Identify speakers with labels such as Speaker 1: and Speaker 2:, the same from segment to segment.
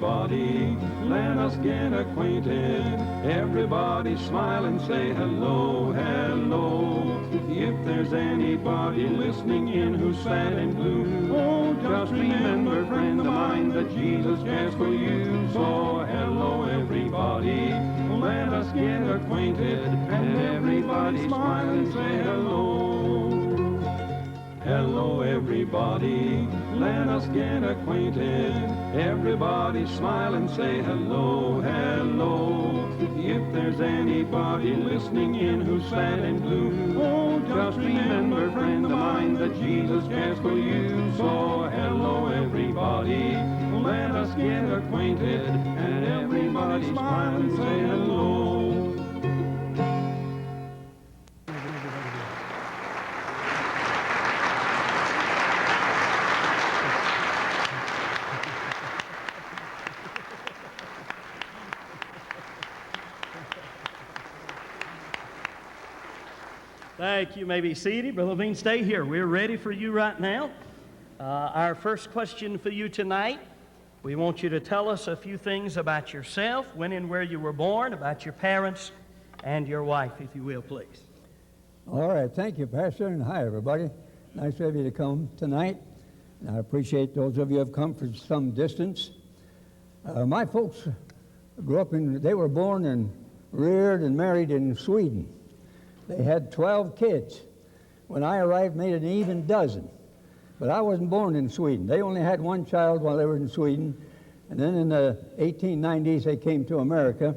Speaker 1: everybody, let us get acquainted. Everybody smile and say hello, hello. If there's anybody listening in who's sad and blue, oh, just remember, friend of mine, that Jesus cares for you. So hello, everybody, let us get acquainted. And everybody smile and say hello. Hello, everybody, let us get acquainted. Everybody smile and say hello, hello. If there's anybody listening in who's sad and blue, oh, just remember, friend of mine, that Jesus cares for you. So hello, everybody, let us get acquainted. And everybody smile and say hello.
Speaker 2: Thank you. You may be seated. Brother Levin, stay here. We're ready for you right now. Our first question for you tonight, we want you to tell us a few things about yourself, when and where you were born, about your parents and your wife, if you will, please.
Speaker 3: All right. Thank you, Pastor, and hi, everybody. Nice of you to come tonight. And I appreciate those of you who have come from some distance. My folks they were born and reared and married in Sweden. They had 12 kids. When I arrived, made an even dozen. But I wasn't born in Sweden. They only had one child while they were in Sweden. And then in the 1890s, they came to America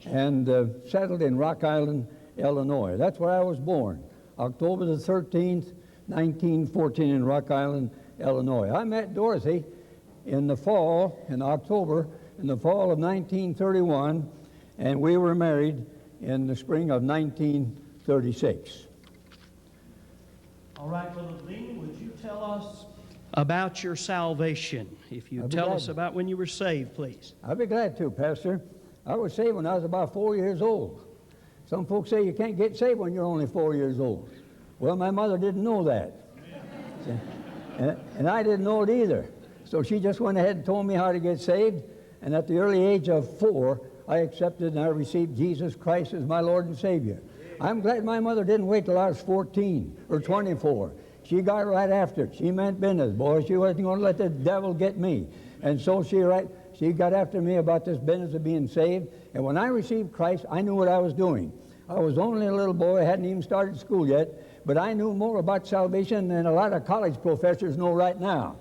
Speaker 3: and settled in Rock Island, Illinois. That's where I was born, October the 13th, 1914, in Rock Island, Illinois. I met Dorothy in October, in the fall of 1931, and we were married in the spring of 1936.
Speaker 2: All right, Brother Levin, would you tell us about your salvation? If you tell us about when you were saved, please.
Speaker 3: I'll be glad to, Pastor. I was saved when I was about 4 years old. Some folks say you can't get saved when you're only 4 years old. Well, my mother didn't know that. And I didn't know it either. So she just went ahead and told me how to get saved. And at the early age of 4, I accepted and I received Jesus Christ as my Lord and Savior. I'm glad my mother didn't wait till I was 14 or 24. She got right after it. She meant business, boy. She wasn't going to let the devil get me. And so she got after me about this business of being saved. And when I received Christ, I knew what I was doing. I was only a little boy, hadn't even started school yet, but I knew more about salvation than a lot of college professors know right now.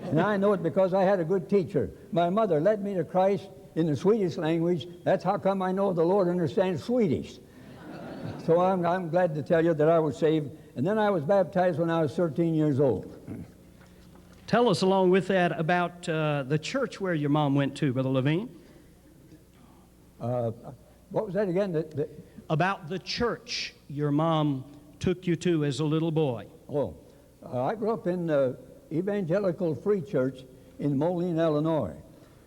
Speaker 3: And I know it because I had a good teacher. My mother led me to Christ in the Swedish language. That's how come I know the Lord understands Swedish. So I'm glad to tell you that I was saved. And then I was baptized when I was 13 years old.
Speaker 2: Tell us along with that about the church where your mom went to, Brother Levin.
Speaker 3: What was that again?
Speaker 2: About the church your mom took you to as a little boy.
Speaker 3: I grew up in the Evangelical Free Church in Moline, Illinois.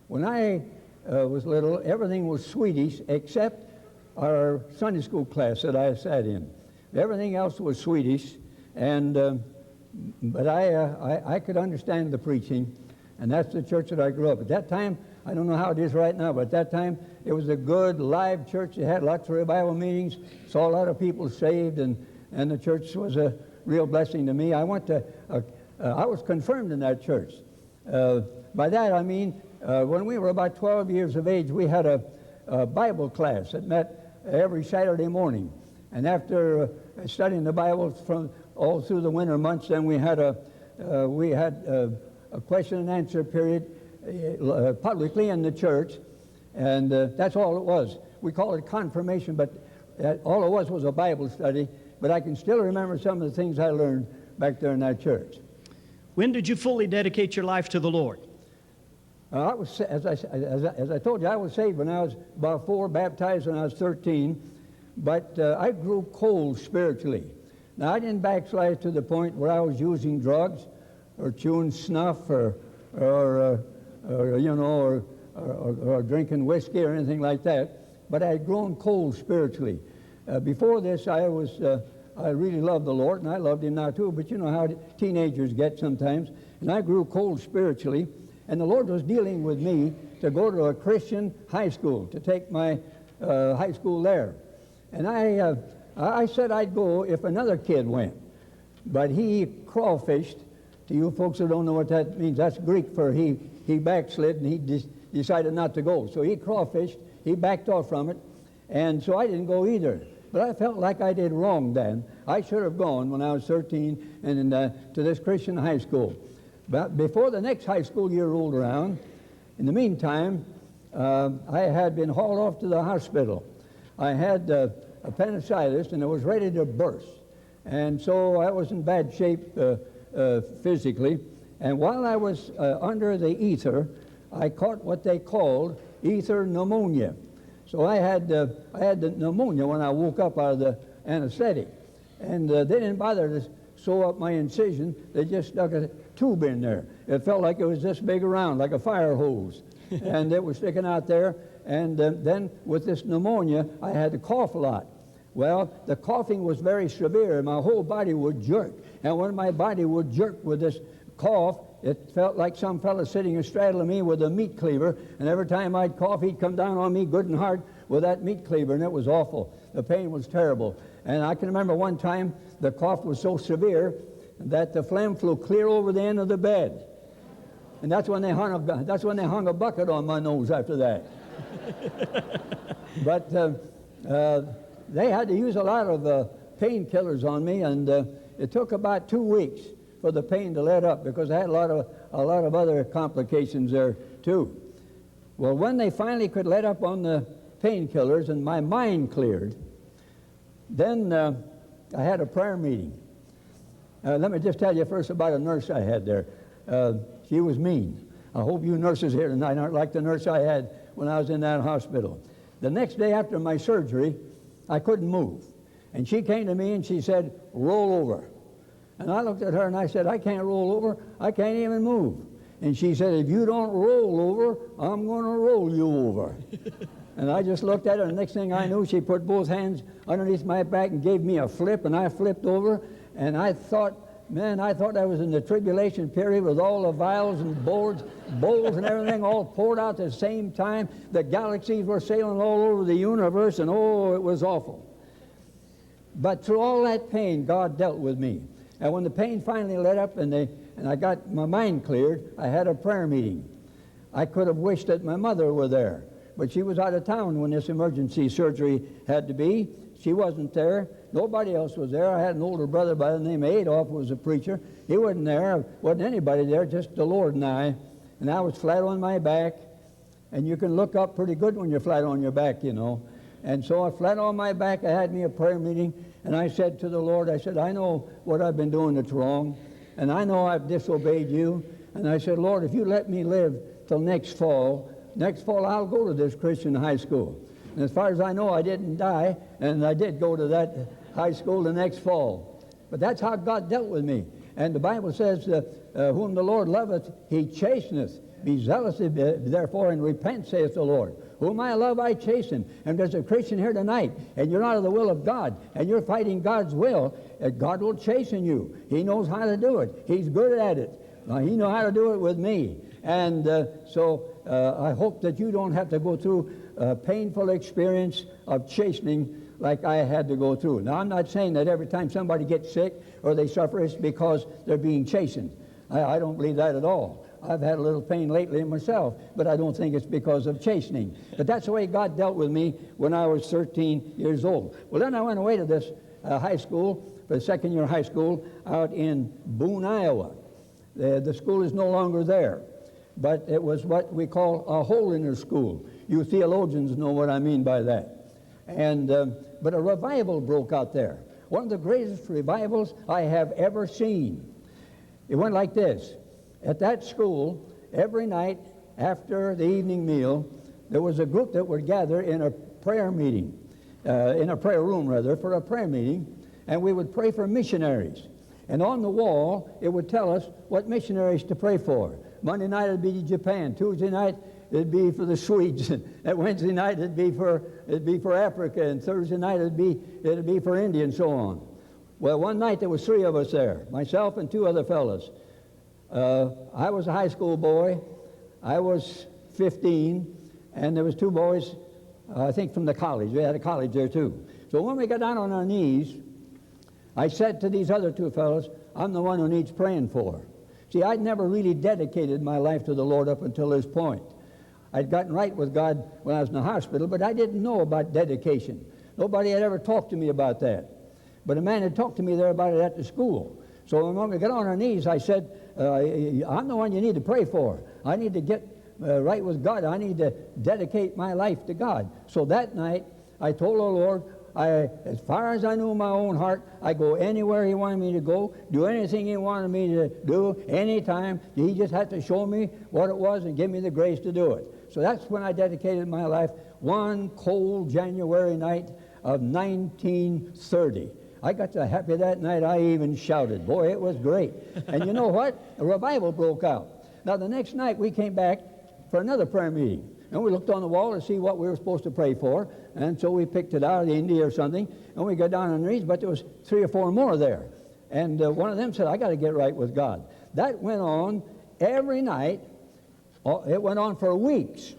Speaker 3: When I was little, everything was Swedish except our Sunday school class that I sat in. Everything else was Swedish, but I could understand the preaching, and that's the church that I grew up. At that time, I don't know how it is right now, but at that time, it was a good, live church. It had lots of revival meetings, saw a lot of people saved, and the church was a real blessing to me. I was confirmed in that church. By that, I mean, when we were about 12 years of age, we had a Bible class that met every Saturday morning. And after studying the Bible from all through the winter months, then we had a question and answer period publicly in the church, and that's all it was. We call it confirmation, but all it was a Bible study. But I can still remember some of the things I learned back there in that church.
Speaker 2: When did you fully dedicate your life to the Lord?
Speaker 3: I was, as I told you, I was saved when I was about 4, baptized when I was 13, but I grew cold spiritually. Now, I didn't backslide to the point where I was using drugs or chewing snuff or drinking whiskey or anything like that, but I had grown cold spiritually. Before this, I really loved the Lord, and I loved Him now too, but you know how teenagers get sometimes, and I grew cold spiritually. And the Lord was dealing with me to go to a Christian high school, to take my high school there. And I said I'd go if another kid went. But he crawfished. To you folks who don't know what that means, that's Greek for he backslid and he decided not to go. So he crawfished, he backed off from it, and so I didn't go either. But I felt like I did wrong then. I should have gone when I was 13 and to this Christian high school. But before the next high school year rolled around, in the meantime, I had been hauled off to the hospital. I had appendicitis and I was ready to burst. And so I was in bad shape physically. And while I was under the ether, I caught what they called ether pneumonia. So I had the pneumonia when I woke up out of the anesthetic. And they didn't bother to sew up my incision. They just stuck a tube in there. It felt like it was this big around, like a fire hose. And it was sticking out there. And then with this pneumonia, I had to cough a lot. Well, the coughing was very severe, and my whole body would jerk. And when my body would jerk with this cough, it felt like some fellow sitting astraddle of me with a meat cleaver, and every time I'd cough, he'd come down on me good and hard with that meat cleaver, and it was awful. The pain was terrible. And I can remember one time the cough was so severe that the phlegm flew clear over the end of the bed. And that's when they hung a bucket on my nose after that. But they had to use a lot of painkillers on me, and it took about 2 weeks for the pain to let up because I had a lot of other complications there too. Well, when they finally could let up on the painkillers and my mind cleared, then I had a prayer meeting. Let me just tell you first about a nurse I had there. She was mean. I hope you nurses here tonight aren't like the nurse I had when I was in that hospital. The next day after my surgery, I couldn't move. And she came to me and she said, "Roll over." And I looked at her and I said, "I can't roll over. I can't even move." And she said, "If you don't roll over, I'm going to roll you over." And I just looked at her, and the next thing I knew, she put both hands underneath my back and gave me a flip, and I flipped over. And I thought I was in the tribulation period with all the vials and bowls and everything all poured out at the same time. The galaxies were sailing all over the universe, and oh, it was awful. But through all that pain, God dealt with me. And when the pain finally let up and I got my mind cleared, I had a prayer meeting. I could have wished that my mother were there, but she was out of town when this emergency surgery had to be. She wasn't there. Nobody else was there. I had an older brother by the name of Adolph who was a preacher. He wasn't there. Wasn't anybody there, just the Lord and I. And I was flat on my back. And you can look up pretty good when you're flat on your back, you know. And so I flat on my back. I had me a prayer meeting. And I said to the Lord, I said, "I know what I've been doing that's wrong. And I know I've disobeyed you." And I said, "Lord, if you let me live till next fall I'll go to this Christian high school." And as far as I know, I didn't die, and I did go to that high school the next fall. But that's how God dealt with me. And the Bible says, "Whom the Lord loveth, he chasteneth. Be zealous therefore, and repent, saith the Lord. Whom I love, I chasten." And there's a Christian here tonight, and you're not of the will of God, and you're fighting God's will, God will chasten you. He knows how to do it. He's good at it. He knows how to do it with me. And so I hope that you don't have to go through a painful experience of chastening like I had to go through. Now, I'm not saying that every time somebody gets sick or they suffer, it's because they're being chastened. I don't believe that at all. I've had a little pain lately myself, but I don't think it's because of chastening. But that's the way God dealt with me when I was 13 years old. Well, then I went away to this high school, for the second-year high school, out in Boone, Iowa. The school is no longer there, but it was what we call a holiness school. You theologians know what I mean by that. And but a revival broke out there. One of the greatest revivals I have ever seen. It went like this. At that school, every night after the evening meal, there was a group that would gather in a prayer meeting, in a prayer room rather, for a prayer meeting, and we would pray for missionaries. And on the wall, it would tell us what missionaries to pray for. Monday night it'd be Japan. Tuesday night it'd be for the Swedes. And Wednesday night it'd be for Africa. And Thursday night it'd be for India, and so on. Well, one night there was 3 of us there, myself and 2 other fellows. I was a high school boy. I was 15, and there was two boys, I think from the college. We had a college there too. So when we got down on our knees, I said to these other two fellows, I'm the one who needs praying for. See, I'd never really dedicated my life to the Lord up until this point. I'd gotten right with God when I was in the hospital, but I didn't know about dedication. Nobody had ever talked to me about that. But a man had talked to me there about it at the school. So when we got on our knees, I said, I'm the one you need to pray for. I need to get right with God. I need to dedicate my life to God. So that night, I told the Lord, as far as I knew in my own heart, I go anywhere He wanted me to go, do anything He wanted me to do, anytime. He just had to show me what it was and give me the grace to do it. So that's when I dedicated my life, one cold January night of 1930. I got so happy that night I even shouted. Boy, it was great. And you know what? A revival broke out. Now the next night we came back for another prayer meeting. And we looked on the wall to see what we were supposed to pray for. And so we picked it out, India or something. And we got down on our knees, but there was 3 or 4 more there. And one of them said, I got to get right with God. That went on every night. It went on for weeks.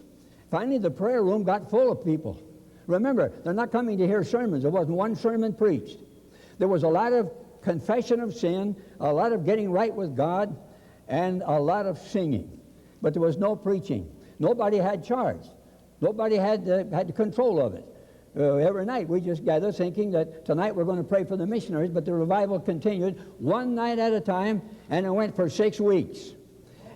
Speaker 3: Finally, the prayer room got full of people. Remember, they're not coming to hear sermons. There wasn't one sermon preached. There was a lot of confession of sin, a lot of getting right with God, and a lot of singing. But there was no preaching. Nobody had charge. Nobody had the control of it. Every night we just gathered thinking that tonight we're going to pray for the missionaries, but the revival continued one night at a time, and it went for 6 weeks.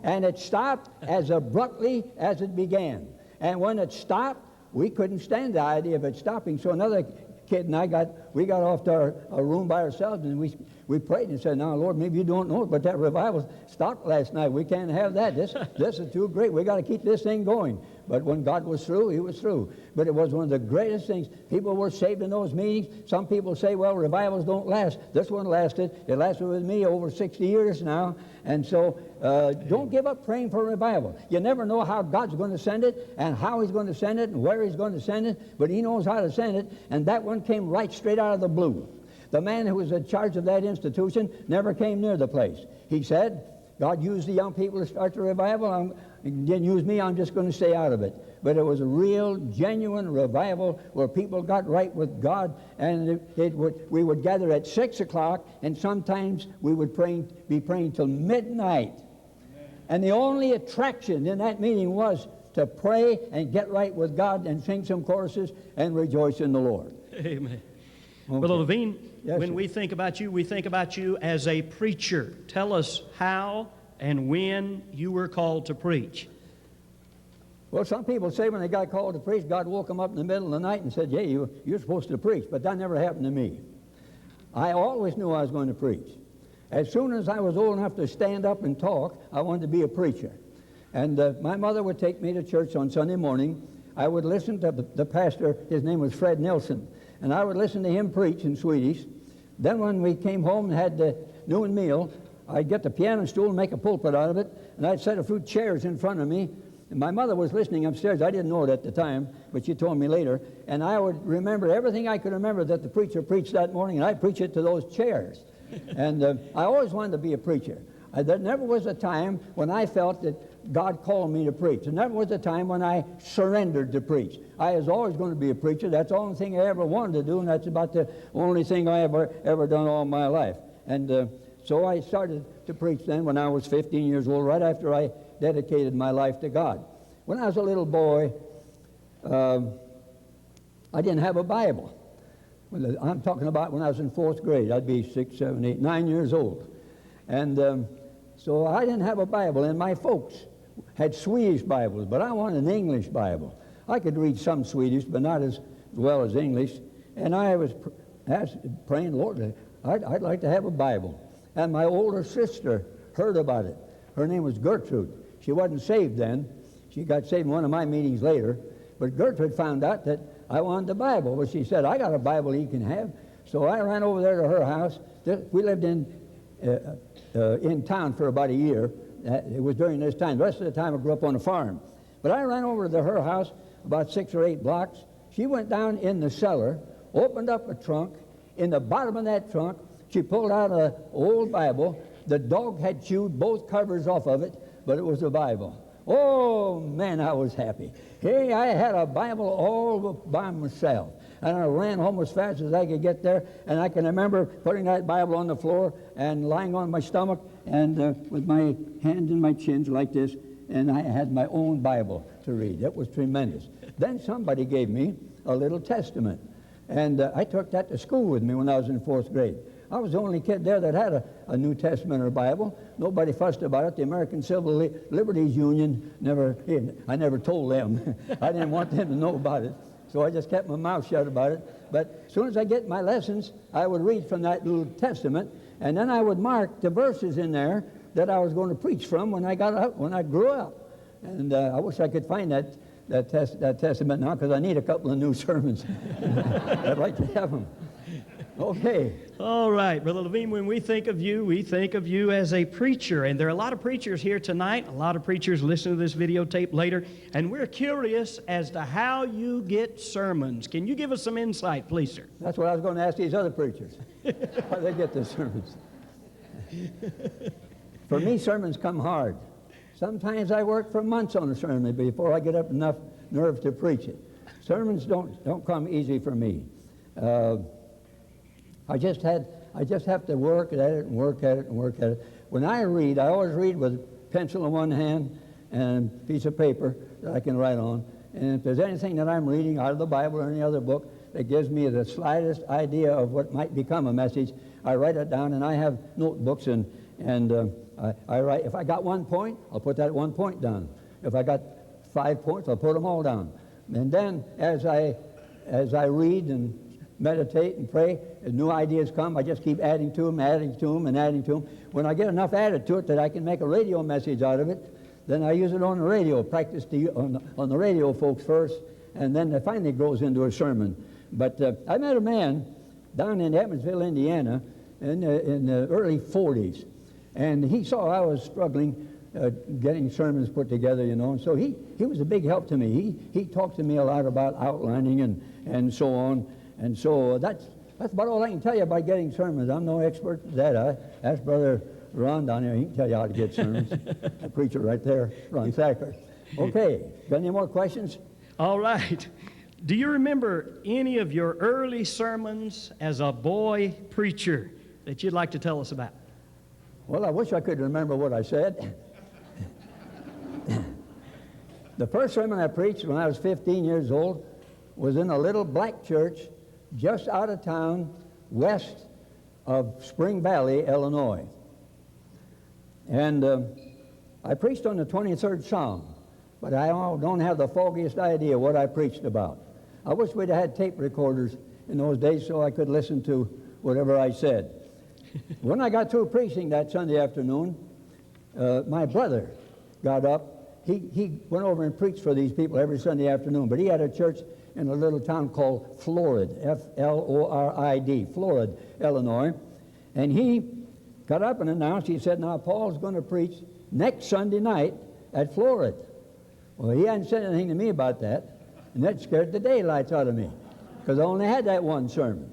Speaker 3: And it stopped as abruptly as it began. And when it stopped, we couldn't stand the idea of it stopping. So another kid and I got off to our room by ourselves, and we prayed and said, now, Lord, maybe you don't know it, but that revival stopped last night. We can't have that. This is too great. We got to keep this thing going. But when God was through, He was through. But it was one of the greatest things. People were saved in those meetings. Some people say, well, revivals don't last. This one lasted. It lasted with me over 60 years now. And so don't give up praying for revival. You never know how God's going to send it and how He's going to send it and where He's going to send it, but He knows how to send it, and that one came right straight out of the blue. The man who was in charge of that institution never came near the place. He said, God used the young people to start the revival. He didn't use me. I'm just going to stay out of it. But it was a real, genuine revival where people got right with God, and we would gather at 6 o'clock, and sometimes we would be praying till midnight. Amen. And the only attraction in that meeting was to pray and get right with God and sing some choruses and rejoice in the Lord.
Speaker 2: Amen.
Speaker 3: Okay.
Speaker 2: Brother Levin,
Speaker 3: yes,
Speaker 2: when
Speaker 3: sir.
Speaker 2: we think about you as a preacher. Tell us how and when you were called to preach.
Speaker 3: Well, some people say when they got called to preach, God woke them up in the middle of the night and said, yeah, you're supposed to preach. But that never happened to me. I always knew I was going to preach. As soon as I was old enough to stand up and talk, I wanted to be a preacher. And my mother would take me to church on Sunday morning. I would listen to the pastor. His name was Fred Nilsson. And I would listen to him preach in Swedish. Then when we came home and had the noon meal, I'd get the piano stool and make a pulpit out of it, and I'd set a few chairs in front of me. And my mother was listening upstairs. I didn't know it at the time, but she told me later. And I would remember everything I could remember that the preacher preached that morning, and I'd preach it to those chairs. And I always wanted to be a preacher. There never was a time when I felt that God called me to preach. There never was a time when I surrendered to preach. I was always going to be a preacher. That's the only thing I ever wanted to do, and that's about the only thing I ever done all my life. And so I started to preach then when I was 15 years old, right after I dedicated my life to God. When I was a little boy, I didn't have a Bible. I'm talking about when I was in 4th grade. I'd be 6, 7, 8, 9 years old. And so I didn't have a Bible, and my folks had Swedish Bibles, but I wanted an English Bible. I could read some Swedish, but not as well as English. And I was praying, Lord, I'd like to have a Bible. And my older sister heard about it. Her name was Gertrude. She wasn't saved then. She got saved in one of my meetings later. But Gertrude found out that I wanted the Bible. Well, she said, I got a Bible you can have. So I ran over there to her house. We lived in town for about a year. It was during this time. The rest of the time I grew up on a farm. But I ran over to her house about 6 or 8 blocks. She went down in the cellar, opened up a trunk. In the bottom of that trunk, she pulled out an old Bible. The dog had chewed both covers off of it, but it was a Bible. Oh, man, I was happy. Hey, I had a Bible all by myself. And I ran home as fast as I could get there. And I can remember putting that Bible on the floor and lying on my stomach and with my hands in my chins like this. And I had my own Bible to read. It was tremendous. Then somebody gave me a little Testament. And I took that to school with me when I was in 4th grade. I was the only kid there that had a New Testament or Bible. Nobody fussed about it. The American Civil Liberties Union I never told them. I didn't want them to know about it. So I just kept my mouth shut about it. But as soon as I get my lessons, I would read from that little Testament, and then I would mark the verses in there that I was going to preach from when I grew up. And I wish I could find that Testament now, because I need a couple of new sermons. I'd like to have them. Okay.
Speaker 2: All right, Brother Levin, when we think of you as a preacher. And there are a lot of preachers here tonight, a lot of preachers listening to this videotape later, and we're curious as to how you get sermons. Can you give us some insight, please, sir?
Speaker 3: That's what I was going to ask these other preachers, how they get their sermons. For me, sermons come hard. Sometimes I work for months on a sermon before I get up enough nerve to preach it. Sermons don't come easy for me. I just have to work at it and work at it and work at it. When I read, I always read with a pencil in one hand and a piece of paper that I can write on. And if there's anything that I'm reading out of the Bible or any other book that gives me the slightest idea of what might become a message, I write it down, and I have notebooks, and I write. If I got 1 point, I'll put that 1 point down. If I got 5 points, I'll put them all down. And then as I read and meditate and pray, as new ideas come, I just keep adding to them, adding to them, and adding to them. When I get enough added to it that I can make a radio message out of it, then I use it on the radio, practice on the radio folks first, and then it finally grows into a sermon. But I met a man down in Evansville, Indiana, in the early 40s, and he saw I was struggling getting sermons put together, and so he was a big help to me. He talked to me a lot about outlining and so on. And so that's about all I can tell you about getting sermons. I'm no expert at that. Ask Brother Ron down there. He can tell you how to get sermons. The preacher right there, Ron Thacker. Okay, got any more questions?
Speaker 2: All right. Do you remember any of your early sermons as a boy preacher that you'd like to tell us about?
Speaker 3: Well, I wish I could remember what I said. The first sermon I preached when I was 15 years old was in a little black church just out of town, west of Spring Valley, Illinois. And I preached on the 23rd Psalm, but I don't have the foggiest idea what I preached about. I wish we'd had tape recorders in those days so I could listen to whatever I said. When I got through preaching that Sunday afternoon, my brother got up. He went over and preached for these people every Sunday afternoon, but he had a church in a little town called Florid, F-L-O-R-I-D, Florid, Illinois. And he got up and announced, he said, now Paul's going to preach next Sunday night at Florid. Well, he hadn't said anything to me about that, and that scared the daylights out of me, because I only had that one sermon.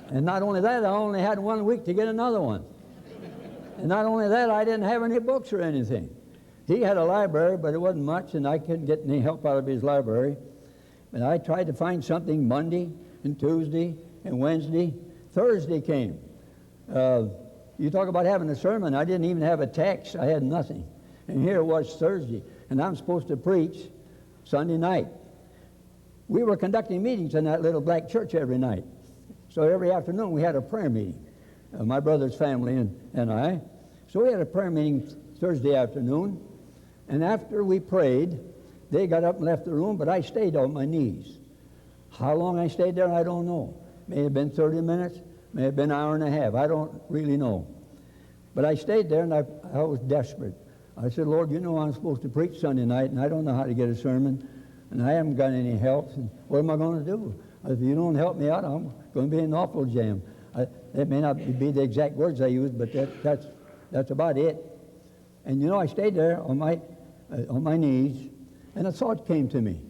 Speaker 3: And not only that, I only had 1 week to get another one. And not only that, I didn't have any books or anything. He had a library, but it wasn't much, and I couldn't get any help out of his library. And I tried to find something Monday and Tuesday and Wednesday. Thursday came. You talk about having a sermon. I didn't even have a text. I had nothing. And here it was Thursday, and I'm supposed to preach Sunday night. We were conducting meetings in that little black church every night. So every afternoon we had a prayer meeting, my brother's family and I. So we had a prayer meeting Thursday afternoon. And after we prayed, they got up and left the room, but I stayed on my knees. How long I stayed there, I don't know. May have been 30 minutes, may have been an hour and a half. I don't really know. But I stayed there, and I was desperate. I said, Lord, you know I'm supposed to preach Sunday night, and I don't know how to get a sermon, and I haven't got any help. And what am I going to do? If you don't help me out, I'm going to be in an awful jam. That may not be the exact words I used, but that's about it. And I stayed there on my knees, and a thought came to me.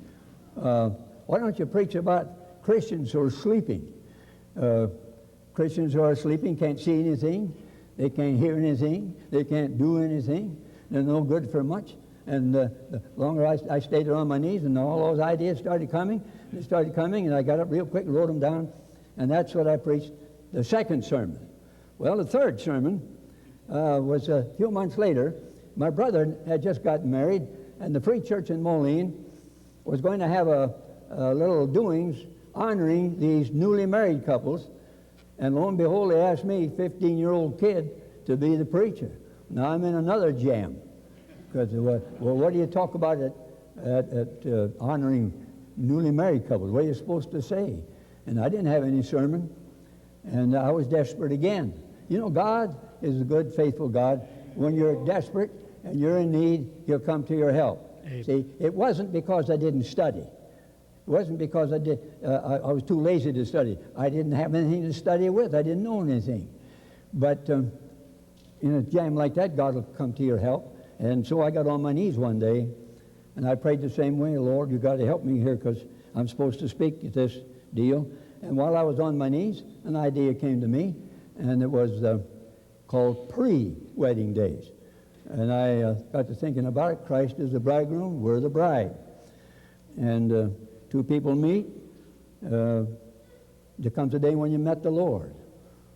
Speaker 3: Why don't you preach about Christians who are sleeping? Christians who are sleeping can't see anything, they can't hear anything, they can't do anything. they're no good for much. And the longer I stayed there on my knees, and all those ideas started coming, and I got up real quick and wrote them down, and that's what I preached the second sermon. Well, the third sermon was a few months later. My brother had just gotten married, and the Free Church in Moline was going to have a little doings honoring these newly married couples, and lo and behold, they asked me, 15-year-old kid, to be the preacher. Now I'm in another jam. Because, well, what do you talk about at honoring newly married couples? What are you supposed to say? And I didn't have any sermon, and I was desperate again. You know, God is a good, faithful God. When you're desperate and you're in need, He'll come to your help. Amen. See, it wasn't because I didn't study. It wasn't because I was too lazy to study. I didn't have anything to study with. I didn't know anything. But in a jam like that, God will come to your help. And so I got on my knees one day, and I prayed the same way, Lord, you've got to help me here because I'm supposed to speak at this deal. And while I was on my knees, an idea came to me, and it was called pre-wedding days. And I got to thinking about it. Christ is the bridegroom, we're the bride. And two people meet. There comes a day when you met the Lord.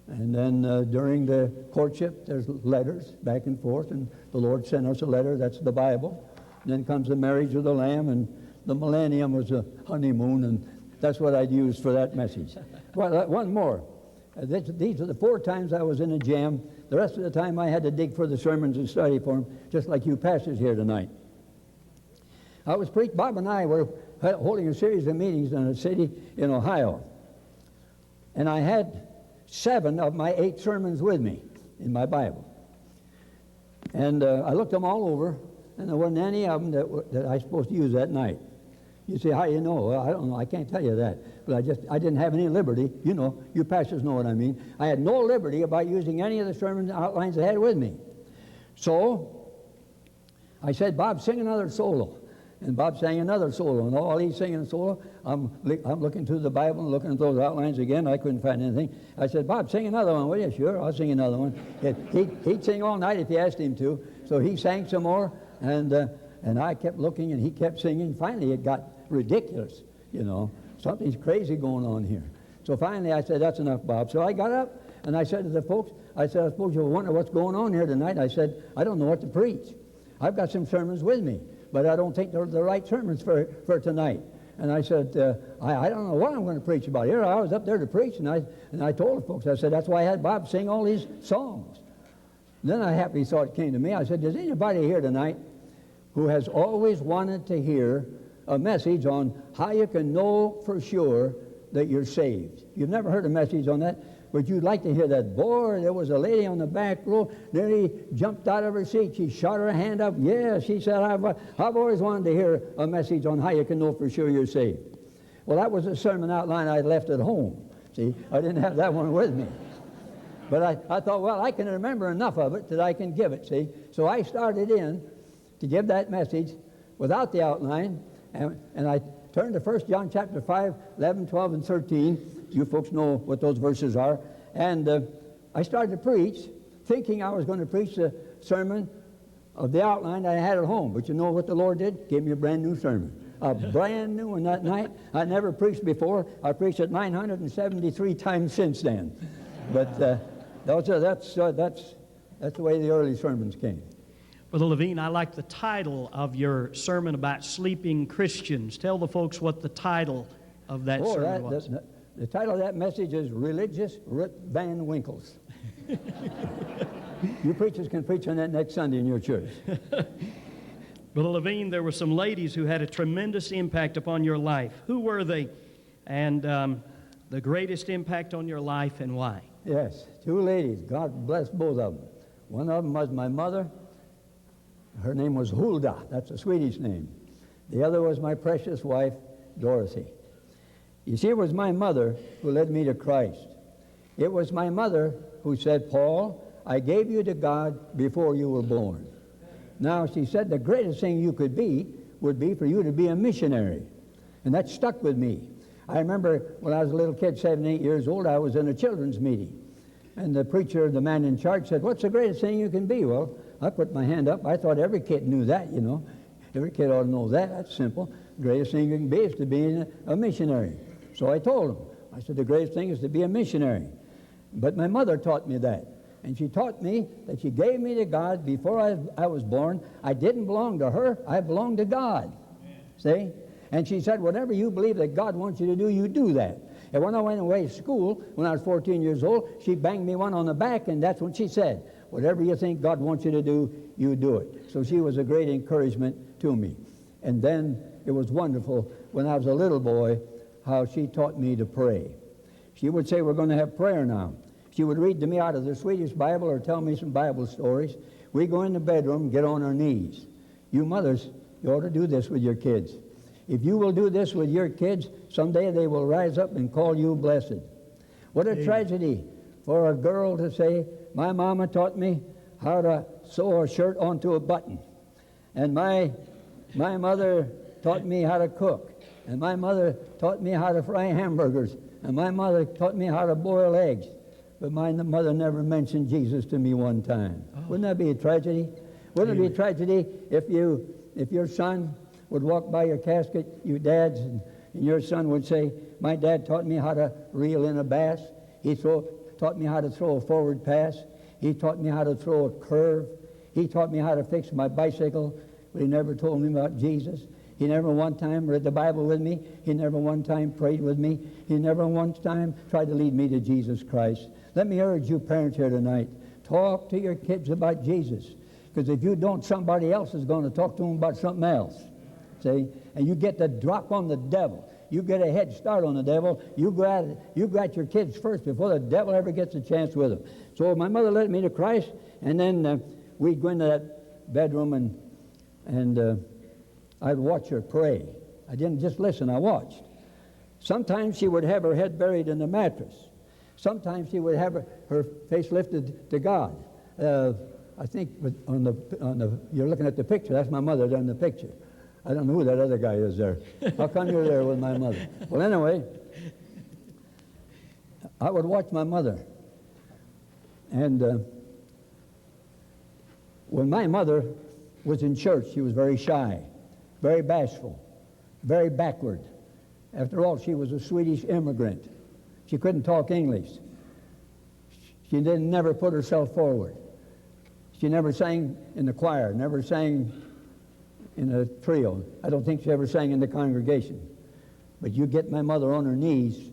Speaker 3: And then during the courtship, there's letters back and forth, and the Lord sent us a letter. That's the Bible. And then comes the marriage of the Lamb, and the millennium was a honeymoon, and that's what I'd use for that message. Well, one more. These are the 4 times I was in a jam. The rest of the time I had to dig for the sermons and study for them, just like you pastors here tonight. Bob and I were holding a series of meetings in a city in Ohio, and I had 7 of my 8 sermons with me in my Bible. And I looked them all over, and there wasn't any of them that I was supposed to use that night. You say, how do you know? Well, I don't know. I can't tell you that. But I didn't have any liberty. You know, you pastors know what I mean. I had no liberty about using any of the sermon outlines I had with me. So I said, Bob, sing another solo. And Bob sang another solo, and while he's singing a solo, I'm looking through the Bible and looking at those outlines again. I couldn't find anything. I said, Bob, sing another one, will you? Sure, I'll sing another one. He'd sing all night if you asked him to. So he sang some more, and I kept looking, and he kept singing. Finally, it got ridiculous, you know. Something's crazy going on here. So finally, I said, that's enough, Bob. So I got up, and I said to the folks, I suppose you'll wonder what's going on here tonight. I said, I don't know what to preach. I've got some sermons with me, but I don't think they're the right sermons for tonight. And I said, I don't know what I'm going to preach about. Here I was up there to preach, and I told the folks, I said, that's why I had Bob sing all these songs. Then a happy thought came to me. I said, does anybody here tonight who has always wanted to hear a message on how you can know for sure that you're saved? You've never heard a message on that? But you'd like to hear that. Boy, there was a lady on the back row, nearly jumped out of her seat. She shot her hand up. Yeah, she said, I've always wanted to hear a message on how you can know for sure you're saved. Well, that was a sermon outline I left at home. See, I didn't have that one with me. But I thought, well, I can remember enough of it that I can give it, see. So I started in to give that message without the outline, and I turned to 1 John chapter 5, 11, 12, and 13. You folks know what those verses are. And I started to preach, thinking I was going to preach the sermon of the outline I had at home. But you know what the Lord did? Gave me a brand new sermon. A brand new one that night. I never preached before. I preached it 973 times since then. But that's the way the early sermons came.
Speaker 2: Brother Levin, I like the title of your sermon about sleeping Christians. Tell the folks what the title of that sermon was.
Speaker 3: The title of that message is Religious Rip Van Winkles. You preachers can preach on that next Sunday in your church.
Speaker 2: Brother Levin, there were some ladies who had a tremendous impact upon your life. Who were they? And the greatest impact on your life, and why?
Speaker 3: Yes, 2 ladies. God bless both of them. One of them was my mother. Her name was Hulda. That's a Swedish name. The other was my precious wife, Dorothy. You see, it was my mother who led me to Christ. It was my mother who said, Paul, I gave you to God before you were born. Now, she said the greatest thing you could be would be for you to be a missionary. And that stuck with me. I remember when I was a little kid, 7, 8 years old, I was in a children's meeting. And the preacher, the man in charge, said, "What's the greatest thing you can be?" Well, I put my hand up. I thought every kid knew that, you know. Every kid ought to know that. That's simple. The greatest thing you can be is to be a missionary. So I told him. I said, the greatest thing is to be a missionary. But my mother taught me that. And she taught me that she gave me to God before I was born. I didn't belong to her. I belonged to God. See? And she said, whatever you believe that God wants you to do, you do that. And when I went away to school, when I was 14 years old, she banged me one on the back, and that's what she said. Whatever you think God wants you to do, you do it. So she was a great encouragement to me. And then it was wonderful when I was a little boy how she taught me to pray. She would say, we're going to have prayer now. She would read to me out of the Swedish Bible or tell me some Bible stories. We go in the bedroom and get on our knees. You mothers, you ought to do this with your kids. If you will do this with your kids, someday they will rise up and call you blessed. What a tragedy for a girl to say, my mama taught me how to sew a shirt onto a button. And my mother taught me how to cook. And my mother taught me how to fry hamburgers. And my mother taught me how to boil eggs. But my mother never mentioned Jesus to me one time. Oh. Wouldn't that be a tragedy? Wouldn't it be a tragedy if your son would walk by your casket, you dads, and your son would say, my dad taught me how to reel in a bass. He taught me how to throw a forward pass. He taught me how to throw a curve. He taught me how to fix my bicycle, but he never told me about Jesus. He never one time read the Bible with me. He never one time prayed with me. He never one time tried to lead me to Jesus Christ. Let me urge you parents here tonight, talk to your kids about Jesus. Because if you don't, somebody else is going to talk to them about something else. See? And you get the drop on the devil. You get a head start on the devil. You got your kids first before the devil ever gets a chance with them. So my mother led me to Christ, and then we'd go into that bedroom and I'd watch her pray. I didn't just listen, I watched. Sometimes she would have her head buried in the mattress. Sometimes she would have her face lifted to God. I think you're looking at the picture. That's my mother there in the picture. I don't know who that other guy is there. How come you're there with my mother? Well, anyway, I would watch my mother. And when my mother was in church, she was very shy, very bashful, very backward. After all, she was a Swedish immigrant. She couldn't talk English. She never put herself forward. She never sang in the choir, never sang in a trio. I don't think she ever sang in the congregation. But you get my mother on her knees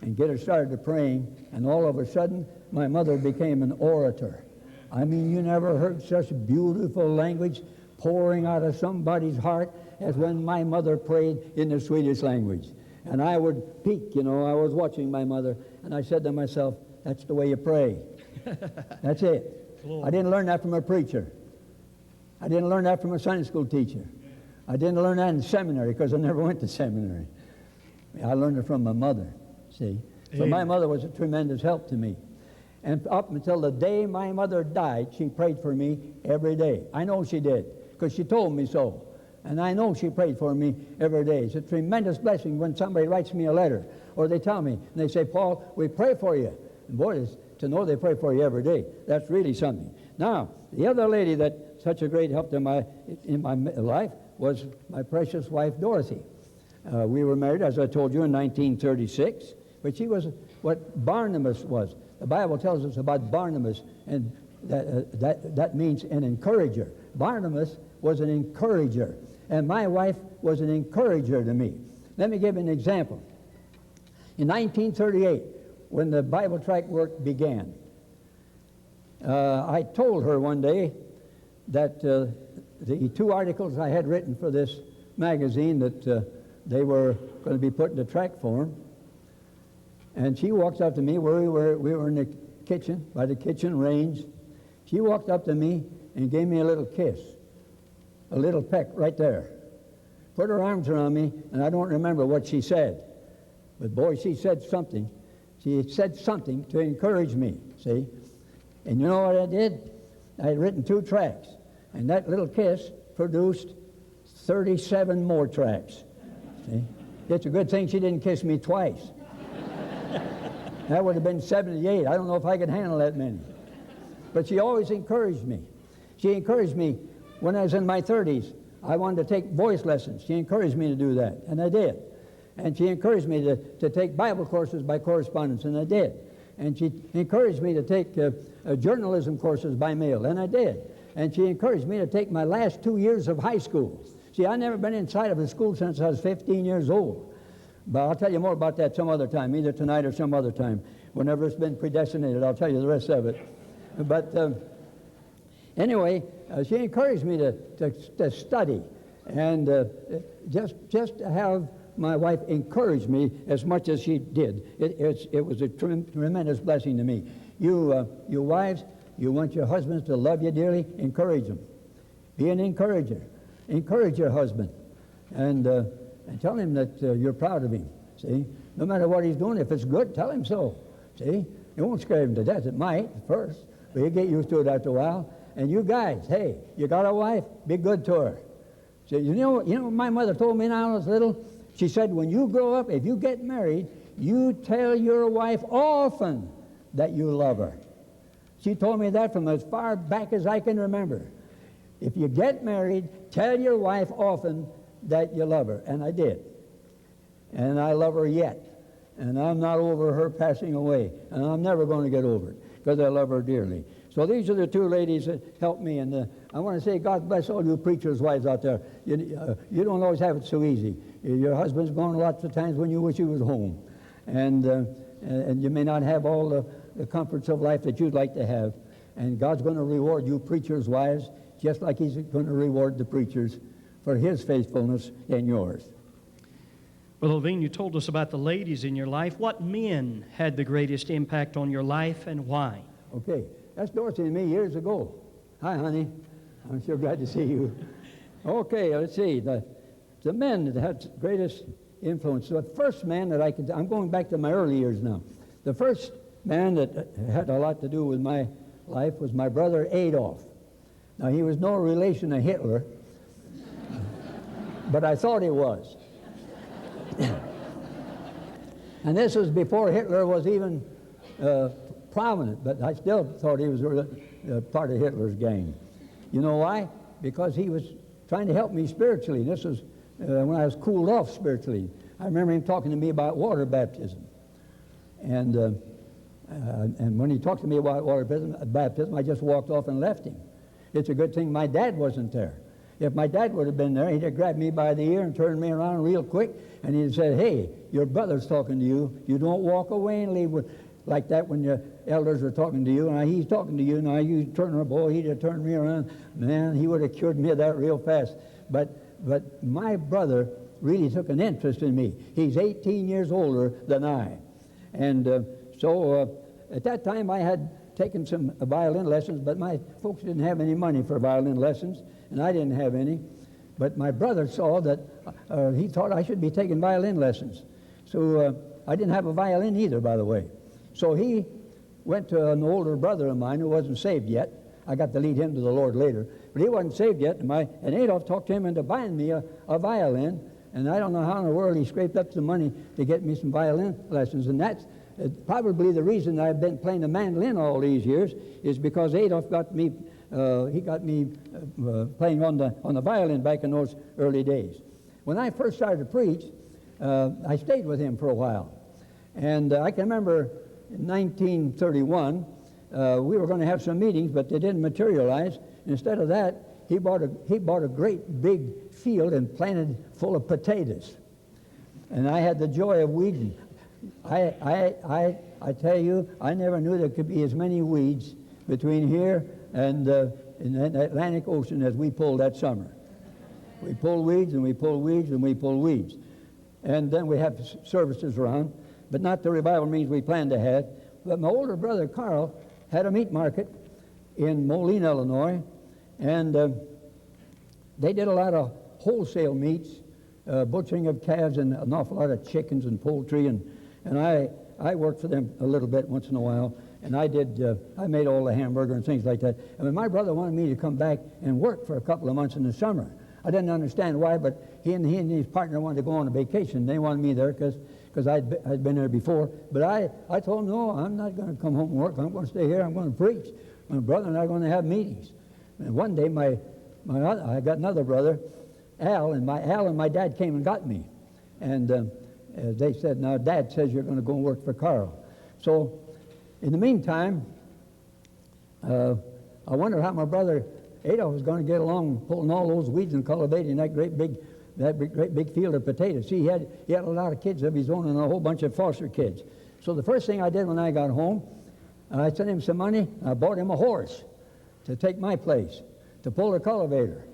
Speaker 3: and get her started to praying, and all of a sudden, my mother became an orator. I mean, you never heard such beautiful language pouring out of somebody's heart as when my mother prayed in the Swedish language. And I would peek, I was watching my mother, and I said to myself, that's the way you pray. That's it. I didn't learn that from a preacher. I didn't learn that from a Sunday school teacher. I didn't learn that in seminary because I never went to seminary. I learned it from my mother, see. So my mother was a tremendous help to me. And up until the day my mother died, she prayed for me every day. I know she did because she told me so. And I know she prayed for me every day. It's a tremendous blessing when somebody writes me a letter or they tell me, and they say, Paul, we pray for you. And boy, to know they pray for you every day, that's really something. Now, the other lady that such a great help in my life was my precious wife, Dorothy. We were married, as I told you, in 1936, but she was what Barnabas was. The Bible tells us about Barnabas, and that means an encourager. Barnabas was an encourager, and my wife was an encourager to me. Let me give you an example. In 1938, when the Bible tract work began, I told her one day that the 2 articles I had written for this magazine that they were going to be put into tract form. And she walks up to me where we were in the kitchen, by the kitchen range. She walked up to me and gave me a little kiss, a little peck right there. Put her arms around me, and I don't remember what she said. But boy, she said something. She said something to encourage me, see? And you know what I did? I had written 2 tracts, and that little kiss produced 37 more tracts. See? It's a good thing she didn't kiss me twice. That would have been 78. I don't know if I could handle that many. But she always encouraged me. She encouraged me when I was in my 30s. I wanted to take voice lessons. She encouraged me to do that, and I did. And she encouraged me to take Bible courses by correspondence, and I did. And she encouraged me to take journalism courses by mail, and I did. And she encouraged me to take my last 2 years of high school. See, I've never been inside of a school since I was 15 years old. But I'll tell you more about that some other time, either tonight or some other time. Whenever it's been predestinated, I'll tell you the rest of it. But anyway, she encouraged me to study, and just to have my wife encourage me as much as she did. It was a tremendous blessing to me. You wives, you want your husbands to love you dearly, encourage them. Be an encourager. Encourage your husband, and tell him that you're proud of him. See, no matter what he's doing, if it's good, tell him so. See, it won't scare him to death. It might at first, but he'll get used to it after a while. And you guys, hey, you got a wife? Be good to her. So you know what my mother told me when I was little? She said, when you grow up, if you get married, you tell your wife often that you love her. She told me that from as far back as I can remember. If you get married, tell your wife often that you love her. And I did. And I love her yet. And I'm not over her passing away. And I'm never going to get over it because I love her dearly. So these are the two ladies that helped me. And I want to say God bless all you preachers' wives out there. You don't always have it so easy. Your husband's gone lots of times when you wish he was home. And you may not have all the comforts of life that you'd like to have. And God's going to reward you preachers' wives just like he's going to reward the preachers for his faithfulness and yours.
Speaker 2: Well, Levin, you told us about the ladies in your life. What men had the greatest impact on your life and why?
Speaker 3: Okay, that's Dorothy and me years ago. Hi, honey. I'm sure glad to see you. Okay, let's see. The men that had the greatest influence. The first man that I'm going back to my early years now. The first man that had a lot to do with my life was my brother Adolf. Now, he was no relation to Hitler, but I thought he was. And this was before Hitler was even prominent, but I still thought he was part of Hitler's gang. You know why? Because he was trying to help me spiritually. This was when I was cooled off spiritually. I remember him talking to me about water baptism. And when he talked to me about water baptism, I just walked off and left him. It's a good thing my dad wasn't there. If my dad would have been there, he'd have grabbed me by the ear and turned me around real quick, and he'd said, hey, your brother's talking to you. You don't walk away and leave like that when your elders are talking to you. Now, he's talking to you. Now, you turn around, boy, he'd have turned me around. Man, he would have cured me of that real fast. But my brother really took an interest in me. He's 18 years older than I. And so at that time, I had taken some violin lessons, but my folks didn't have any money for violin lessons, and I didn't have any. But my brother saw that he thought I should be taking violin lessons. So I didn't have a violin either, by the way. So he went to an older brother of mine who wasn't saved yet. I got to lead him to the Lord later. But he wasn't saved yet, and Adolf talked him into buying me a violin, and I don't know how in the world he scraped up some money to get me some violin lessons, and that's probably the reason I've been playing the mandolin all these years is because Adolf got me playing on the violin back in those early days. When I first started to preach, I stayed with him for a while. And I can remember in 1931, we were going to have some meetings, but they didn't materialize. Instead of that, he bought a great big field and planted full of potatoes. And I had the joy of weeding. I tell you, I never knew there could be as many weeds between here and in the Atlantic Ocean as we pulled that summer. We pulled weeds and we pulled weeds and we pulled weeds. And then we have services around, but not the revival meetings we planned to have. But my older brother, Carl, had a meat market in Moline, Illinois, and they did a lot of wholesale meats, butchering of calves and an awful lot of chickens and poultry, and I worked for them a little bit once in a while, and I made all the hamburger and things like that. And when my brother wanted me to come back and work for a couple of months in the summer, I didn't understand why, but he and his partner wanted to go on a vacation. They wanted me there because because I'd been there before. But I told him, no, I'm not going to come home and work. I'm going to stay here. I'm going to preach. My brother and I are going to have meetings. And one day, I got another brother, Al and my dad came and got me. And they said, now, Dad says you're going to go and work for Carl. So, in the meantime, I wondered how my brother Adolf was going to get along pulling all those weeds and cultivating that great big field of potatoes. See, he had a lot of kids of his own and a whole bunch of foster kids. So the first thing I did when I got home, I sent him some money. I bought him a horse to take my place, to pull the cultivator.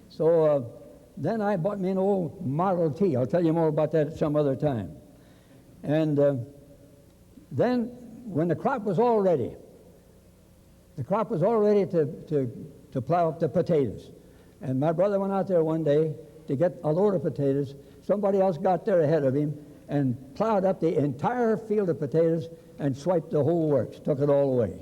Speaker 3: So then I bought me an old Model T. I'll tell you more about that at some other time. And then when the crop was all ready to plow up the potatoes. And my brother went out there one day to get a load of potatoes. Somebody else got there ahead of him and plowed up the entire field of potatoes and swiped the whole works, took it all away.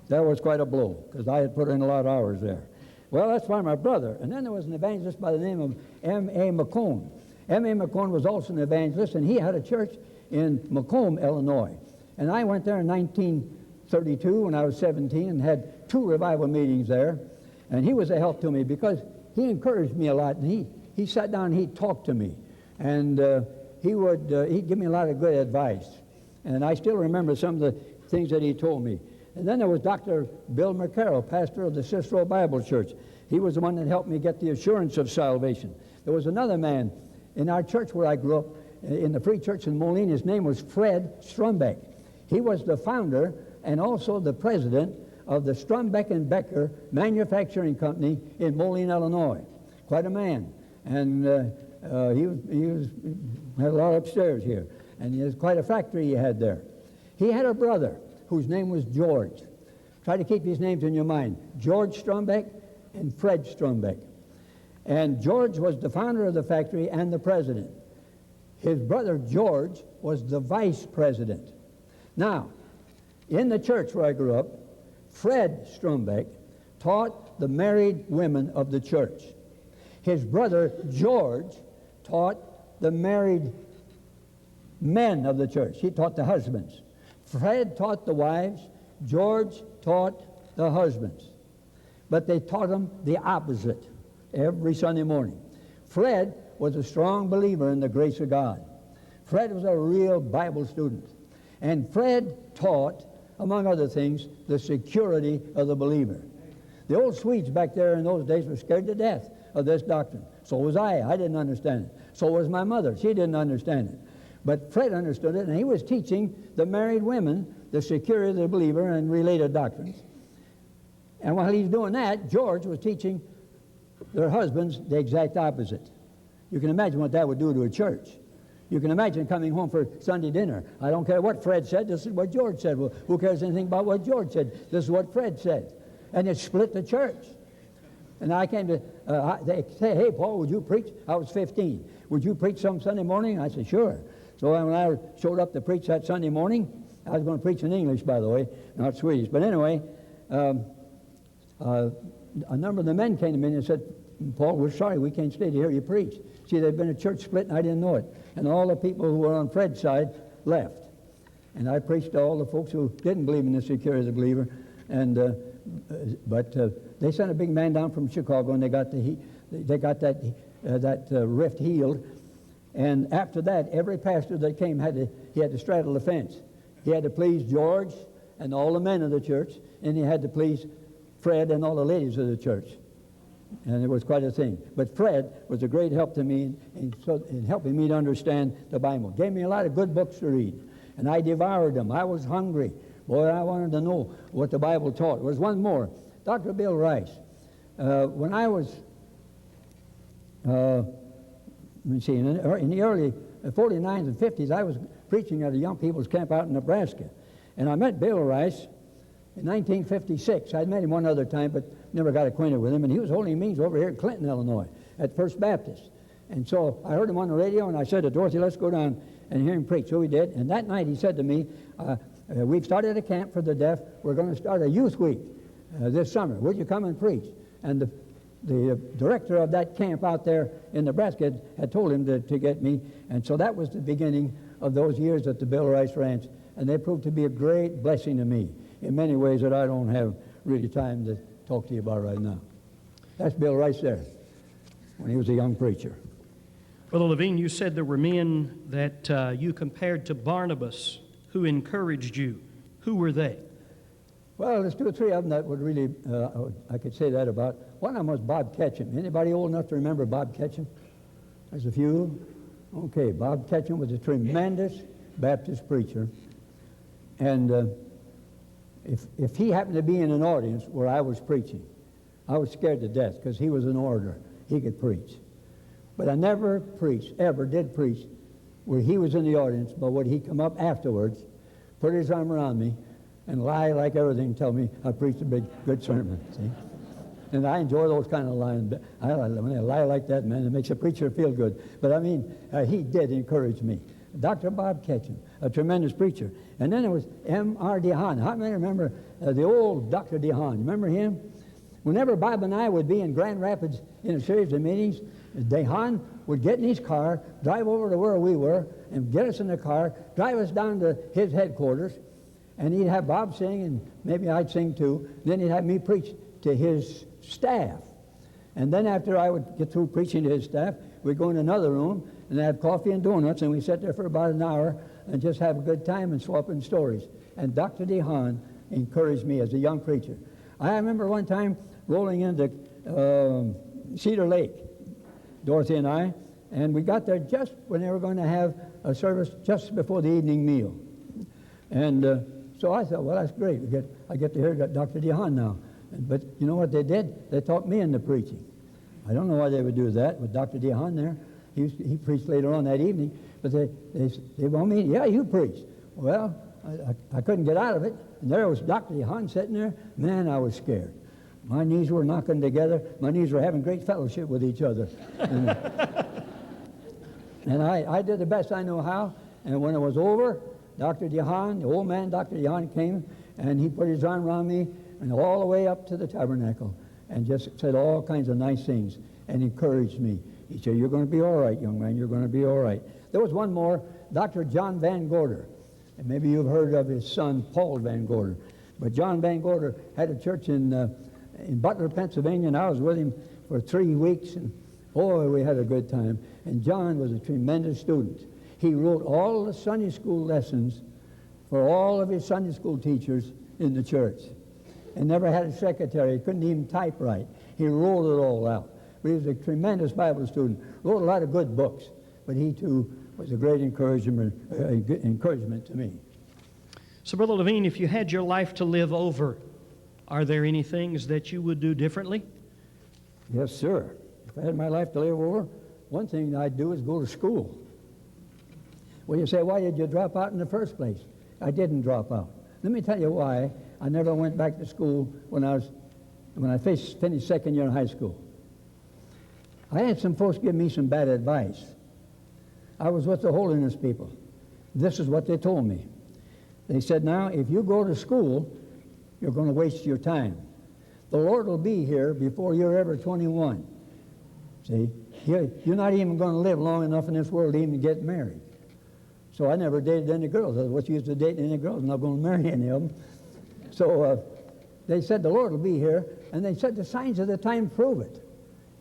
Speaker 3: That was quite a blow, because I had put in a lot of hours there. Well, that's why my brother. And then there was an evangelist by the name of M.A. McCone. M.A. McCone was also an evangelist, and he had a church in Macomb, Illinois. And I went there in 1932 when I was 17 and had 2 revival meetings there. And he was a help to me because he encouraged me a lot. And he sat down and he talked to me. And he'd give me a lot of good advice. And I still remember some of the things that he told me. And then there was Dr. Bill McCarroll, pastor of the Cicero Bible Church. He was the one that helped me get the assurance of salvation. There was another man in our church where I grew up, in the Free Church in Moline. His name was Fred Strumbeck. He was the founder and also the president of the Strumbeck and Becker Manufacturing Company in Moline, Illinois. Quite a man. And he had a lot upstairs here. And there's quite a factory he had there. He had a brother whose name was George. Try to keep these names in your mind. George Strumbeck and Fred Strumbeck. And George was the founder of the factory and the president. His brother George was the vice president. Now, in the church where I grew up, Fred Strumbeck taught the married women of the church. His brother George taught the married men of the church. He taught the husbands. Fred taught the wives. George taught the husbands. But they taught them the opposite every Sunday morning. Fred was a strong believer in the grace of God. Fred was a real Bible student. And Fred taught, among other things, the security of the believer. The old Swedes back there in those days were scared to death of this doctrine. So was I. I didn't understand it. So was my mother. She didn't understand it. But Fred understood it, and he was teaching the married women the security of the believer and related doctrines. And while he's doing that, George was teaching their husbands the exact opposite. You can imagine what that would do to a church. You can imagine coming home for Sunday dinner. I don't care what Fred said, this is what George said. Well, who cares anything about what George said? This is what Fred said. And it split the church. And I came to, they say, hey, Paul, would you preach? I was 15. Would you preach some Sunday morning? I said, sure. So when I showed up to preach that Sunday morning, I was going to preach in English, by the way, not Swedish. But anyway, a number of the men came to me and said, Paul, we're sorry, we can't stay to hear you preach. See, there'd been a church split, and I didn't know it. And all the people who were on Fred's side left. And I preached to all the folks who didn't believe in the security of the believer. And but they sent a big man down from Chicago, and they got that rift healed. And after that, every pastor that came had to straddle the fence. He had to please George and all the men of the church, and he had to please Fred and all the ladies of the church. And it was quite a thing. But Fred was a great help to me in helping me to understand the Bible. Gave me a lot of good books to read, and I devoured them. I was hungry. Boy, I wanted to know what the Bible taught. There was one more. Dr. Bill Rice. When I was, let me see, in the early 49s and 50s, I was preaching at a young people's camp out in Nebraska. And I met Bill Rice in 1956. I'd met him one other time, but never got acquainted with him. And he was holding meetings over here in Clinton, Illinois, at First Baptist. And so I heard him on the radio, and I said to Dorothy, let's go down and hear him preach. So we did. And that night he said to me, we've started a camp for the deaf. We're going to start a youth week this summer. Would you come and preach? And the director of that camp out there in Nebraska had told him to get me. And so that was the beginning of those years at the Bill Rice Ranch, and they proved to be a great blessing to me in many ways that I don't have really time to talk to you about right now. That's Bill Rice there, when he was a young preacher.
Speaker 2: Brother Levin, you said there were men that you compared to Barnabas who encouraged you. Who were they?
Speaker 3: Well, there's two or three of them that would really, I could say that about. One of them was Bob Ketchum. Anybody old enough to remember Bob Ketchum? There's a few. Okay, Bob Ketchum was a tremendous Baptist preacher. And if he happened to be in an audience where I was preaching, I was scared to death because he was an orator. He could preach. But I never preached, ever did preach, where he was in the audience, but would he come up afterwards, put his arm around me, and lie like everything, tell me I preached a big, good sermon, see? And I enjoy those kind of lines. When they lie like that, man, it makes a preacher feel good. But I mean, he did encourage me. Dr. Bob Ketchum, a tremendous preacher. And then there was M.R. DeHaan. How many remember the old Dr. DeHaan? Remember him? Whenever Bob and I would be in Grand Rapids in a series of meetings, DeHaan would get in his car, drive over to where we were, and get us in the car, drive us down to his headquarters, and he'd have Bob sing, and maybe I'd sing too. Then he'd have me preach to his staff. And then after I would get through preaching to his staff, we'd go in another room and have coffee and donuts, and we'd sit there for about an hour and just have a good time and swap in stories. And Dr. DeHaan encouraged me as a young preacher. I remember one time rolling into Cedar Lake, Dorothy and I, and we got there just when they were going to have a service just before the evening meal. And so I thought, well, that's great. I get to hear Dr. DeHaan now. But you know what they did? They taught me into preaching. I don't know why they would do that with Dr. DeHaan there. He preached later on that evening. But they want me, yeah, you preach. Well, I couldn't get out of it. And there was Dr. DeHaan sitting there. Man, I was scared. My knees were knocking together. My knees were having great fellowship with each other. And I did the best I know how. And when it was over, Dr. DeHaan, the old man, Dr. DeHaan came, and he put his arm around me and all the way up to the tabernacle and just said all kinds of nice things and encouraged me. He said, you're going to be all right, young man. You're going to be all right. There was one more, Dr. John Van Gorder. And maybe you've heard of his son, Paul Van Gorder. But John Van Gorder had a church in Butler, Pennsylvania, and I was with him for 3 weeks. And boy, we had a good time. And John was a tremendous student. He wrote all the Sunday school lessons for all of his Sunday school teachers in the church. And never had a secretary. He couldn't even type right. He wrote it all out. But he was a tremendous Bible student. Wrote a lot of good books. But he, too, was a great encouragement to me.
Speaker 2: So, Brother Levin, if you had your life to live over, are there any things that you would do differently?
Speaker 3: Yes, sir. If I had my life to live over, one thing I'd do is go to school. Well, you say, why did you drop out in the first place? I didn't drop out. Let me tell you why I never went back to school when I finished second year in high school. I had some folks give me some bad advice. I was with the holiness people. This is what they told me. They said, now, if you go to school, you're going to waste your time. The Lord will be here before you're ever 21. See, you're not even going to live long enough in this world to even get married. So I never dated any girls. I was used to dating any girls. I'm not going to marry any of them. So they said the Lord will be here, and they said the signs of the time prove it.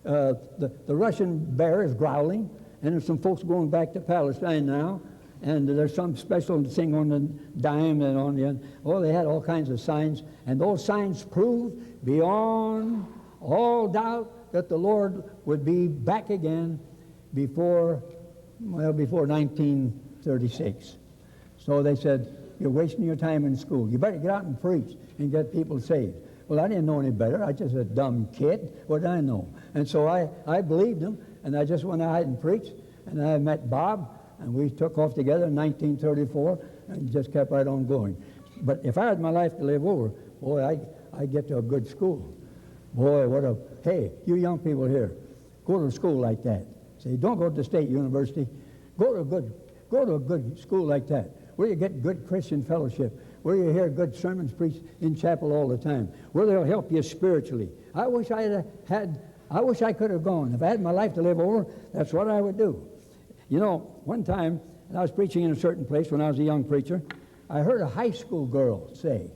Speaker 3: The Russian bear is growling, and there's some folks going back to Palestine now, and there's some special thing on the dime and on the end. Oh, they had all kinds of signs, and those signs proved beyond all doubt that the Lord would be back again before 1936. So they said, you're wasting your time in school. You better get out and preach and get people saved. Well, I didn't know any better. I just a dumb kid. What did I know? And so I believed them, and I just went out and preached, and I met Bob, and we took off together in 1934 and just kept right on going. But if I had my life to live over, boy, I'd get to a good school. Boy, hey, you young people here, go to a school like that. Say, don't go to the state university. Go to a good school like that, where you get good Christian fellowship, where you hear good sermons preached in chapel all the time, where they'll help you spiritually. I wish I could have gone. If I had my life to live over, that's what I would do. You know, one time and I was preaching in a certain place when I was a young preacher. I heard a high school girl say,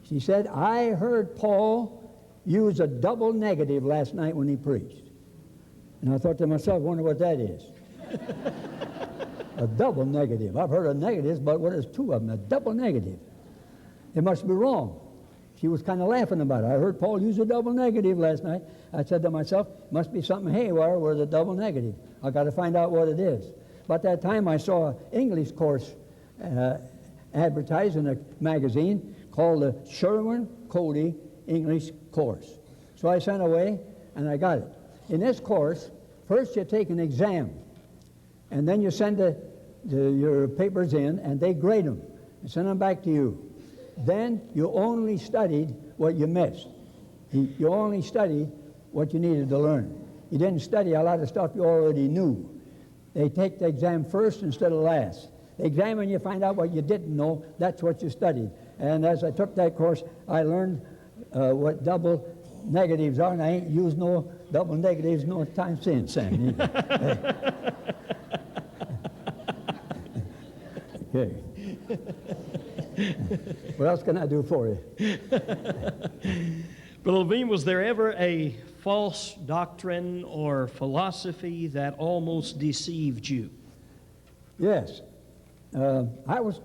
Speaker 3: she said, I heard Paul use a double negative last night when he preached. And I thought to myself, wonder what that is. A double negative. I've heard of negatives, but what is two of them? A double negative. It must be wrong. She was kind of laughing about it. I heard Paul use a double negative last night. I said to myself, must be something haywire with a double negative. I've got to find out what it is. But that time I saw an English course advertised in a magazine called the Sherwin-Cody English course. So I sent away and I got it. In this course, first you take an exam, and then you send your papers in, and they grade them and send them back to you. Then you only studied what you missed. You only studied what you needed to learn. You didn't study a lot of stuff you already knew. They take the exam first instead of last. They examine you, find out what you didn't know. That's what you studied. And as I took that course, I learned what double negatives are, and I ain't used no double negatives no time since then. Okay. What else can I do for you?
Speaker 2: Brother Levin, was there ever a false doctrine or philosophy that almost deceived you?
Speaker 3: Yes. A fellow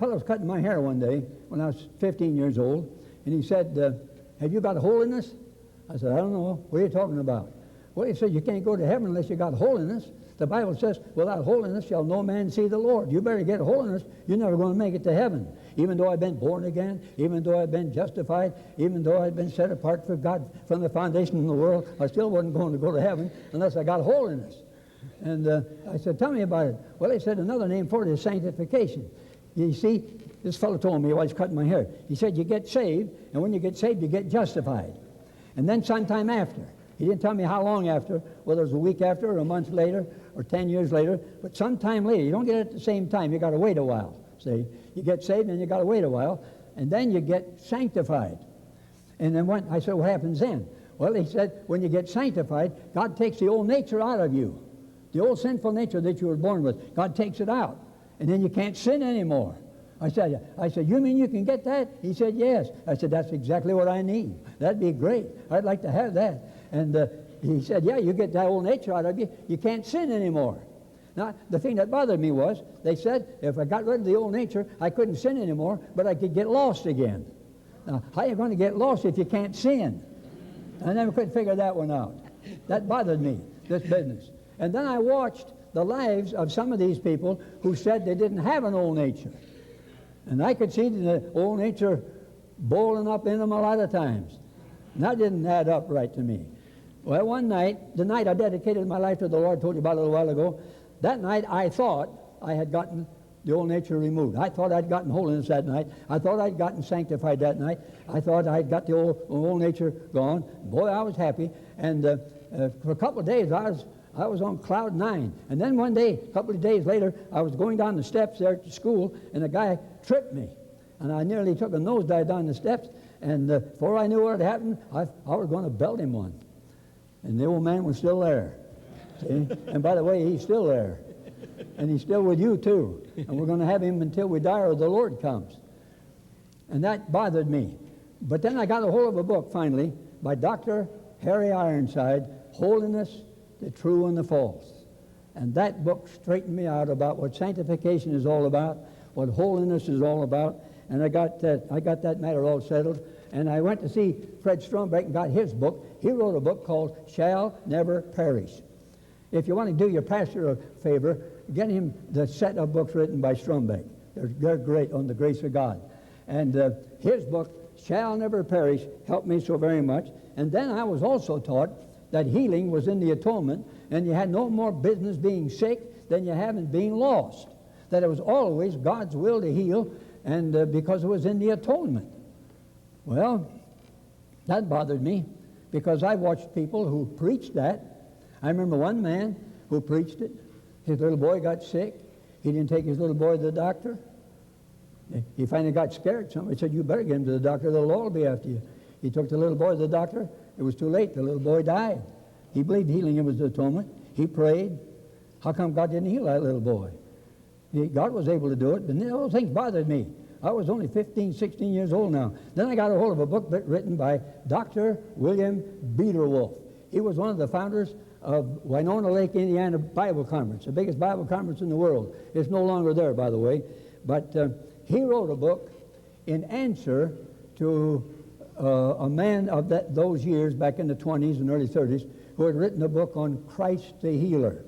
Speaker 3: was cutting my hair one day when I was 15 years old, and he said, have you got holiness? I said, I don't know. What are you talking about? Well, he said, you can't go to heaven unless you got holiness. The Bible says, without holiness shall no man see the Lord. You better get holiness. You're never going to make it to heaven. Even though I've been born again, even though I've been justified, even though I've been set apart for God from the foundation of the world, I still wasn't going to go to heaven unless I got holiness. And I said, tell me about it. Well, he said, another name for it is sanctification. You see, this fellow told me while he's cutting my hair. He said, you get saved, and when you get saved, you get justified. And then sometime after. He didn't tell me how long after, whether it was a week after or a month later or 10 years later, but sometime later. You don't get it at the same time. You got to wait a while. See, you get saved and you got to wait a while, and then you get sanctified. And then I said, what happens then? Well, he said, when you get sanctified, God takes the old nature out of you. The old sinful nature that you were born with, God takes it out. And then you can't sin anymore. I said, you mean you can get that? He said, yes. I said, that's exactly what I need. That'd be great. I'd like to have that. And he said, yeah, you get that old nature out of you, you can't sin anymore. Now, the thing that bothered me was, they said, if I got rid of the old nature, I couldn't sin anymore, but I could get lost again. Now, how are you going to get lost if you can't sin? I never could figure that one out. That bothered me, this business. And then I watched the lives of some of these people who said they didn't have an old nature. And I could see the old nature boiling up in them a lot of times. And that didn't add up right to me. Well, one night, the night I dedicated my life to the Lord, told you about a little while ago, that night I thought I had gotten the old nature removed. I thought I'd gotten holiness that night. I thought I'd gotten sanctified that night. I thought I'd got the old nature gone. Boy, I was happy. And for a couple of days, I was on cloud 9. And then one day, a couple of days later, I was going down the steps there to school, and a guy tripped me. And I nearly took a nosedive down the steps. And before I knew what had happened, I was going to belt him one. And the old man was still there. See? And by the way, he's still there. And he's still with you, too. And we're going to have him until we die or the Lord comes. And that bothered me. But then I got a hold of a book, finally, by Dr. Harry Ironside, Holiness, the True and the False. And that book straightened me out about what sanctification is all about, what holiness is all about. And I got that matter all settled. And I went to see Fred Strombeck and got his book. He wrote a book called Shall Never Perish. If you want to do your pastor a favor, get him the set of books written by Strombeck. They're great on the grace of God. And his book, Shall Never Perish, helped me so very much. And then I was also taught that healing was in the atonement, and you had no more business being sick than you have in being lost. That it was always God's will to heal, and because it was in the atonement. Well, that bothered me, because I watched people who preached that. I remember one man who preached it. His little boy got sick. He didn't take his little boy to the doctor. He finally got scared. Somebody said, you better get him to the doctor. They'll all be after you. He took the little boy to the doctor. It was too late. The little boy died. He believed healing him was the atonement. He prayed. How come God didn't heal that little boy? God was able to do it, but those things bothered me. I was only 15, 16 years old now. Then I got a hold of a book written by Dr. William Beelerwolf. He was one of the founders of Winona Lake, Indiana Bible Conference, the biggest Bible conference in the world. It's no longer there, by the way. But he wrote a book in answer to a man of those years, back in the 20s and early 30s, who had written a book on Christ the Healer.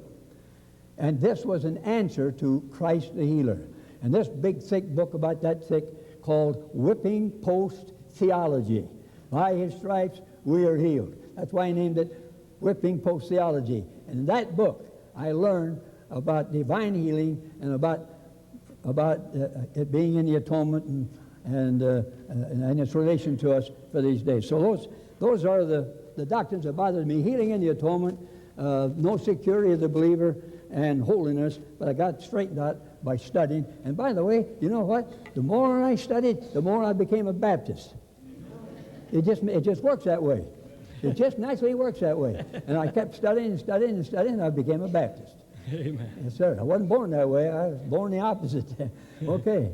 Speaker 3: And this was an answer to Christ the Healer. And this big, thick book about that thick called Whipping Post Theology. By His stripes we are healed. That's why I named it Whipping Post Theology. And in that book, I learned about divine healing and about it being in the atonement and its relation to us for these days. So those are the doctrines that bothered me. Healing in the atonement, no security of the believer, and holiness. But I got straightened out by studying. And by the way, you know what? The more I studied, the more I became a Baptist. It just works that way. It just naturally works that way. And I kept studying and studying and studying, and I became a Baptist.
Speaker 2: Amen.
Speaker 3: Yes, sir. I wasn't born that way. I was born the opposite. Okay.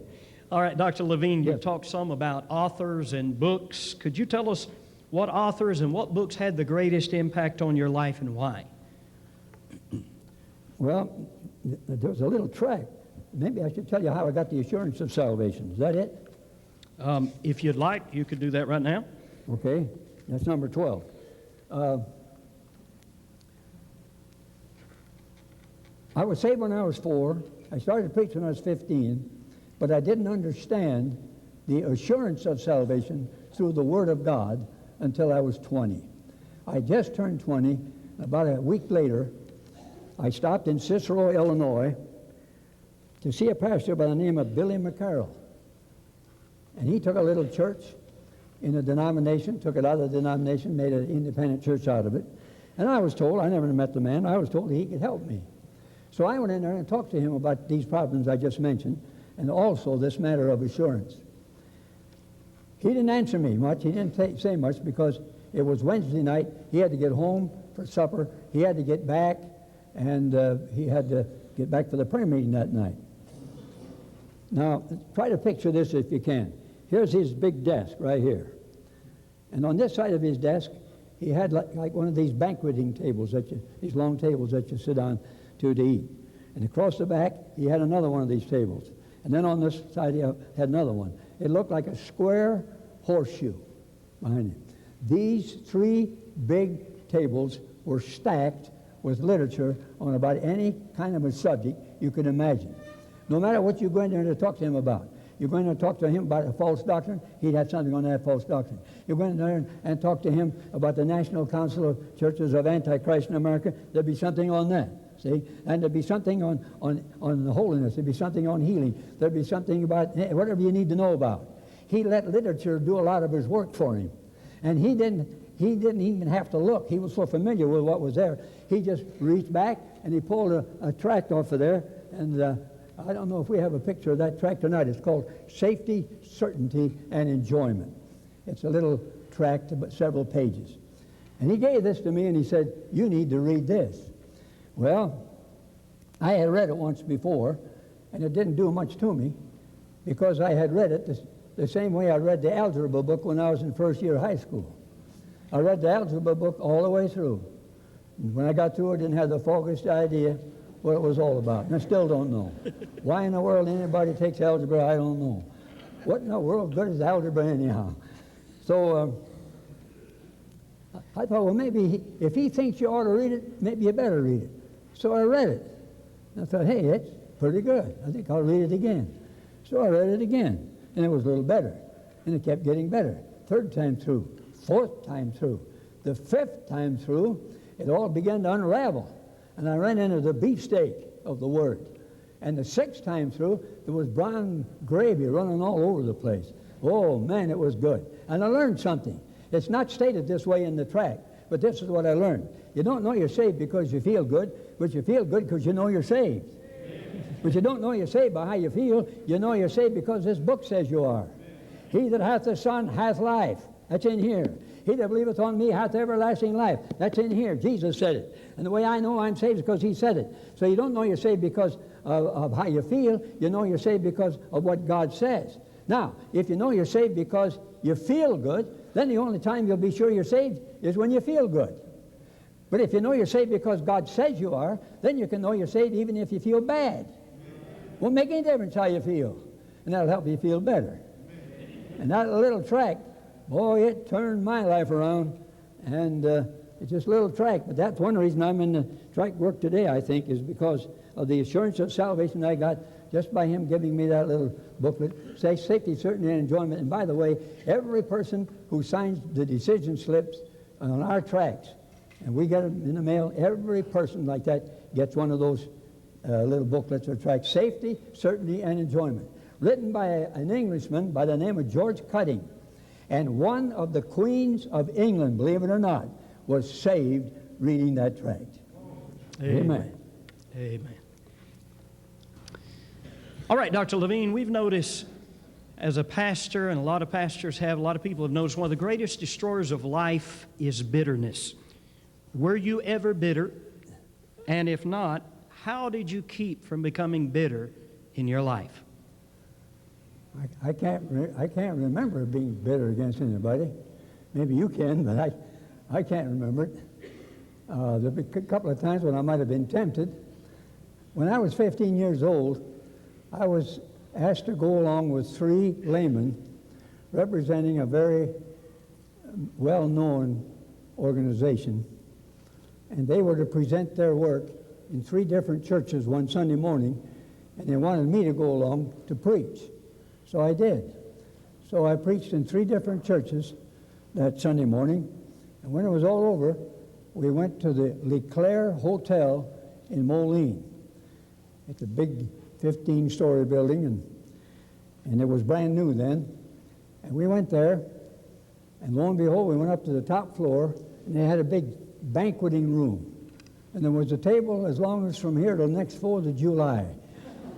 Speaker 2: All right, Dr. Levin, you
Speaker 3: Yes.
Speaker 2: talked some about authors and books. Could you tell us what authors and what books had the greatest impact on your life and why?
Speaker 3: Well, there was a little track. Maybe I should tell you how I got the assurance of salvation. Is that it?
Speaker 2: If you'd like, you could do that right now.
Speaker 3: Okay. That's number 12. I was saved when I was 4. I started preaching when I was 15, but I didn't understand the assurance of salvation through the Word of God until I was 20. I just turned 20. About a week later, I stopped in Cicero, Illinois, to see a pastor by the name of Billy McCarroll. And he took a little church in a denomination, took it out of the denomination, made an independent church out of it. And I was told, I never met the man, I was told he could help me. So I went in there and talked to him about these problems I just mentioned, and also this matter of assurance. He didn't answer me much. He didn't say much because it was Wednesday night. He had to get home for supper. He had to get back, and he had to get back for the prayer meeting that night. Now, try to picture this if you can. Here's his big desk right here. And on this side of his desk, he had like one of these banqueting tables, these long tables that you sit on to eat. And across the back, he had another one of these tables. And then on this side, he had another one. It looked like a square horseshoe behind him. These 3 big tables were stacked with literature on about any kind of a subject you could imagine. No matter what you're going there to talk to him about. You're going to talk to him about a false doctrine, he'd have something on that false doctrine. You're going there and talk to him about the National Council of Churches of Antichrist in America, there'd be something on that. See? And there'd be something on holiness. There'd be something on healing. There'd be something about whatever you need to know about. He let literature do a lot of his work for him. And he didn't even have to look. He was so familiar with what was there. He just reached back and he pulled a tract off of there. And I don't know if we have a picture of that tract or not. It's called Safety, Certainty, and Enjoyment. It's a little tract, but several pages. And he gave this to me and he said, "You need to read this." Well, I had read it once before, and it didn't do much to me because I had read it the same way I read the algebra book when I was in first year of high school. I read the algebra book all the way through. And when I got through, I didn't have the foggiest idea what it was all about, and I still don't know. Why in the world anybody takes algebra, I don't know. What in the world good is algebra anyhow? So I thought, well, maybe if he thinks you ought to read it, maybe you better read it. So I read it. And I thought, hey, that's pretty good. I think I'll read it again. So I read it again, and it was a little better. And it kept getting better. 3rd time through, 4th time through. The 5th time through, it all began to unravel. And I ran into the beefsteak of the Word. And the 6th time through, there was brown gravy running all over the place. Oh, man, it was good. And I learned something. It's not stated this way in the tract, but this is what I learned. You don't know you're saved because you feel good, but you feel good because you know you're saved. But you don't know you're saved by how you feel. You know you're saved because this book says you are. He that hath the Son hath life. That's in here. he that believeth on me hath everlasting life. That's in here. Jesus said it. And the way I know I'm saved is because he said it. So you don't know you're saved because of how you feel. You know you're saved because of what God says. Now, if you know you're saved because you feel good, then the only time you'll be sure you're saved is when you feel good. But if you know you're saved because God says you are, then you can know you're saved even if you feel bad. Won't make any difference how you feel. And that'll help you feel better. And that little tract, boy, it turned my life around. And it's just a little tract. But that's one reason I'm in the tract work today, I think, is because of the assurance of salvation I got just by him giving me that little booklet. Say safety, certainty, and enjoyment. And by the way, every person who signs the decision slips on our tracts, and we get them in the mail, every person like that gets one of those little booklets or tracts. Safety, certainty, and enjoyment. Written by an Englishman by the name of George Cutting. And one of the queens of England, believe it or not, was saved reading that tract. Amen.
Speaker 2: Amen. All right, Dr. Levin, we've noticed as a pastor, and a lot of pastors have, a lot of people have noticed, one of the greatest destroyers of life is bitterness. Were you ever bitter? And if not, how did you keep from becoming bitter in your life?
Speaker 3: I can't remember being bitter against anybody. Maybe you can, but I can't remember it. There've been a couple of times when I might have been tempted. When I was 15 years old, I was asked to go along with 3 laymen representing a very well-known organization, and they were to present their work in 3 different churches one Sunday morning, and they wanted me to go along to preach. So I did. So I preached in 3 different churches that Sunday morning, and when it was all over, we went to the LeClaire Hotel in Moline. It's a big 15-story building, and it was brand new then. And we went there, and lo and behold, we went up to the top floor, and they had a big banqueting room. And there was a table as long as from here to the next 4th of July.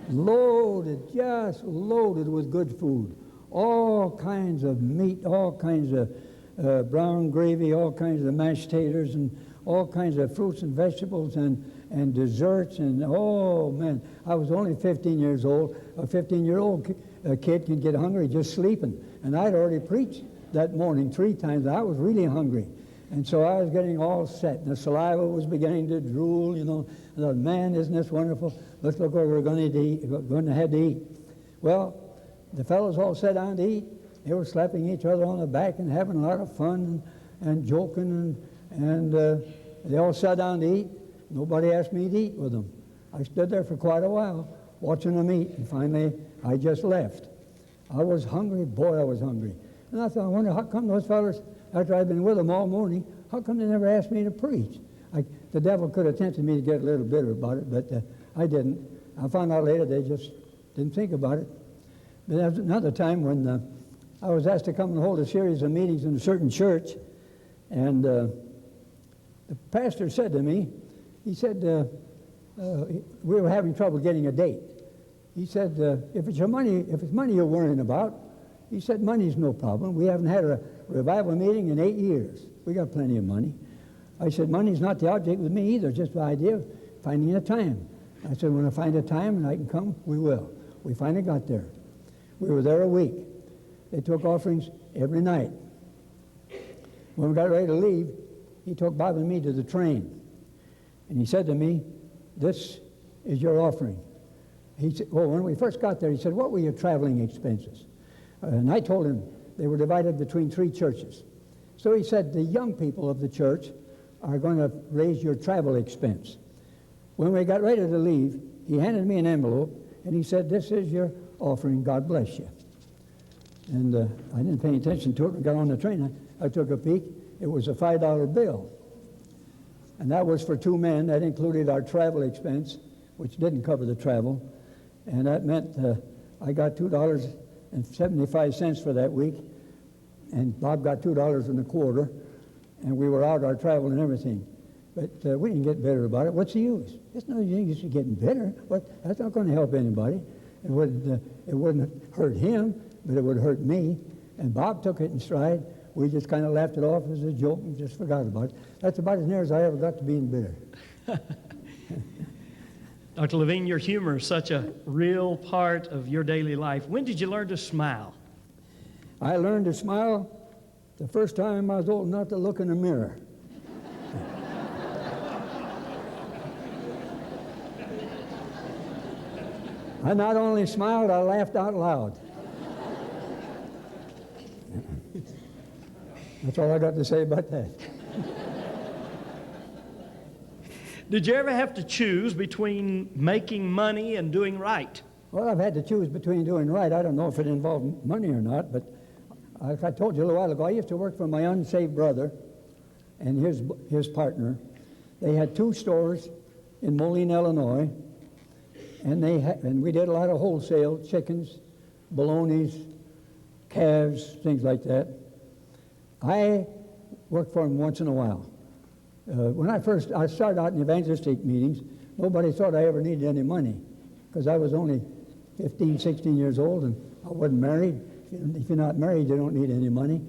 Speaker 3: Loaded, just loaded with good food. All kinds of meat, all kinds of brown gravy, all kinds of mashed taters, and all kinds of fruits and vegetables and desserts. And oh man, I was only 15 years old. A 15-year-old kid can get hungry just sleeping. And I'd already preached that morning 3 times. I was really hungry. And so I was getting all set, and the saliva was beginning to drool, you know. I thought, man, isn't this wonderful? Let's look what we're going to have to eat. Well, the fellows all sat down to eat. They were slapping each other on the back and having a lot of fun and joking, and they all sat down to eat. Nobody asked me to eat with them. I stood there for quite a while watching them eat, and finally I just left. I was hungry. Boy, I was hungry. And I thought, I wonder how come those fellows, after I've been with them all morning, how come they never asked me to preach? The devil could have tempted me to get a little bitter about it, but I didn't. I found out later they just didn't think about it. But there was another time when I was asked to come and hold a series of meetings in a certain church, and the pastor said to me, he said, we were having trouble getting a date. He said, if it's money you're worrying about, he said, money's no problem. We haven't had a revival meeting in 8 years. We got plenty of money. I said, money's not the object with me either, just the idea of finding a time. I said, when I find a time and I can come, we will. We finally got there. We were there a week. They took offerings every night. When we got ready to leave, he took Bob and me to the train. And he said to me, this is your offering. He said, well, when we first got there, he said, what were your traveling expenses? And I told him they were divided between 3 churches. So he said, the young people of the church are going to raise your travel expense. When we got ready to leave, he handed me an envelope, and he said, this is your offering. God bless you. And I didn't pay attention to it. We got on the train. I took a peek. It was a $5 bill. And that was for 2 men. That included our travel expense, which didn't cover the travel. And that meant I got $2.75 for that week, and Bob got $2.25, and we were out our travel and everything. But we didn't get bitter about it. What's the use? It's no use in getting bitter. That's not going to help anybody. It wouldn't hurt him, but it would hurt me. And Bob took it in stride. we just kind of laughed it off as a joke and just forgot about it. That's about as near as I ever got to being bitter.
Speaker 2: Dr. Levin, your humor is such a real part of your daily life. When did you learn to smile?
Speaker 3: I learned to smile the first time I was old enough to look in a mirror. I not only smiled, I laughed out loud. That's all I got to say about that.
Speaker 2: Did you ever have to choose between making money and doing right?
Speaker 3: Well, I've had to choose between doing right. I don't know if it involved money or not, but as I told you a little while ago, I used to work for my unsaved brother and his partner. They had 2 stores in Moline, Illinois, and we did a lot of wholesale, chickens, bolognas, calves, things like that. I worked for them once in a while. When I started out in evangelistic meetings, nobody thought I ever needed any money because I was only 15, 16 years old and I wasn't married. If you're not married, you don't need any money.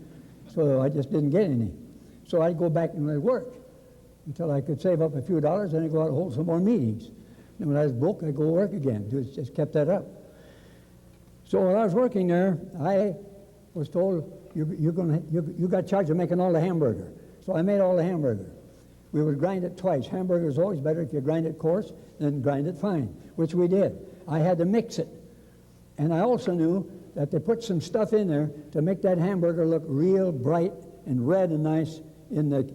Speaker 3: So I just didn't get any. So I'd go back and I'd work until I could save up a few dollars, and I'd go out and hold some more meetings. And when I was broke, I'd go work again. Just kept that up. So while I was working there, I was told, you got charged of making all the hamburger. So I made all the hamburger. We would grind it twice. Hamburger is always better if you grind it coarse than grind it fine, which we did. I had to mix it. And I also knew that they put some stuff in there to make that hamburger look real bright and red and nice in the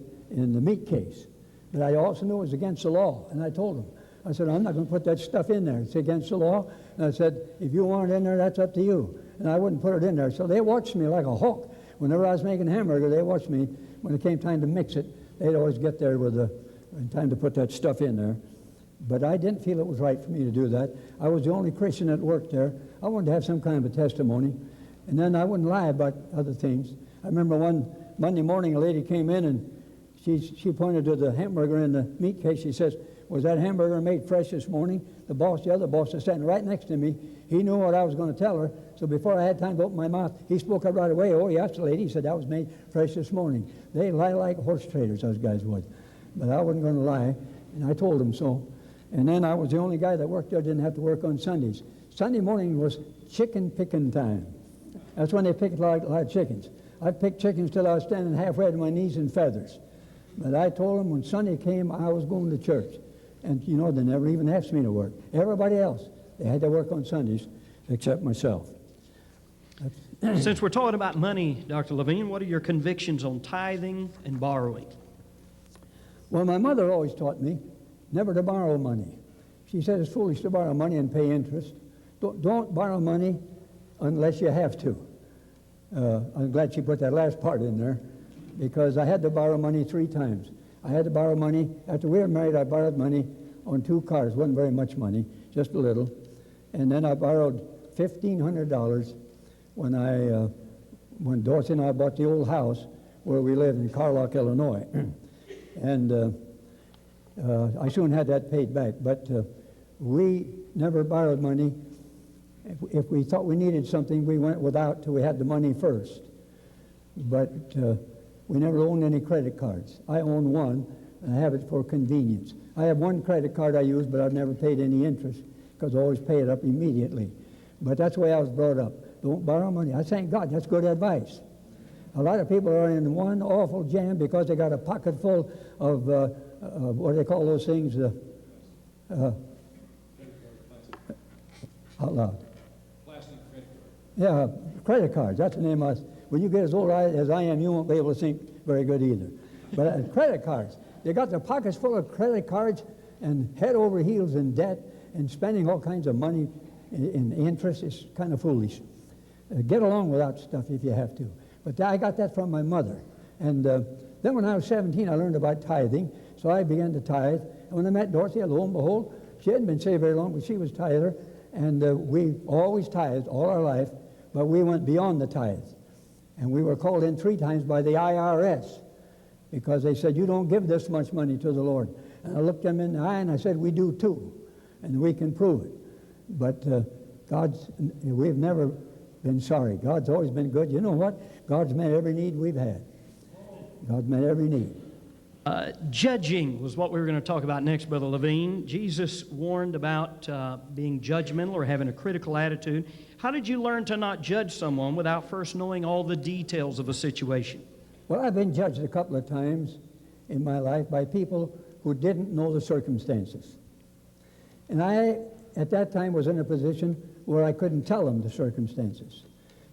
Speaker 3: meat case. But I also knew it was against the law, and I told them. I said, I'm not going to put that stuff in there. It's against the law. And I said, if you want it in there, that's up to you. And I wouldn't put it in there. So they watched me like a hawk. Whenever I was making hamburger, they watched me. When it came time to mix it, they'd always get there with time to put that stuff in there. But I didn't feel it was right for me to do that. I was the only Christian that worked there. I wanted to have some kind of a testimony. And then I wouldn't lie about other things. I remember one Monday morning, a lady came in and she pointed to the hamburger in the meat case. She says, was that hamburger made fresh this morning? The other boss was standing right next to me. He knew what I was going to tell her. So before I had time to open my mouth, he spoke up right away. Oh, yes, lady. He said, that was made fresh this morning. They lie like horse traders, those guys would. But I wasn't going to lie, and I told them so. And then I was the only guy that worked there, didn't have to work on Sundays. Sunday morning was chicken picking time. That's when they picked a lot of chickens. I picked chickens till I was standing halfway to my knees in feathers. But I told them when Sunday came, I was going to church. And, you know, they never even asked me to work. Everybody else, they had to work on Sundays, except myself.
Speaker 2: Since we're talking about money, Dr. Levin, what are your convictions on tithing and borrowing?
Speaker 3: Well, my mother always taught me never to borrow money. She said it's foolish to borrow money and pay interest. Don't borrow money unless you have to. I'm glad she put that last part in there, because I had to borrow money 3 times. I had to borrow money. After we were married, I borrowed money on 2 cars. Wasn't very much money, just a little. And then I borrowed $1,500 when Dorothy and I bought the old house where we lived in Carlock, Illinois. And I soon had that paid back. But we never borrowed money. If we thought we needed something, we went without till we had the money first. But we never owned any credit cards. I own one, and I have it for convenience. I have one credit card I use, but I've never paid any interest because I always pay it up immediately. But that's the way I was brought up. Don't borrow money. I thank God. That's good advice. A lot of people are in one awful jam because they got a pocket full of, what do they call those things? Out loud.
Speaker 4: Plastic credit card.
Speaker 3: Yeah, credit cards. That's the name of it. When you get as old as I am, you won't be able to think very good either. But credit cards. They got their pockets full of credit cards and head over heels in debt and spending all kinds of money in interest. Is kind of foolish. Get along without stuff if you have to. But I got that from my mother. And then when I was 17, I learned about tithing. So I began to tithe. And when I met Dorothy, lo and behold, she hadn't been saved very long, but she was tither. And we always tithed all our life, but we went beyond the tithe. And we were called in 3 times by the IRS because they said, you don't give this much money to the Lord. And I looked them in the eye and I said, we do too, and we can prove it. But we've never been sorry. God's always been good. You know what? God's met every need we've had. God's met every need.
Speaker 2: Judging was what we were going to talk about next, Brother Levin. Jesus warned about being judgmental or having a critical attitude. How did you learn to not judge someone without first knowing all the details of a situation?
Speaker 3: Well, I've been judged a couple of times in my life by people who didn't know the circumstances. And I, at that time, was in a position where I couldn't tell them the circumstances.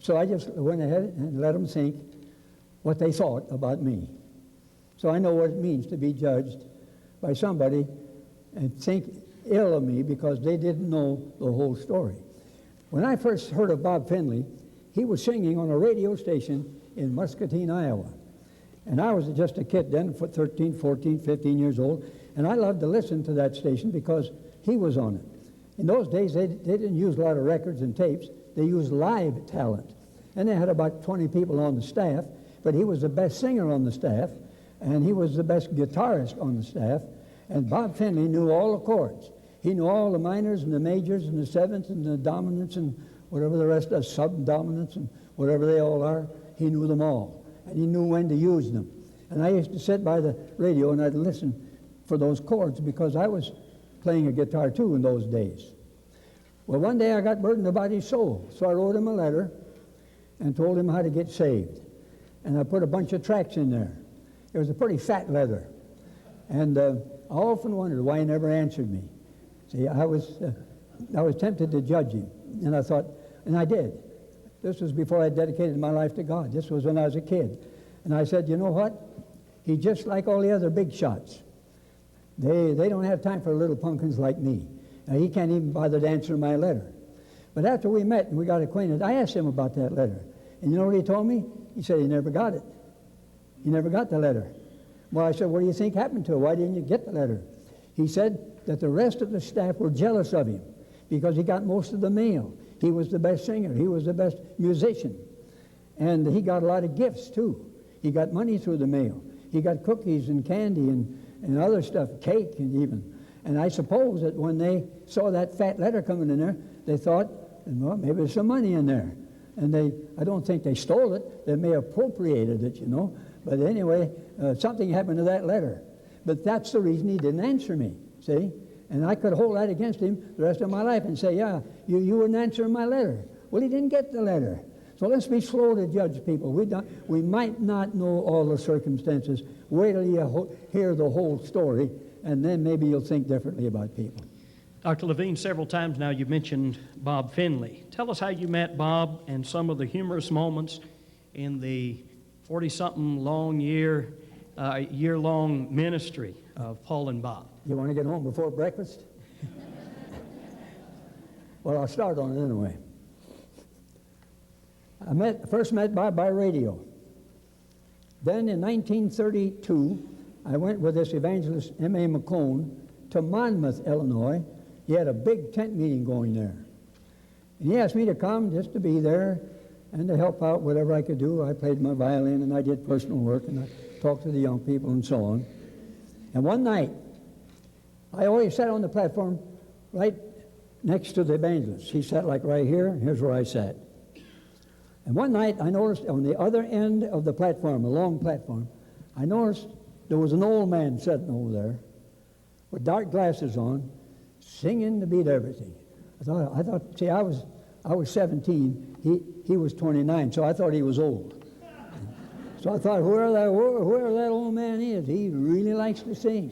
Speaker 3: So I just went ahead and let them think what they thought about me. So I know what it means to be judged by somebody and think ill of me because they didn't know the whole story. When I first heard of Bob Finley, he was singing on a radio station in Muscatine, Iowa. And I was just a kid then, 13, 14, 15 years old, and I loved to listen to that station because he was on it. In those days, they didn't use a lot of records and tapes. They used live talent. And they had about 20 people on the staff, but he was the best singer on the staff, and he was the best guitarist on the staff. And Bob Finley knew all the chords. He knew all the minors and the majors and the sevenths and the dominants and whatever the rest of sub-dominants and whatever they all are. He knew them all, and he knew when to use them. And I used to sit by the radio and I'd listen for those chords because I was playing a guitar too in those days. Well, one day I got burdened about his soul, so I wrote him a letter and told him how to get saved. And I put a bunch of tracts in there. It was a pretty fat letter. And I often wondered why he never answered me. See, I was tempted to judge him. And I thought, and I did. This was before I dedicated my life to God. This was when I was a kid. And I said, you know what? He's just like all the other big shots. They don't have time for little pumpkins like me. Now, he can't even bother to answer my letter. But after we met and we got acquainted, I asked him about that letter. And you know what he told me? He said he never got it. He never got the letter. Well, I said, what do you think happened to it? Why didn't you get the letter? He said that the rest of the staff were jealous of him because he got most of the mail. He was the best singer. He was the best musician. And he got a lot of gifts, too. He got money through the mail. He got cookies and candy and other stuff, cake and even. And I suppose that when they saw that fat letter coming in there, they thought, well, maybe there's some money in there. And I don't think they stole it. They may have appropriated it, you know. But anyway, something happened to that letter. But that's the reason he didn't answer me, see? And I could hold that against him the rest of my life and say, yeah, you wouldn't answer my letter. Well, he didn't get the letter. So let's be slow to judge people. We might not know all the circumstances. Wait till you hear the whole story, and then maybe you'll think differently about people.
Speaker 2: Dr. Levin, several times now you've mentioned Bob Finley. Tell us how you met Bob and some of the humorous moments in the 40-something year-long ministry of Paul and Bob.
Speaker 3: You want to get home before breakfast? Well, I'll start on it anyway. I first met Bob by radio. Then in 1932, I went with this evangelist, M.A. McCone, to Monmouth, Illinois. He had a big tent meeting going there. And he asked me to come just to be there and to help out whatever I could do. I played my violin and I did personal work and I talked to the young people and so on. And one night, I always sat on the platform right next to the evangelist. He sat like right here, and here's where I sat. And one night, I noticed on the other end of the platform, a long platform, I noticed there was an old man sitting over there with dark glasses on, singing to beat everything. I thought, see, I was 17, he was 29, so I thought he was old. So I thought, whoever that old man is, he really likes to sing.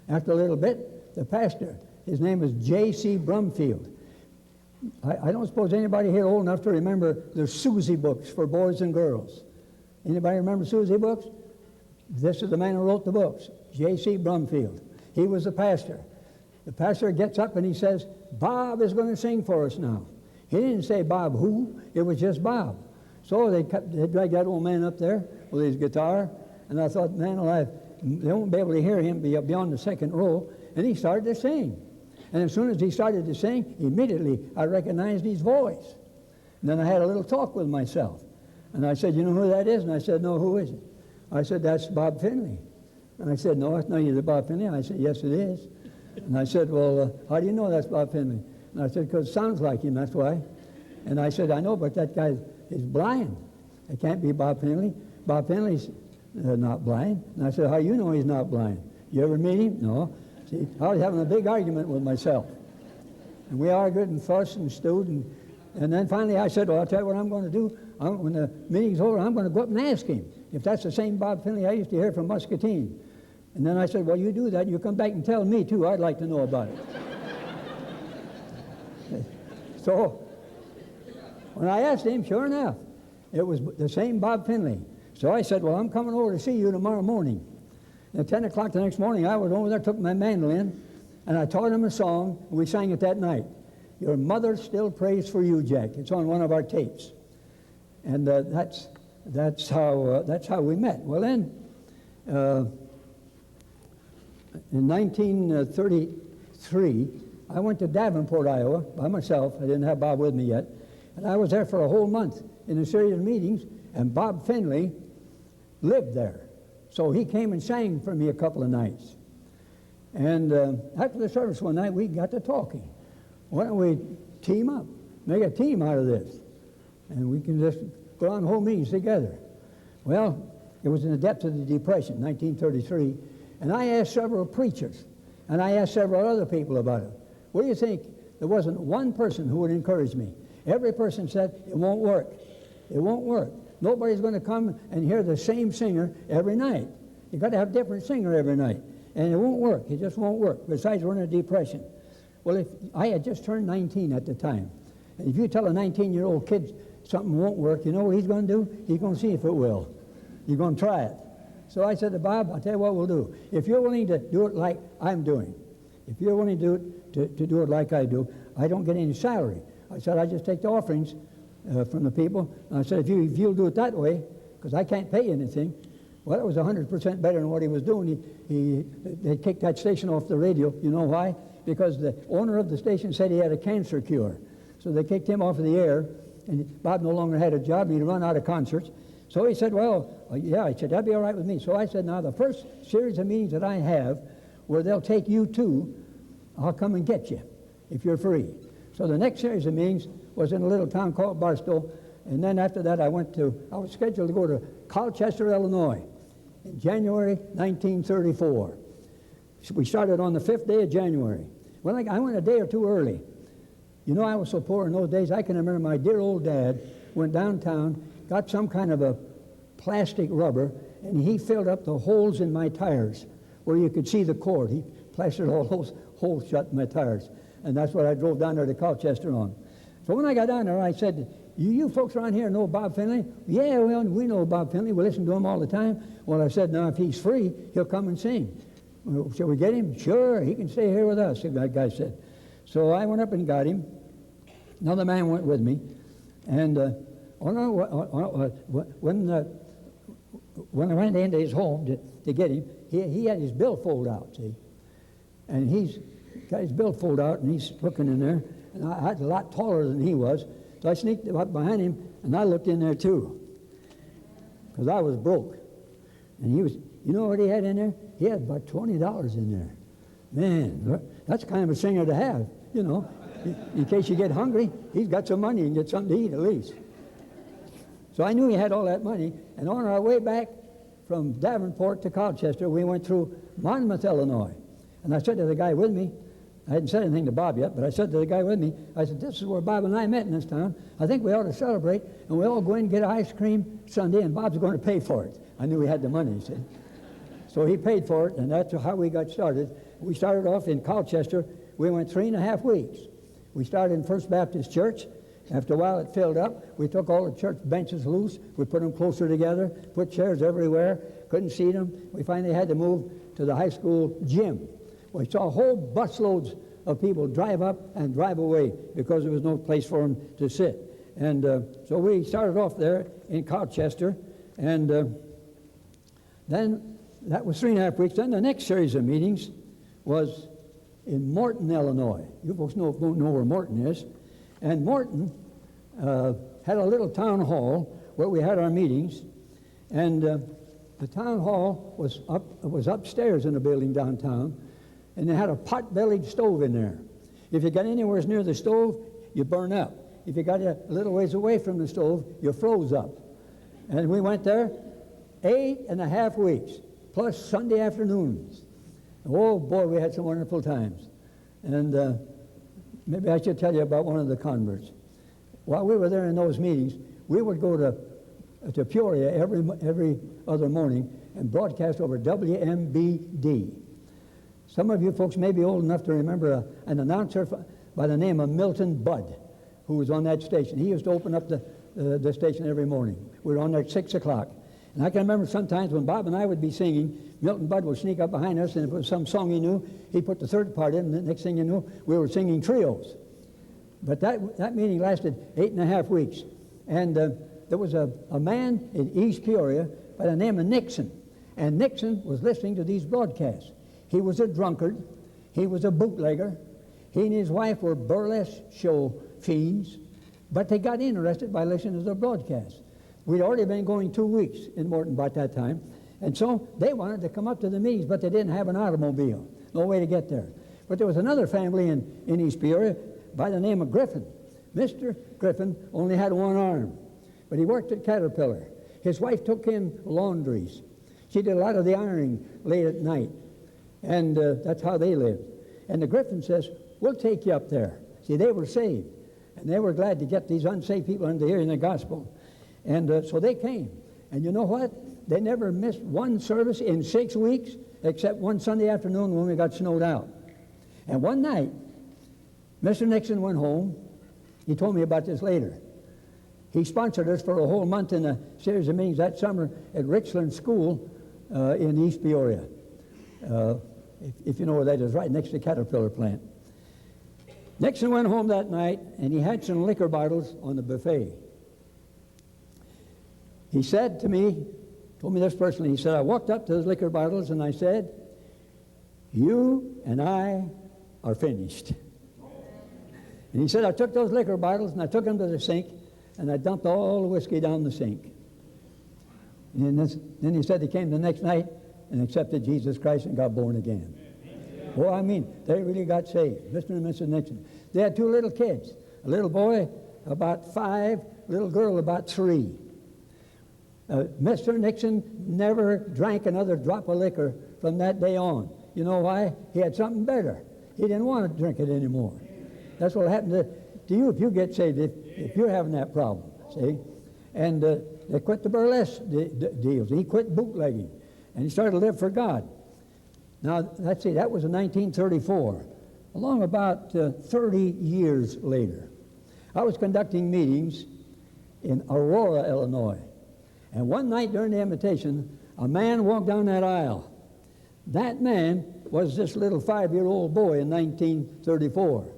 Speaker 3: After a little bit, the pastor, his name is J.C. Brumfield. I don't suppose anybody here old enough to remember the Susie books for boys and girls. Anybody remember Susie books? This is the man who wrote the books, J.C. Brumfield. He was the pastor. The pastor gets up and he says, Bob is going to sing for us now. He didn't say Bob who, it was just Bob. So they dragged that old man up there with his guitar, and I thought, man alive, they won't be able to hear him beyond the second row, and he started to sing. And as soon as he started to sing, immediately I recognized his voice. And then I had a little talk with myself. And I said, you know who that is? And I said, no, who is it? I said, that's Bob Finley. And I said, no, it's not either Bob Finley. I said, yes, it is. And I said, well, how do you know that's Bob Finley? And I said, because it sounds like him, that's why. And I said, I know, but that guy is blind. It can't be Bob Finley. Bob Finley's not blind. And I said, how you know he's not blind? You ever meet him? No. See, I was having a big argument with myself. And we argued and fussed and stewed. And then finally I said, well, I'll tell you what I'm going to do. When the meeting's over, I'm going to go up and ask him if that's the same Bob Finley I used to hear from Muscatine. And then I said, well, you do that. You come back and tell me, too. I'd like to know about it. So when I asked him, sure enough, it was the same Bob Finley. So I said, well, I'm coming over to see you tomorrow morning. And at 10 o'clock the next morning, I was over there, took my mandolin, and I taught him a song, and we sang it that night. Your mother still prays for you, Jack. It's on one of our tapes. And that's how we met. Well, then, in 1933, I went to Davenport, Iowa, by myself. I didn't have Bob with me yet. And I was there for a whole month in a series of meetings, and Bob Finley lived there. So he came and sang for me a couple of nights. And after the service one night, we got to talking. Why don't we team up, make a team out of this? And we can just go on whole meetings together. Well, it was in the depths of the Depression, 1933, and I asked several preachers, and I asked several other people about it. What do you think? There wasn't one person who would encourage me. Every person said, it won't work. It won't work. Nobody's going to come and hear the same singer every night. You've got to have a different singer every night. And it won't work. It just won't work. Besides, we're in a depression. Well, if I had just turned 19 at the time, and if you tell a 19-year-old kid something won't work, you know what he's going to do? He's going to see if it will. He's going to try it. So I said to Bob, I'll tell you what we'll do. If you're willing to do it like I'm doing, if you're willing to do it like I do, I don't get any salary. I said, I just take the offerings from the people. And I said, if you'll do it that way, because I can't pay you anything. Well, it was 100% better than what he was doing. They kicked that station off the radio. You know why? Because the owner of the station said he had a cancer cure. So they kicked him off of the air, and Bob no longer had a job, and he'd run out of concerts. So he said, well, yeah, I said, that'd be all right with me. So I said, now, the first series of meetings that I have where they'll take you to, I'll come and get you if you're free. So the next series of meetings was in a little town called Barstow, and then after that I was scheduled to go to Colchester, Illinois in January 1934. We started on the 5th day of January. Well, I went a day or two early. You know, I was so poor in those days, I can remember my dear old dad went downtown, got some kind of a plastic rubber, and he filled up the holes in my tires where you could see the cord. He plastered all those holes shut in my tires. And that's what I drove down there to Colchester on. So when I got down there, I said, you folks around here know Bob Finley? Yeah, well, we know Bob Finley. We listen to him all the time. Well, I said, now, if he's free, he'll come and sing. Well, shall we get him? Sure, he can stay here with us, that guy said. So I went up and got him. Another man went with me. And when I went into his home to get him, he had his billfold out, see? And he's got his billfold out, and he's looking in there. And I was a lot taller than he was. So I sneaked up behind him, and I looked in there, too, because I was broke. And he was, you know what he had in there? He had about $20 in there. Man, that's kind of a singer to have, you know. In case you get hungry, he's got some money and get something to eat at least. So I knew he had all that money, and on our way back from Davenport to Colchester, we went through Monmouth, Illinois. And I said to the guy with me, I hadn't said anything to Bob yet, but I said to the guy with me, I said, this is where Bob and I met in this town. I think we ought to celebrate, and we'll all go in and get ice cream Sunday, and Bob's going to pay for it. I knew he had the money, he said. So he paid for it, and that's how we got started. We started off in Colchester. We went 3.5 weeks. We started in First Baptist Church. After a while, it filled up. We took all the church benches loose. We put them closer together, put chairs everywhere, couldn't seat them. We finally had to move to the high school gym. We saw whole busloads of people drive up and drive away because there was no place for them to sit. And so we started off there in Colchester, and then that was 3.5 weeks. Then the next series of meetings was in Morton, Illinois. You folks don't know where Morton is. And Morton had a little town hall where we had our meetings, and the town hall was upstairs in a building downtown, and they had a pot-bellied stove in there. If you got anywhere near the stove, you burn up. if you got a little ways away from the stove, you froze up. And we went there 8.5 weeks, plus Sunday afternoons. Oh, boy, we had some wonderful times. And maybe I should tell you about one of the converts. While we were there in those meetings, we would go to Peoria every other morning and broadcast over WMBD. Some of you folks may be old enough to remember an announcer by the name of Milton Budd, who was on that station. He used to open up the station every morning. We were on there at 6 o'clock. And I can remember sometimes when Bob and I would be singing, Milton Budd would sneak up behind us, and if it was some song he knew, he'd put the third part in, and the next thing you knew, we were singing trios. But that meeting lasted 8.5 weeks. And there was a man in East Peoria by the name of Nixon. And Nixon was listening to these broadcasts. He was a drunkard. He was a bootlegger. He and his wife were burlesque show fiends. But they got interested by listening to the broadcasts. We'd already been going 2 weeks in Morton by that time. And so they wanted to come up to the meetings, but they didn't have an automobile. No way to get there. But there was another family in East Peoria by the name of Griffin. Mr. Griffin only had one arm, but he worked at Caterpillar. His wife took in laundries. She did a lot of the ironing late at night, and that's how they lived. And the Griffin says, we'll take you up there. See, they were saved, and they were glad to get these unsaved people into hearing the gospel. And so they came. And you know what? They never missed one service in 6 weeks, except one Sunday afternoon when we got snowed out. And one night, Mr. Nixon went home. He told me about this later. He sponsored us for a whole month in a series of meetings that summer at Richland School in East Peoria. If you know where that is, right next to the Caterpillar plant. Nixon went home that night, and he had some liquor bottles on the buffet. He said to me, told me this personally, he said, I walked up to those liquor bottles and I said, you and I are finished. And he said, I took those liquor bottles and I took them to the sink and I dumped all the whiskey down the sink. And then he said he came the next night and accepted Jesus Christ and got born again. Oh, I mean, they really got saved. Mr. and Mrs. Nixon. They had 2 little kids, a little boy about 5, little girl about 3. Mr. Nixon never drank another drop of liquor from that day on. You know why? He had something better. He didn't want to drink it anymore. That's what happened to you if you get saved, if you're having that problem, see? And they quit the burlesque deals. He quit bootlegging, and he started to live for God. Now, let's see, that was in 1934. Along about 30 years later, I was conducting meetings in Aurora, Illinois. And one night during the invitation, a man walked down that aisle. That man was this little 5-year-old boy in 1934.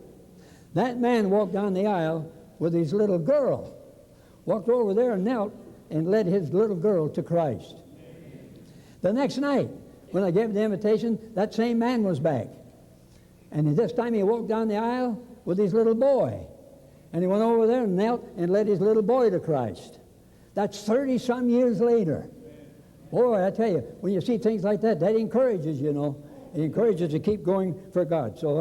Speaker 3: That man walked down the aisle with his little girl. Walked over there and knelt and led his little girl to Christ. The next night, when I gave the invitation, that same man was back. And this time he walked down the aisle with his little boy. And he went over there and knelt and led his little boy to Christ. That's 30-some years later. Boy, I tell you, when you see things like that, that encourages, you know. It encourages to keep going for God. So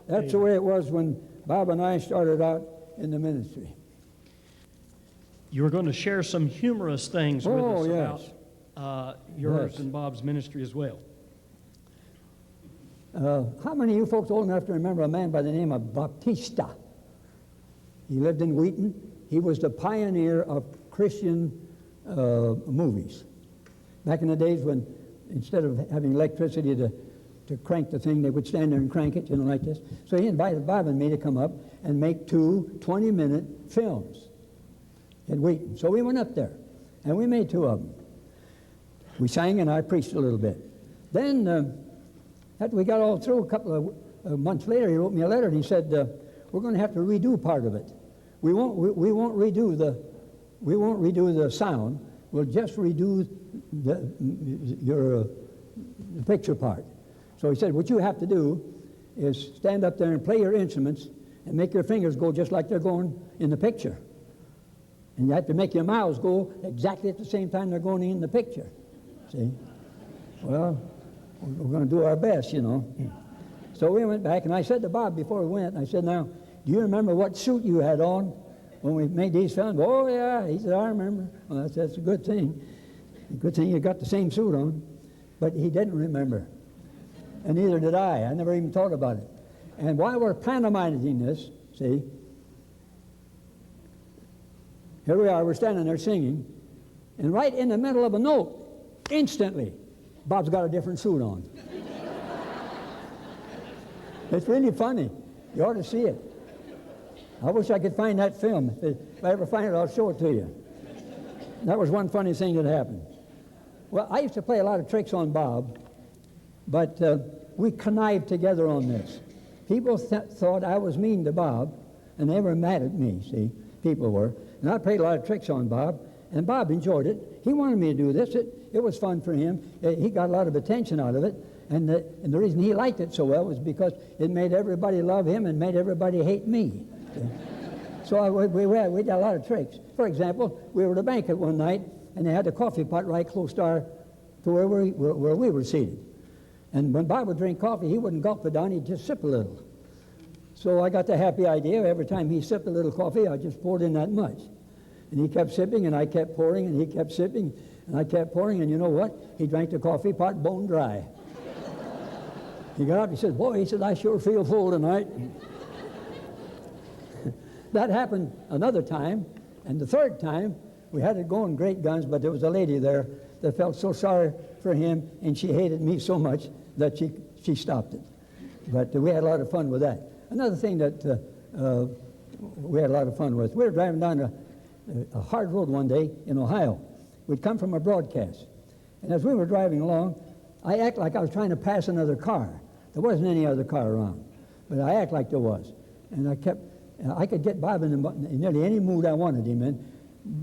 Speaker 3: that's the way it was when Bob and I started out in the ministry.
Speaker 2: You were going to share some humorous things with us
Speaker 3: yes.
Speaker 2: about yours and Bob's ministry as well.
Speaker 3: How many of you folks old enough to remember a man by the name of Baptista? He lived in Wheaton. He was the pioneer of Christian movies. Back in the days when instead of having electricity to crank the thing, they would stand there and crank it, you know, like this. So he invited Bob and me to come up and make 2 20-minute films in Wheaton. So we went up there, and we made 2 of them. We sang, and I preached a little bit. Then, after we got all through, a couple of months later, he wrote me a letter, and he said, we're going to have to redo part of it. We won't redo the sound. We'll just redo your picture part. So he said, what you have to do is stand up there and play your instruments and make your fingers go just like they're going in the picture. And you have to make your mouths go exactly at the same time they're going in the picture. See? Well, we're going to do our best, you know. So we went back, and I said to Bob before we went, I said, now, do you remember what suit you had on when we made these films? Oh, yeah. He said, I remember. Well, that's a good thing. A good thing you got the same suit on. But he didn't remember. And neither did I. I never even thought about it. And while we're pantomiming this, see, here we are, we're standing there singing, and right in the middle of a note, instantly, Bob's got a different suit on. It's really funny. You ought to see it. I wish I could find that film. If I ever find it, I'll show it to you. That was one funny thing that happened. Well, I used to play a lot of tricks on Bob, but we connived together on this. People thought I was mean to Bob, and they were mad at me, see, people were. And I played a lot of tricks on Bob, and Bob enjoyed it. He wanted me to do this. It was fun for him. He got a lot of attention out of it, and the reason he liked it so well was because it made everybody love him and made everybody hate me. So we did a lot of tricks. For example, we were at a banquet one night, and they had the coffee pot right close to where we were seated. And when Bob would drink coffee, he wouldn't gulp it down, he'd just sip a little. So I got the happy idea, every time he sipped a little coffee, I just poured in that much. And he kept sipping, and I kept pouring, and he kept sipping, and I kept pouring, and you know what? He drank the coffee pot bone dry. He got up, he said, boy, he said, I sure feel full tonight. That happened another time, and the third time, we had it going great guns, but there was a lady there that felt so sorry for him, and she hated me so much that she stopped it. But we had a lot of fun with that. Another thing that we had a lot of fun with, we were driving down a hard road one day in Ohio. We'd come from a broadcast. And as we were driving along, I acted like I was trying to pass another car. There wasn't any other car around, but I acted like there was. And I could get Bob in nearly any mood I wanted him in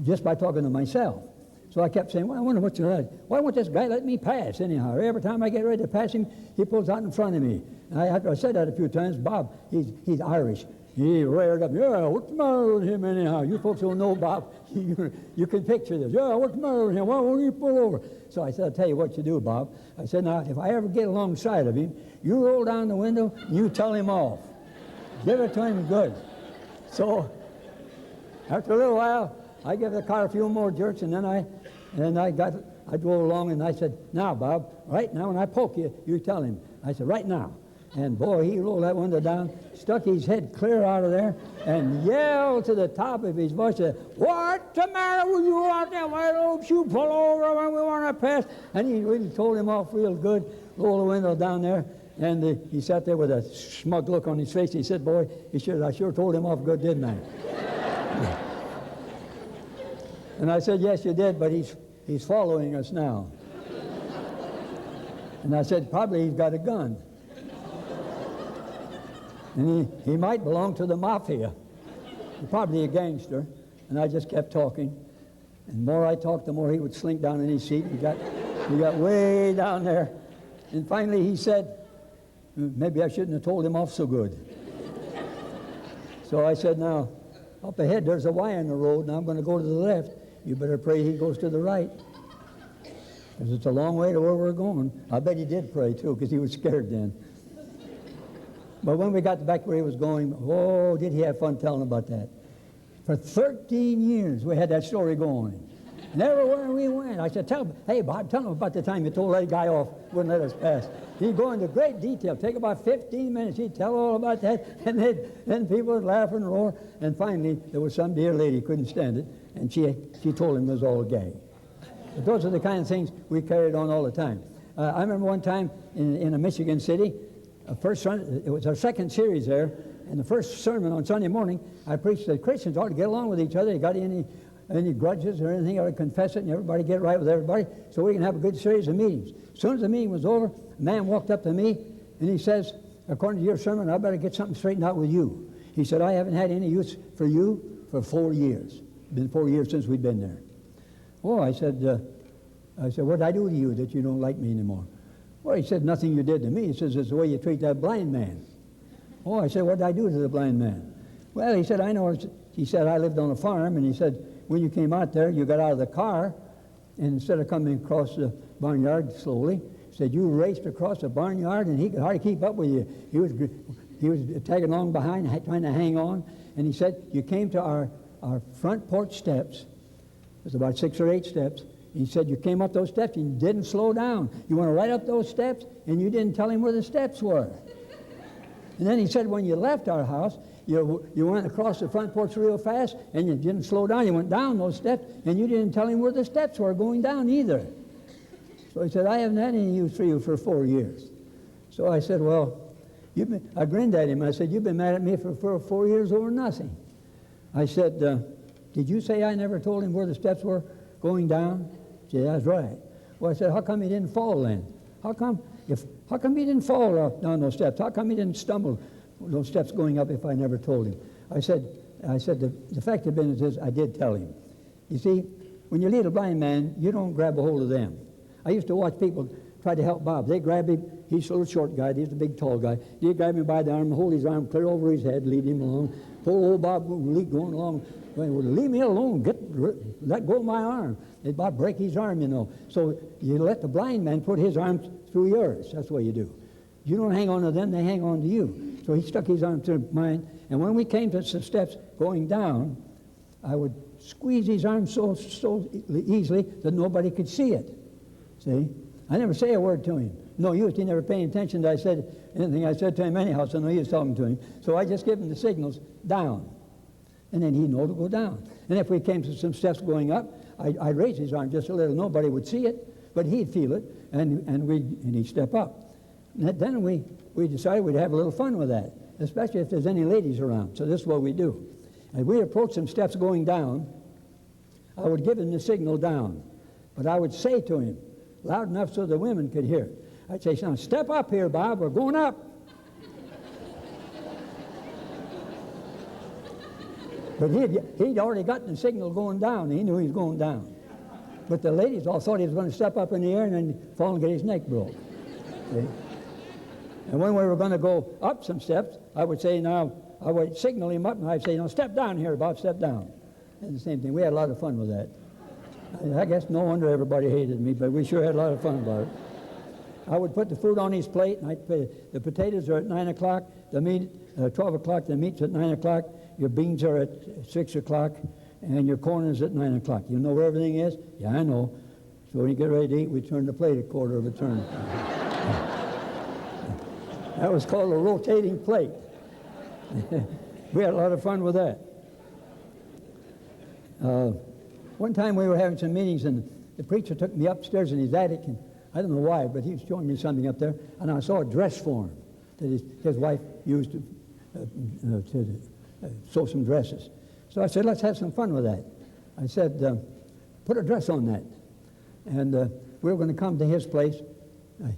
Speaker 3: just by talking to myself. So I kept saying, well, I wonder what's going on. Why won't this guy let me pass anyhow? Every time I get ready to pass him, he pulls out in front of me. And after I said that a few times, Bob, he's Irish. He reared up, yeah, what's the matter with him anyhow? You folks don't know Bob. You can picture this. Yeah, what's the matter with him? Why won't he pull over? So I said, I'll tell you what you do, Bob. I said, now, if I ever get alongside of him, you roll down the window and you tell him off. Give it to him good. So after a little while, I gave the car a few more jerks, and then I drove along, and I said, now, Bob, right now, when I poke you, you tell him. I said, right now. And boy, he rolled that window down, stuck his head clear out of there, and yelled to the top of his voice, said, what's the matter with you out there? Why don't you pull over when we want to pass? And he really told him off real good, rolled the window down there, and he sat there with a smug look on his face. He said, boy, I sure told him off good, didn't I? And I said, yes, you did, but he's following us now. And I said, probably he's got a gun. And he might belong to the mafia. He's probably a gangster. And I just kept talking. And the more I talked, the more he would slink down in his seat. He got way down there. And finally he said, maybe I shouldn't have told him off so good. So I said, now, up ahead there's a Y in the road, and I'm going to go to the left. You better pray he goes to the right, because it's a long way to where we're going. I bet he did pray, too, because he was scared then. But when we got back where he was going, oh, did he have fun telling about that. For 13 years, we had that story going. And everywhere we went, I said, hey, Bob, tell him about the time you told that guy off, wouldn't let us pass. He'd go into great detail, take about 15 minutes, he'd tell all about that, and then people would laugh and roar. And finally, there was some dear lady couldn't stand it, and she told him it was all gay. But those are the kind of things we carried on all the time. I remember one time in a Michigan city, it was our second series there, and the first sermon on Sunday morning, I preached that Christians ought to get along with each other. You got any grudges or anything, you ought to confess it, and everybody get right with everybody, so we can have a good series of meetings. As soon as the meeting was over, a man walked up to me, and he says, according to your sermon, I better get something straightened out with you. He said, I haven't had any use for you for 4 years. It's been 4 years since we've been there. Oh, I said, what did I do to you that you don't like me anymore? Well, he said, nothing you did to me. He says, it's the way you treat that blind man. Oh, I said, what did I do to the blind man? Well, he said, I know. He said, I lived on a farm, and he said, when you came out there, you got out of the car, and instead of coming across the barnyard slowly, he said, you raced across the barnyard, and he could hardly keep up with you. He was tagging along behind, trying to hang on, and he said, you came to our front porch steps. There's about 6 or 8 steps. He said, you came up those steps and you didn't slow down. You went right up those steps and you didn't tell him where the steps were. And then he said, when you left our house, you went across the front porch real fast and you didn't slow down. You went down those steps and you didn't tell him where the steps were going down either. So he said, I haven't had any use for you for 4 years. So I said, well, I grinned at him. I said, you've been mad at me for 4 years over nothing. I said, did you say I never told him where the steps were going down? He said, that's right. Well, I said, how come he didn't fall then? How come he didn't fall down those steps? How come he didn't stumble those steps going up if I never told him? I said, the fact of the business is I did tell him. You see, when you lead a blind man, you don't grab a hold of them. I used to watch people try to help Bob. They grab him. He's a little short guy. He's a big, tall guy. They grab him by the arm, hold his arm clear over his head, lead him along. Poor old Bob going along. Leave me alone. Let go of my arm. They'd about break his arm, you know. So you let the blind man put his arm through yours. That's what you do. You don't hang on to them, they hang on to you. So he stuck his arm through mine. And when we came to some steps going down, I would squeeze his arm so easily that nobody could see it. See? I never say a word to him. No use. He never paid attention to anything I said to him anyhow, so no use talking to him. So I just give him the signals down. And then he'd know to go down. And if we came to some steps going up, I'd raise his arm just a little. Nobody would see it, but he'd feel it, and he'd step up. And then we decided we'd have a little fun with that, especially if there's any ladies around. So this is what we do. As we approach some steps going down, I would give him the signal down. But I would say to him, loud enough so the women could hear it. I'd say, now step up here, Bob, we're going up. But he'd already gotten the signal going down. He knew he was going down. But the ladies all thought he was going to step up in the air and then fall and get his neck broke. See? And when we were going to go up some steps, I would say, now, I would signal him up, and I'd say, now step down here, Bob, step down. And the same thing. We had a lot of fun with that. I guess no wonder everybody hated me, but we sure had a lot of fun about it. I would put the food on his plate, and the potatoes are at 9 o'clock, the meat, 12 o'clock, the meat's at 9 o'clock, your beans are at 6 o'clock, and your corn is at 9 o'clock. You know where everything is? Yeah, I know. So when you get ready to eat, we turn the plate a quarter of a turn. That was called a rotating plate. We had a lot of fun with that. One time we were having some meetings, and the preacher took me upstairs in his attic, and I don't know why, but he was showing me something up there, and I saw a dress form that his wife used to sew some dresses. So I said, let's have some fun with that. I said, put a dress on that. And we were going to come to his place,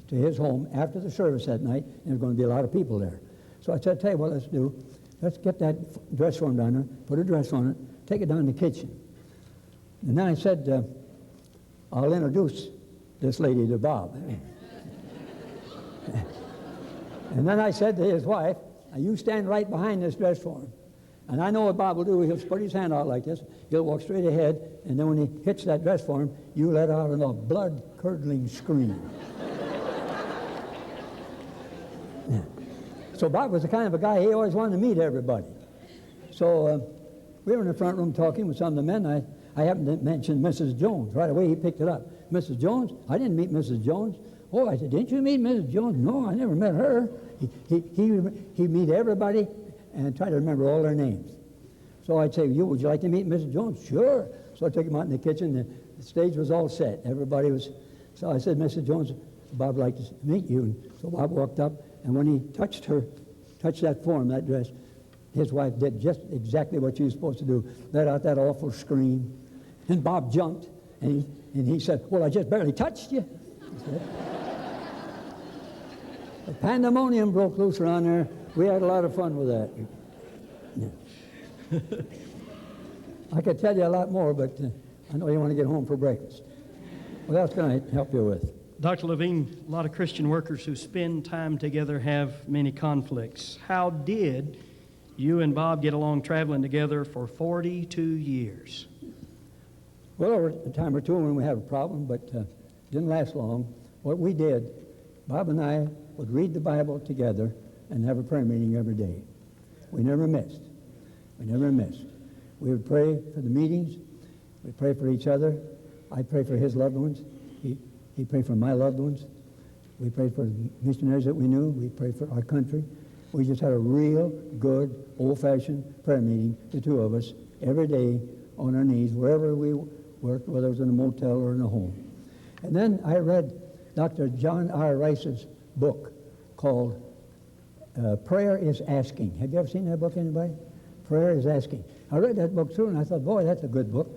Speaker 3: to his home, after the service that night, and there's going to be a lot of people there. So I said, tell you what let's get that dress form down there, put a dress on it, take it down to the kitchen. And then I said, I'll introduce this lady to Bob. And then I said to his wife, you stand right behind this dress form. And I know what Bob will do. He'll put his hand out like this. He'll walk straight ahead, and then when he hits that dress form, you let out a blood-curdling scream. Yeah. So Bob was the kind of a guy, he always wanted to meet everybody. So we were in the front room talking with some of the men. I happened to mention Mrs. Jones. Right away, he picked it up. Mrs. Jones? I didn't meet Mrs. Jones. Oh, I said, didn't you meet Mrs. Jones? No, I never met her. He meet everybody and try to remember all their names. So I'd say, would you like to meet Mrs. Jones? Sure. So I took him out in the kitchen. The stage was all set. Everybody was. So I said, Mrs. Jones, Bob would like to meet you. And so Bob walked up, and when he touched that form, that dress, his wife did just exactly what she was supposed to do. Let out that awful scream. And Bob jumped, and he said, well, I just barely touched you. The pandemonium broke loose around there. We had a lot of fun with that. Yeah. I could tell you a lot more, but I know you want to get home for breakfast. What else can I help you with?
Speaker 2: Dr. Levin, a lot of Christian workers who spend time together have many conflicts. How did you and Bob get along traveling together for 42 years?
Speaker 3: Well, over a time or two when we had a problem, but didn't last long. What we did, Bob and I would read the Bible together and have a prayer meeting every day. We never missed. We never missed. We would pray for the meetings. We'd pray for each other. I'd pray for his loved ones. He'd pray for my loved ones. We prayed for the missionaries that we knew. We prayed for our country. We just had a real good, old-fashioned prayer meeting, the two of us, every day on our knees, wherever we worked, whether it was in a motel or in a home. And then I read Dr. John R. Rice's book called Prayer is Asking. Have you ever seen that book, anybody? Prayer is Asking. I read that book through, and I thought, boy, that's a good book.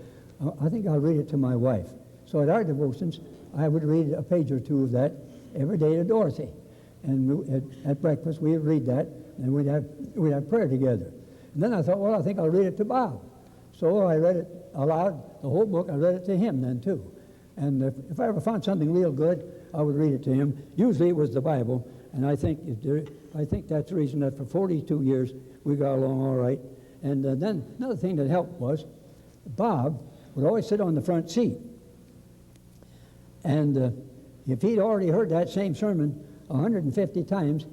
Speaker 3: I think I'll read it to my wife. So at our devotions, I would read a page or two of that every day to Dorothy. And at breakfast, we would read that, and we'd have prayer together. And then I thought, well, I think I'll read it to Bob. So I read it aloud, the whole book. I read it to him then, too. And if I ever found something real good, I would read it to him. Usually it was the Bible, and I think that's the reason that for 42 years we got along all right. And then another thing that helped was Bob would always sit on the front seat. And if he'd already heard that same sermon 150 times,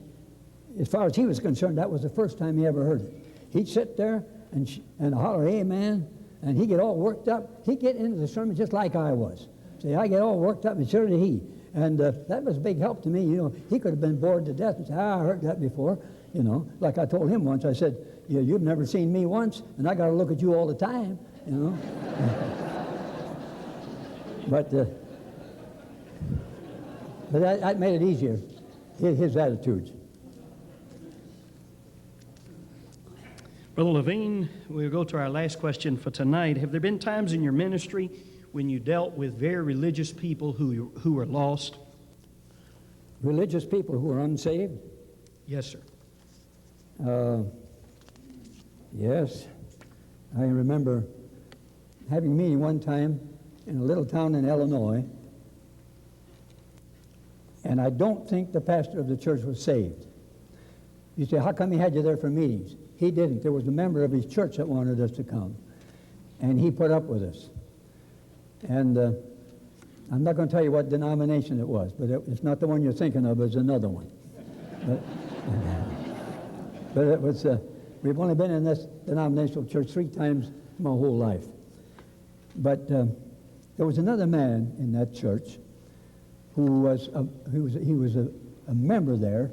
Speaker 3: as far as he was concerned, that was the first time he ever heard it. He'd sit there and holler, amen, and he'd get all worked up. He'd get into the sermon just like I was. See, I get all worked up, and so did he. And that was a big help to me. You know, he could have been bored to death and said, I heard that before. You know, like I told him once, I said, yeah, you've never seen me once, and I got to look at you all the time, you know. But that made it easier, his attitudes.
Speaker 2: Brother Levin, we'll go to our last question for tonight. Have there been times in your ministry when you dealt with very religious people who were lost?
Speaker 3: Religious people who are unsaved?
Speaker 2: Yes, sir.
Speaker 3: Yes. I remember having a meeting one time in a little town in Illinois, and I don't think the pastor of the church was saved. You say, how come he had you there for meetings? He didn't. There was a member of his church that wanted us to come, and he put up with us. And I'm not going to tell you what denomination it was, but it's not the one you're thinking of, it's another one. But it was, we've only been in this denominational church 3 times my whole life. But there was another man in that church who was a member there,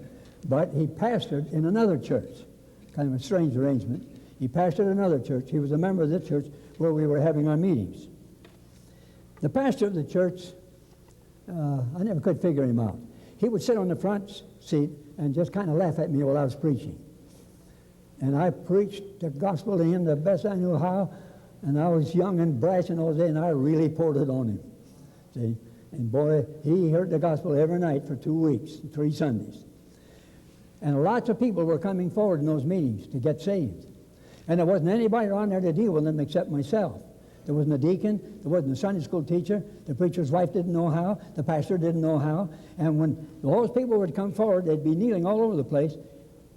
Speaker 3: but he pastored in another church, kind of a strange arrangement. He pastored another church. He was a member of the church where we were having our meetings. The pastor of the church, I never could figure him out. He would sit on the front seat and just kind of laugh at me while I was preaching. And I preached the gospel to him the best I knew how, and I was young and brash in those days, and I really poured it on him. See? And boy, he heard the gospel every night for 2 weeks, 3 Sundays. And lots of people were coming forward in those meetings to get saved. And there wasn't anybody around there to deal with them except myself. There wasn't a deacon, there wasn't a Sunday school teacher, the preacher's wife didn't know how, the pastor didn't know how. And when all those people would come forward, they'd be kneeling all over the place.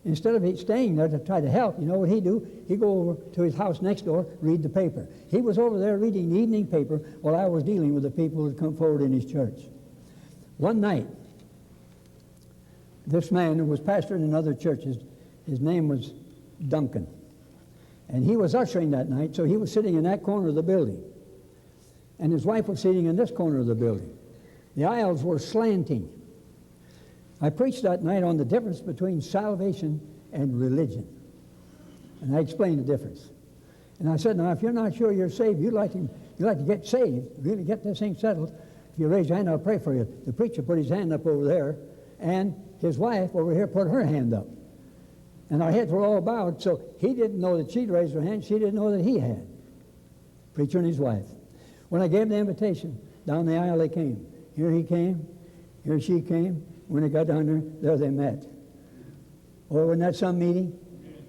Speaker 3: Instead of staying there to try to help, you know what he'd do? He'd go over to his house next door, read the paper. He was over there reading the evening paper while I was dealing with the people who had come forward in his church. One night, this man who was pastor in another church, his name was Duncan. And he was ushering that night, so he was sitting in that corner of the building. And his wife was sitting in this corner of the building. The aisles were slanting. I preached that night on the difference between salvation and religion. And I explained the difference. And I said, now, if you're not sure you're saved, you'd like to get saved, really get this thing settled, if you raise your hand, I'll pray for you. The preacher put his hand up over there, and his wife over here put her hand up. And our heads were all bowed, so he didn't know that she'd raised her hand. She didn't know that he had. Preacher and his wife. When I gave the invitation, down the aisle they came. Here he came, here she came. When they got down there they met. Oh, wasn't that some meeting?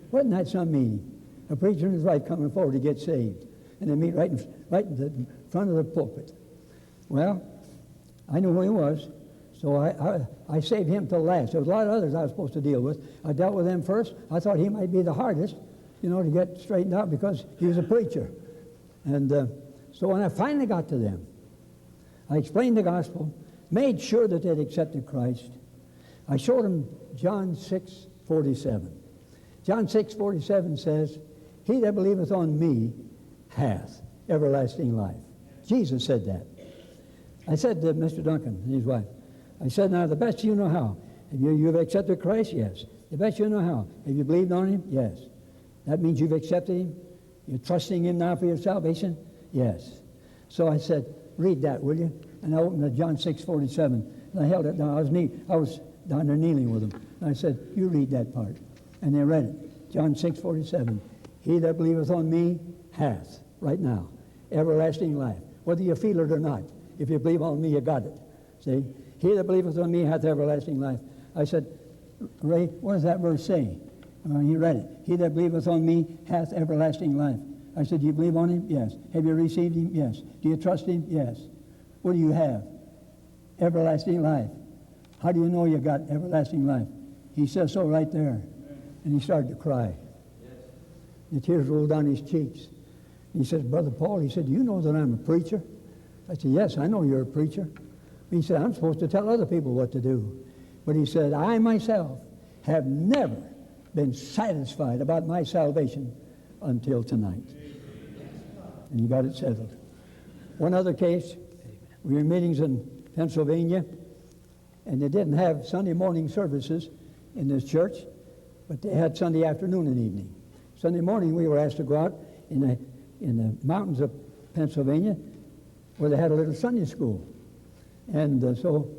Speaker 3: Wasn't that some meeting? A preacher and his wife coming forward to get saved. And they meet right in the front of the pulpit. Well, I knew who he was, so I saved him till last. There was a lot of others I was supposed to deal with. I dealt with them first. I thought he might be the hardest, to get straightened out because he was a preacher. And so when I finally got to them, I explained the gospel, made sure that they'd accepted Christ. I showed them John 6:47. John 6:47 says, he that believeth on me, hath everlasting life. Jesus said that. I said to Mr. Duncan and his wife, I said, now, the best you know how. You've accepted Christ? Yes. The best you know how. Have you believed on him? Yes. That means you've accepted him? You're trusting him now for your salvation? Yes. So I said, read that, will you? And I opened to John 6:47. And I held it down. I was down there kneeling with them. And I said, you read that part. And they read it. John 6:47. He that believeth on me hath, right now, everlasting life. Whether you feel it or not. If you believe on me, you got it. See? He that believeth on me hath everlasting life. I said, Ray, what does that verse say? He read it. He that believeth on me hath everlasting life. I said, do you believe on him? Yes. Have you received him? Yes. Do you trust him? Yes. What do you have? Everlasting life. How do you know you got everlasting life? He says so right there. And he started to cry. The tears rolled down his cheeks. He said, Brother Paul, he said, do you know that I'm a preacher? I said, yes, I know you're a preacher. He said, I'm supposed to tell other people what to do. But he said, I myself have never been satisfied about my salvation until tonight. And he got it settled. One other case, we were in meetings in Pennsylvania, and they didn't have Sunday morning services in this church, but they had Sunday afternoon and evening. Sunday morning we were asked to go out in the mountains of Pennsylvania where they had a little Sunday school. And so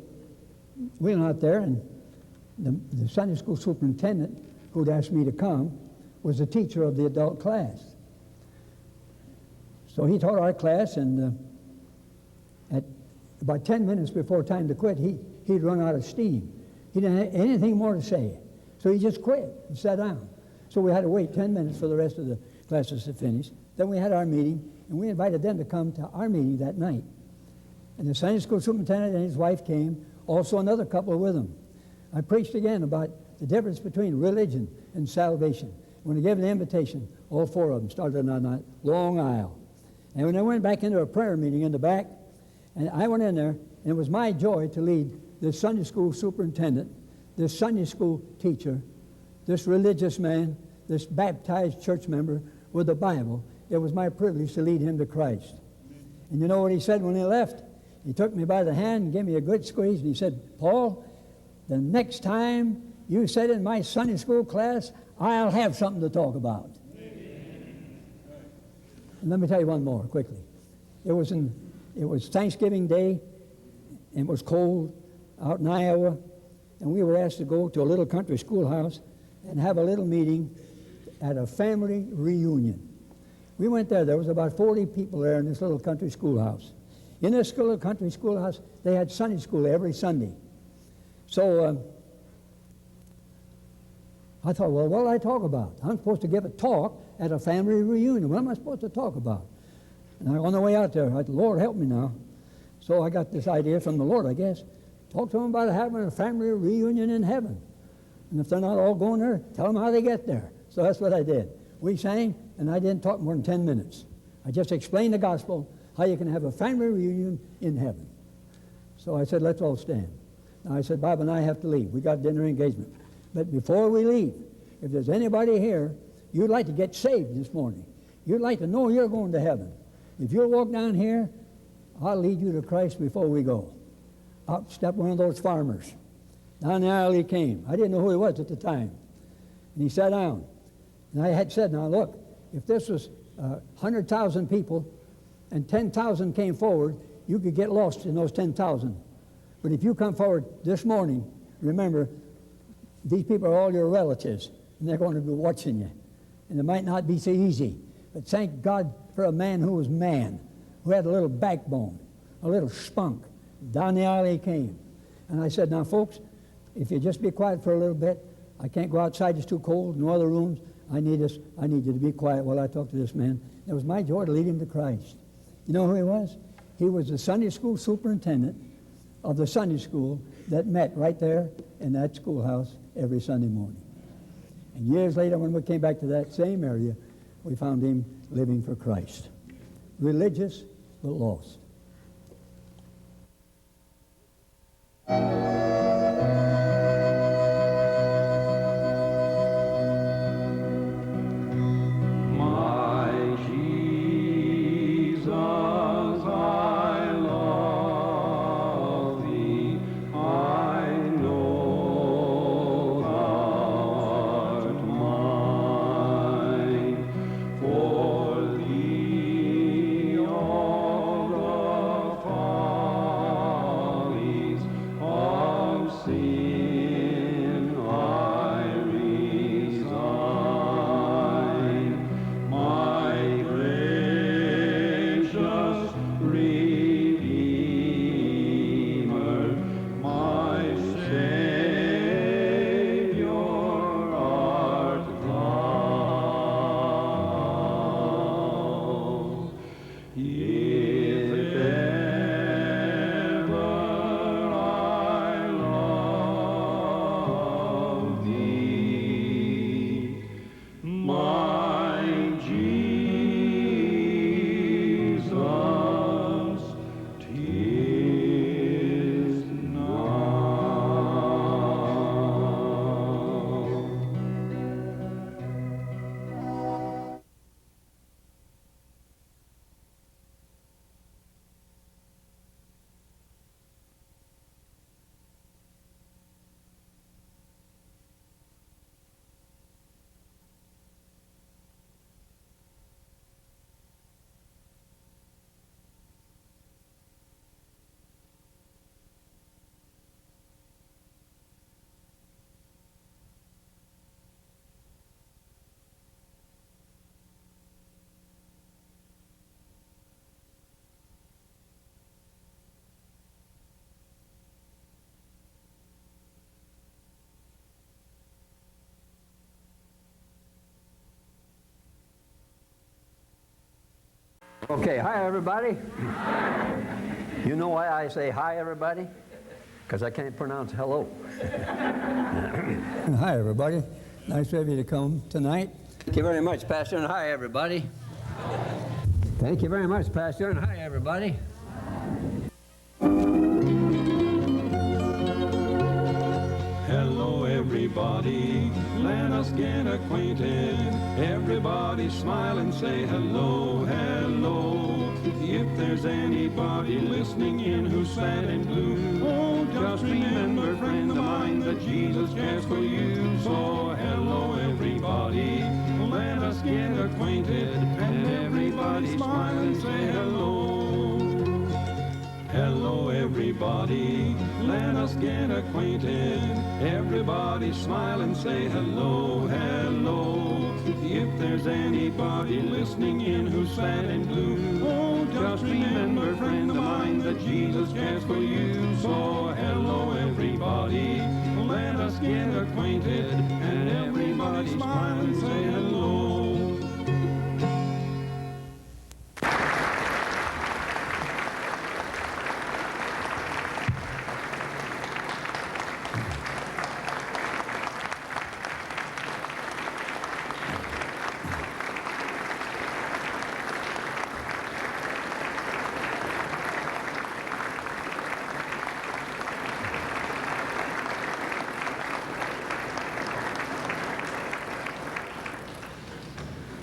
Speaker 3: we went out there, and the Sunday school superintendent who'd asked me to come was the teacher of the adult class. So he taught our class, and at about 10 minutes before time to quit, he'd run out of steam. He didn't have anything more to say. So he just quit and sat down. So we had to wait 10 minutes for the rest of the classes to finish. Then we had our meeting, and we invited them to come to our meeting that night. And the Sunday school superintendent and his wife came, also another couple with them. I preached again about the difference between religion and salvation. When I gave the invitation, all four of them started on that long aisle. And when I went back into a prayer meeting in the back, and I went in there, and it was my joy to lead this Sunday school superintendent, this Sunday school teacher, this religious man, this baptized church member with the Bible. It was my privilege to lead him to Christ. And you know what he said when he left? He took me by the hand and gave me a good squeeze, and he said, Paul, the next time you sit in my Sunday school class, I'll have something to talk about. And let me tell you one more quickly. It was Thanksgiving Day, and it was cold out in Iowa, and we were asked to go to a little country schoolhouse and have a little meeting at a family reunion. We went there. There was about 40 people there in this little country schoolhouse. In this little country schoolhouse, they had Sunday school every Sunday. So I thought, well, what will I talk about? I'm supposed to give a talk at a family reunion. What am I supposed to talk about? And on the way out there, I thought, Lord, help me now. So I got this idea from the Lord, I guess. Talk to them about having a family reunion in heaven. And if they're not all going there, tell them how they get there. So that's what I did. We sang, and I didn't talk more than 10 minutes. I just explained the gospel, how you can have a family reunion in heaven. So I said, let's all stand. Now I said, Bob and I have to leave. We got dinner engagement. But before we leave, if there's anybody here, you'd like to get saved this morning. You'd like to know you're going to heaven. If you'll walk down here, I'll lead you to Christ before we go. Up stepped one of those farmers. Down the aisle he came. I didn't know who he was at the time. And he sat down. And I had said, now look, if this was 100,000 people and 10,000 came forward, you could get lost in those 10,000. But if you come forward this morning, remember, these people are all your relatives, and they're going to be watching you. And it might not be so easy, but thank God for a man who was man, who had a little backbone, a little spunk. Down the aisle he came. And I said, now folks, if you just be quiet for a little bit, I can't go outside, it's too cold, no other rooms. I need you to be quiet while I talk to this man. It was my joy to lead him to Christ. You know who he was? He was the Sunday school superintendent of the Sunday school that met right there in that schoolhouse every Sunday morning. And years later, when we came back to that same area, we found him living for Christ. Religious, but lost.
Speaker 1: My sheep
Speaker 3: Okay, hi everybody. You know why I say hi everybody? Because I can't pronounce hello. Hi everybody. Nice of you to come tonight. Thank you very much, Pastor, and hi everybody. Thank you very much, Pastor, and hi everybody.
Speaker 1: Hello everybody, let us get acquainted. Everybody smile and say hello, hello. If there's anybody listening in who's sad and blue, oh, just remember, friend of mine, that Jesus cares for you. So hello everybody, let us get acquainted. And everybody smile and say hello. Hello everybody, let us get acquainted. Everybody smile and say hello, hello. If there's anybody listening in who's sad and blue, oh, just remember, friend of mine, that Jesus cares for you. So hello everybody, let us get acquainted. And everybody smile and say hello.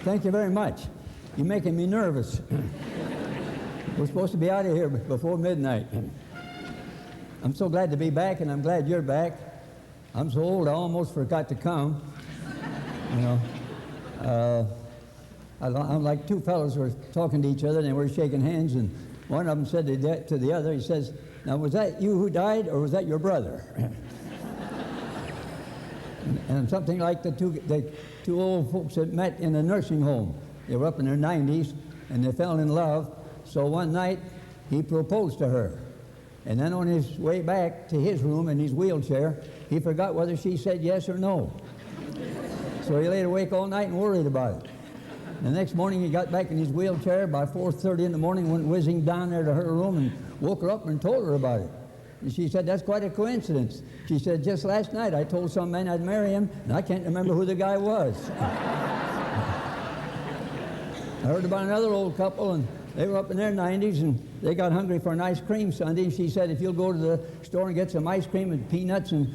Speaker 3: Thank you very much. You're making me nervous. We're supposed to be out of here before midnight. I'm so glad to be back, and I'm glad you're back. I'm so old I almost forgot to come. You know, I'm like two fellows were talking to each other, and they were shaking hands, and one of them said to the other, he says, "Now, was that you who died, or was that your brother?" And something like the two old folks that met in a nursing home. They were up in their 90s, and they fell in love. So one night, he proposed to her. And then on his way back to his room in his wheelchair, he forgot whether she said yes or no. So he laid awake all night and worried about it. The next morning, he got back in his wheelchair. By 4:30 in the morning, went whizzing down there to her room and woke her up and told her about it. And she said, "That's quite a coincidence." She said, "Just last night I told some man I'd marry him, and I can't remember who the guy was." I heard about another old couple, and they were up in their 90s, and they got hungry for an ice cream sundae. And she said, "If you'll go to the store and get some ice cream and peanuts and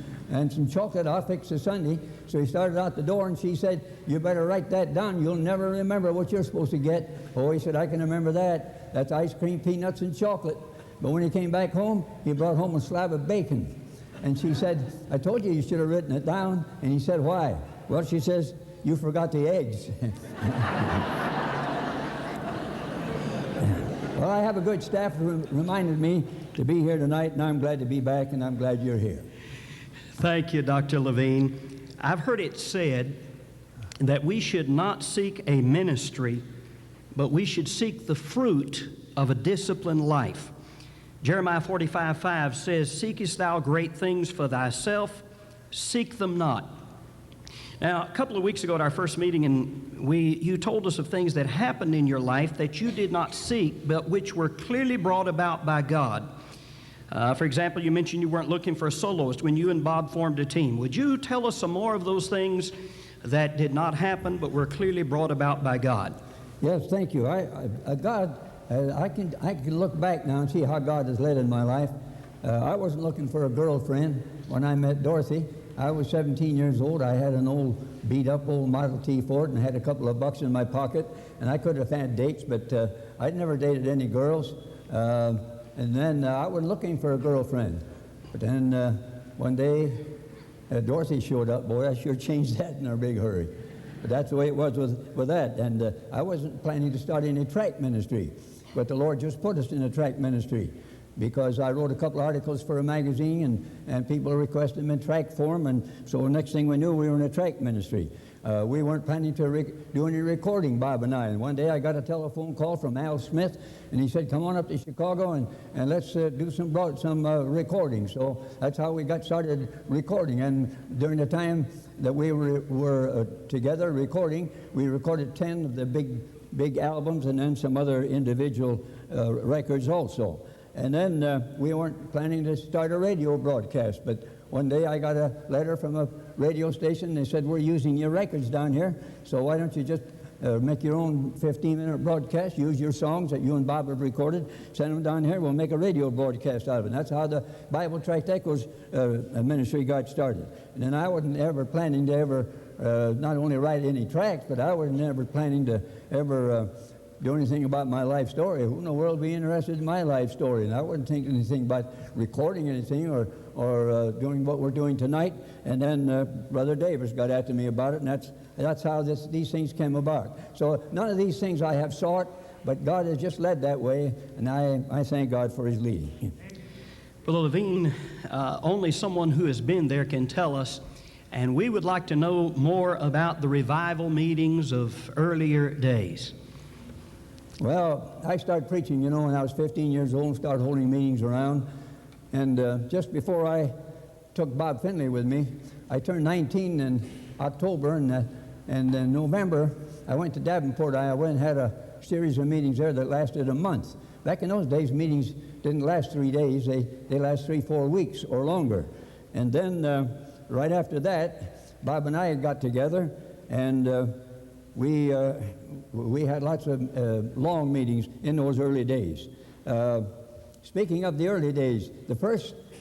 Speaker 3: some chocolate, I'll fix the sundae." So he started out the door, and she said, "You better write that down. You'll never remember what you're supposed to get." Oh, he said, "I can remember that. That's ice cream, peanuts, and chocolate." But when he came back home, he brought home a slab of bacon. And she said, "I told you should have written it down." And he said, "Why?" Well, she says, "You forgot the eggs." Well, I have a good staff who reminded me to be here tonight, and I'm glad to be back, and I'm glad you're here.
Speaker 2: Thank you, Dr. Levin. I've heard it said that we should not seek a ministry, but we should seek the fruit of a disciplined life. Jeremiah 45:5 says, "Seekest thou great things for thyself? Seek them not." Now, a couple of weeks ago at our first meeting, you told us of things that happened in your life that you did not seek, but which were clearly brought about by God. For example, you mentioned you weren't looking for a soloist when you and Bob formed a team. Would you tell us some more of those things that did not happen, but were clearly brought about by God?
Speaker 3: Yes, thank you. I can look back now and see how God has led in my life. I wasn't looking for a girlfriend when I met Dorothy. I was 17 years old. I had an old beat-up old Model T Ford and had a couple of bucks in my pocket, and I could have had dates, but I'd never dated any girls. And then I was looking for a girlfriend. But then one day, Dorothy showed up. Boy, I sure changed that in a big hurry. But that's the way it was with that. And I wasn't planning to start any tract ministry. But the Lord just put us in a tract ministry because I wrote a couple articles for a magazine, and people requested them in tract form, and so the next thing we knew, we were in a tract ministry. We weren't planning to do any recording, Bob and I, and one day I got a telephone call from Al Smith, and he said, "Come on up to Chicago and let's do some recording." So that's how we got started recording, and during the time that we were together recording, we recorded 10 of the big big albums and then some other individual records also. And then we weren't planning to start a radio broadcast, but one day I got a letter from a radio station. They said, we're using your records down here, so why don't you just make your own 15-minute broadcast, use your songs that you and Bob have recorded, send them down here, we'll make a radio broadcast out of it. And that's how the Bible Tract Echoes ministry got started. And then I wasn't ever planning to ever not only write any tracts, but I wasn't ever planning to ever do anything about my life story. Who in the world would be interested in my life story? And I wasn't thinking anything about recording anything or doing what we're doing tonight. And then Brother Davis got after me about it, and that's how these things came about. So none of these things I have sought, but God has just led that way, and I thank God for His leading.
Speaker 2: Brother Levin, only someone who has been there can tell us, and we would like to know more about the revival meetings of earlier days.
Speaker 3: Well, I started preaching, when I was 15 years old and started holding meetings around. And just before I took Bob Finley with me, I turned 19 in October, and in November, I went to Davenport, Iowa, and had a series of meetings there that lasted a month. Back in those days, meetings didn't last 3 days. They last 3-4 weeks or longer. And then right after that, Bob and I had got together, and we had lots of long meetings in those early days. Speaking of the early days,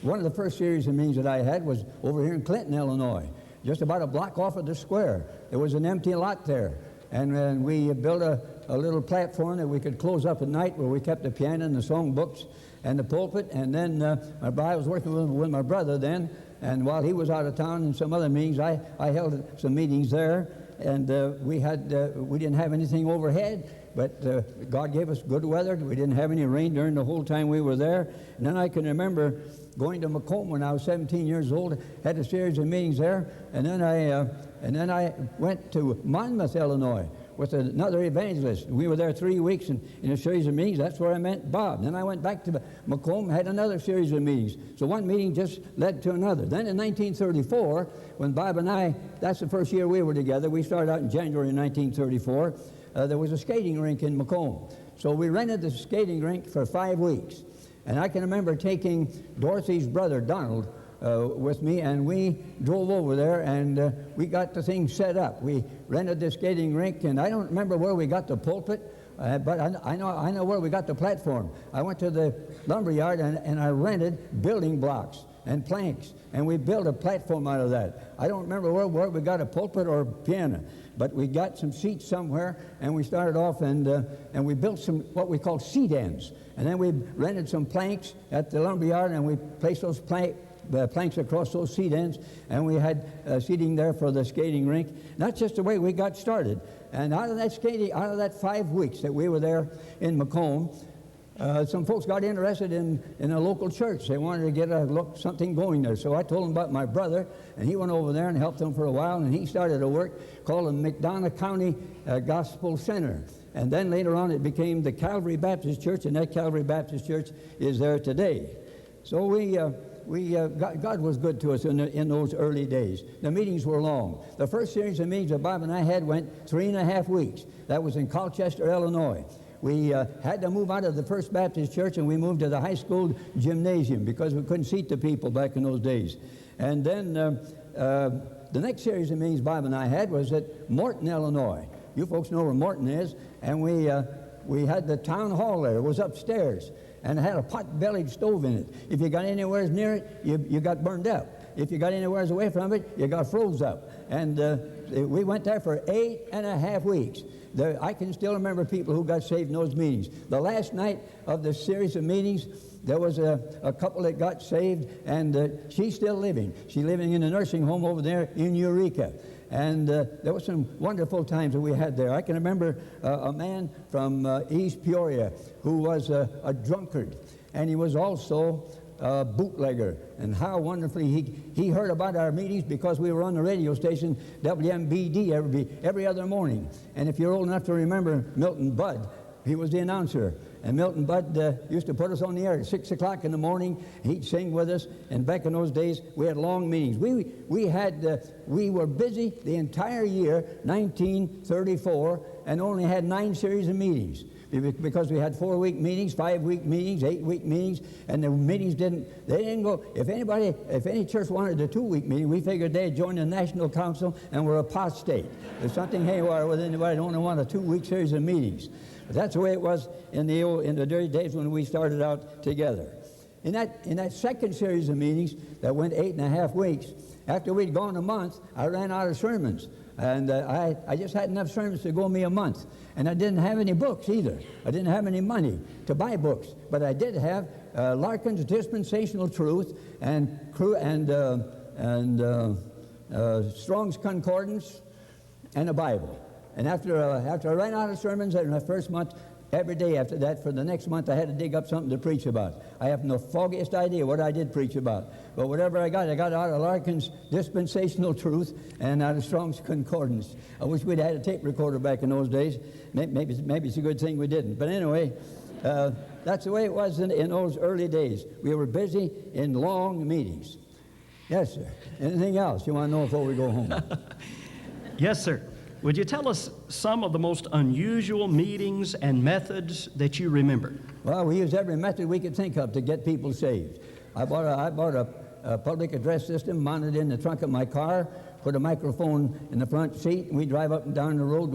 Speaker 3: one of the first series of meetings that I had was over here in Clinton, Illinois, just about a block off of the square. There was an empty lot there, and we built a little platform that we could close up at night where we kept the piano and the song books and the pulpit. And then I was working with my brother then, and while he was out of town in some other meetings, I held some meetings there. And we didn't have anything overhead, but God gave us good weather. We didn't have any rain during the whole time we were there. And then I can remember going to Macomb when I was 17 years old, had a series of meetings there. And then I went to Monmouth, Illinois, with another evangelist. We were there 3 weeks in a series of meetings. That's where I met Bob. Then I went back to Macomb, had another series of meetings. So one meeting just led to another. Then in 1934, when Bob and I, that's the first year we were together. We started out in January 1934. There was a skating rink in Macomb. So we rented the skating rink for 5 weeks. And I can remember taking Dorothy's brother, Donald, with me, and we drove over there, and we got the thing set up. We rented the skating rink, and I don't remember where we got the pulpit, but I know where we got the platform. I went to the lumber yard, and I rented building blocks and planks, and we built a platform out of that. I don't remember where we got a pulpit or piano, but we got some seats somewhere, and we started off, and we built some what we call seat ends. And then we rented some planks at the lumber yard, and we placed those planks across those seat ends, and we had seating there for the skating rink. That's just the way we got started. And out of that 5 weeks that we were there in Macomb, some folks got interested in a local church. They wanted to get something going there. So I told them about my brother, and he went over there and helped them for a while, and he started a work called the McDonough County Gospel Center. And then later on it became the Calvary Baptist Church, and that Calvary Baptist Church is there today. So God was good to us in those early days. The meetings were long. The first series of meetings that Bob and I had went 3.5 weeks. That was in Colchester, Illinois. We had to move out of the First Baptist Church, and we moved to the high school gymnasium because we couldn't seat the people back in those days. And then the next series of meetings Bob and I had was at Morton, Illinois. You folks know where Morton is. And we had the town hall there. It was upstairs, and it had a pot-bellied stove in it. If you got anywhere near it, you got burned up. If you got anywhere away from it, you got froze up. And we went there for 8.5 weeks. I can still remember people who got saved in those meetings. The last night of the series of meetings, there was a couple that got saved, and she's still living. She's living in a nursing home over there in Eureka. And there were some wonderful times that we had there. I can remember a man from East Peoria who was a drunkard, and he was also a bootlegger. And how wonderfully he heard about our meetings because we were on the radio station WMBD every other morning. And if you're old enough to remember Milton Budd, He was the announcer. And Milton Budd used to put us on the air at 6 o'clock in the morning. He'd sing with us. And back in those days, we had long meetings. We were busy the entire year, 1934, and only had 9 series of meetings. Because we had 4-week meetings, 5-week meetings, 8-week meetings, and the meetings didn't go. If any church wanted a 2-week meeting, we figured they'd join the National Council and were apostate. There's something haywire with anybody that only wanted a 2-week series of meetings. But that's the way it was in the dirty days when we started out together. In that second series of meetings that went 8.5 weeks, after we'd gone a month, I ran out of sermons. And I just had enough sermons to go me a month. And I didn't have any books either. I didn't have any money to buy books. But I did have Larkin's Dispensational Truth and Strong's Concordance and a Bible. And after I ran out of sermons in the first month, every day after that, for the next month, I had to dig up something to preach about. I have no foggiest idea what I did preach about. But whatever I got out of Larkin's Dispensational Truth and out of Strong's Concordance. I wish we'd had a tape recorder back in those days. Maybe it's a good thing we didn't. But anyway, that's the way it was in those early days. We were busy in long meetings. Yes, sir. Anything else you want to know before we go home?
Speaker 2: Yes, sir. Would you tell us some of the most unusual meetings and methods that you remember?
Speaker 3: Well, we used every method we could think of to get people saved. I bought a public address system, mounted in the trunk of my car, put a microphone in the front seat, and we'd drive up and down the road.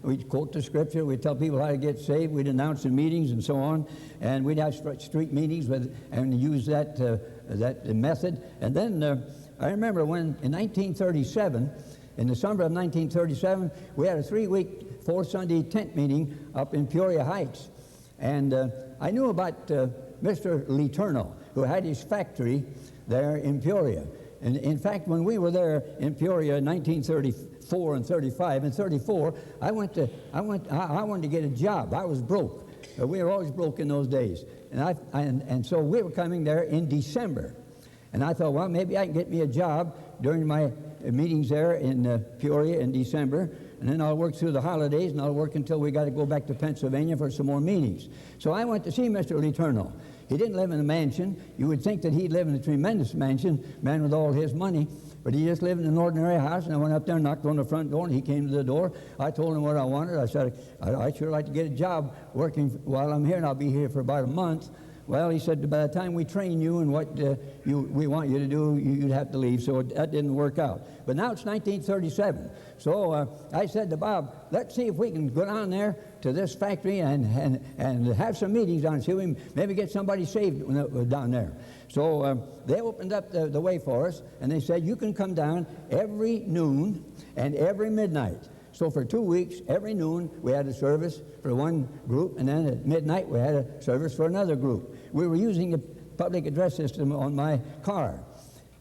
Speaker 3: We'd quote the scripture. We'd tell people how to get saved. We'd announce the meetings and so on. And we'd have street meetings and use that method. And then I remember when, in 1937, in the summer of 1937, we had a 3-week, 4-Sunday tent meeting up in Peoria Heights. And I knew about Mr. Letourneau, who had his factory there in Peoria. And in fact, when we were there in Peoria in 1934 and 35, and 34, I wanted to get a job. I was broke. We were always broke in those days. And so we were coming there in December. And I thought, well, maybe I can get me a job during my meetings there in Peoria in December, and then I'll work through the holidays, and I'll work until we got to go back to Pennsylvania for some more meetings. So I went to see Mr. Letourneau. He didn't live in a mansion. You would think that he'd live in a tremendous mansion, man with all his money, but he just lived in an ordinary house, and I went up there and knocked on the front door, and he came to the door. I told him what I wanted. I said, I'd sure like to get a job working while I'm here, and I'll be here for about a month. Well, he said, by the time we train you and what we want you to do, you'd have to leave. So that didn't work out. But now it's 1937. So I said to Bob, let's see if we can go down there to this factory and have some meetings down, see if we maybe get somebody saved down there. So they opened up the way for us, and they said, you can come down every noon and every midnight. So for 2 weeks, every noon, we had a service for one group, and then at midnight, we had a service for another group. We were using the public address system on my car.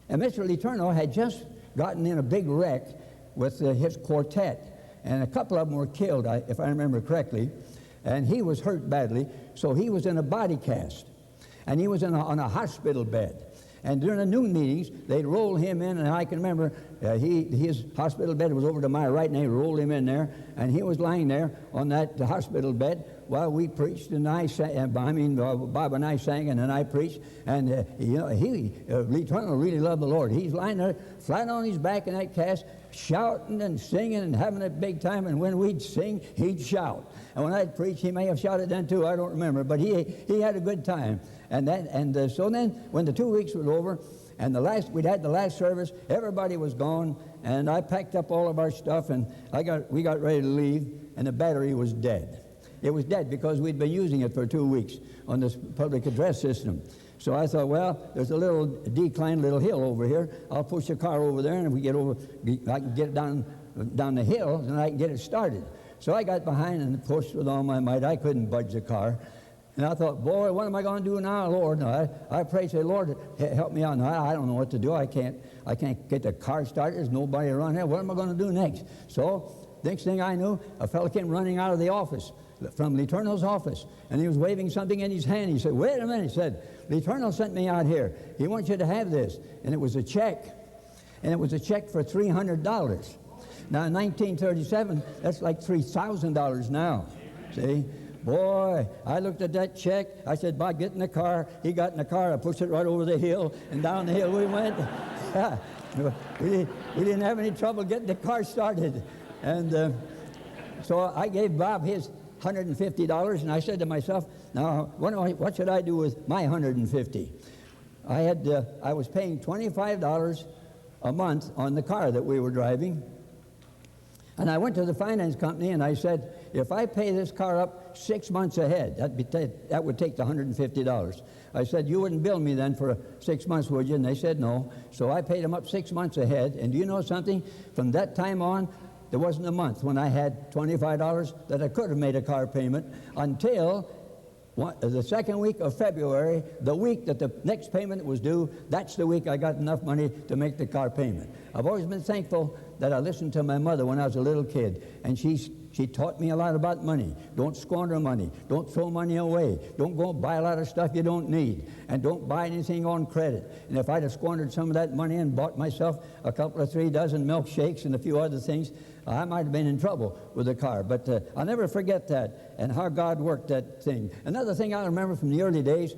Speaker 3: And Mr. Letourneau had just gotten in a big wreck with his quartet, and a couple of them were killed, if I remember correctly, and he was hurt badly, so he was in a body cast, and he was on a hospital bed. And during the noon meetings, they'd roll him in, and I can remember his hospital bed was over to my right, and they rolled him in there, and he was lying there on that hospital bed while we preached, and Bob and I sang, and then I preached, and Letourneau really loved the Lord. He's lying there flat on his back in that cast, shouting and singing and having a big time, and when we'd sing, he'd shout. And when I'd preach, he may have shouted then too, I don't remember, but he had a good time. So then, when the 2 weeks was over, and we'd had the last service, everybody was gone, and I packed up all of our stuff, and we got ready to leave, and the battery was dead. It was dead because we'd been using it for 2 weeks on this public address system. So I thought, well, there's a little decline, little hill over here. I'll push the car over there, and if we get over, I can get it down the hill, and I can get it started. So I got behind and pushed with all my might. I couldn't budge the car. And I thought, boy, what am I going to do now, Lord? No, I prayed, say, Lord, help me out. No, I don't know what to do. I can't get the car started. There's nobody around here. What am I going to do next? So next thing I knew, a fellow came running out of the office, from Letourneau's office, and he was waving something in his hand. He said, wait a minute. He said, Letourneau sent me out here. He wants you to have this. And it was a check. And it was a check for $300. Now, in 1937, that's like $3,000 now. See? Boy, I looked at that check. I said, "Bob, get in the car." He got in the car. I pushed it right over the hill, and down the hill we went. Yeah, we didn't have any trouble getting the car started. And so I gave Bob his $150, and I said to myself, "Now, what should I do with my $150?" I was paying $25 a month on the car that we were driving. And I went to the finance company and I said, "If I pay this car up 6 months ahead, that would take the $150. I said, "You wouldn't bill me then for 6 months, would you?" And they said no. So I paid them up 6 months ahead. And do you know something? From that time on, there wasn't a month when I had $25 that I could have made a car payment until the second week of February, the week that the next payment was due. That's the week I got enough money to make the car payment. I've always been thankful that I listened to my mother when I was a little kid, and she taught me a lot about money. Don't squander money. Don't throw money away. Don't go buy a lot of stuff you don't need, and don't buy anything on credit. And if I'd have squandered some of that money and bought myself a couple of 3 dozen milkshakes and a few other things, I might have been in trouble with the car. But I'll never forget that and how God worked that thing. Another thing I remember from the early days,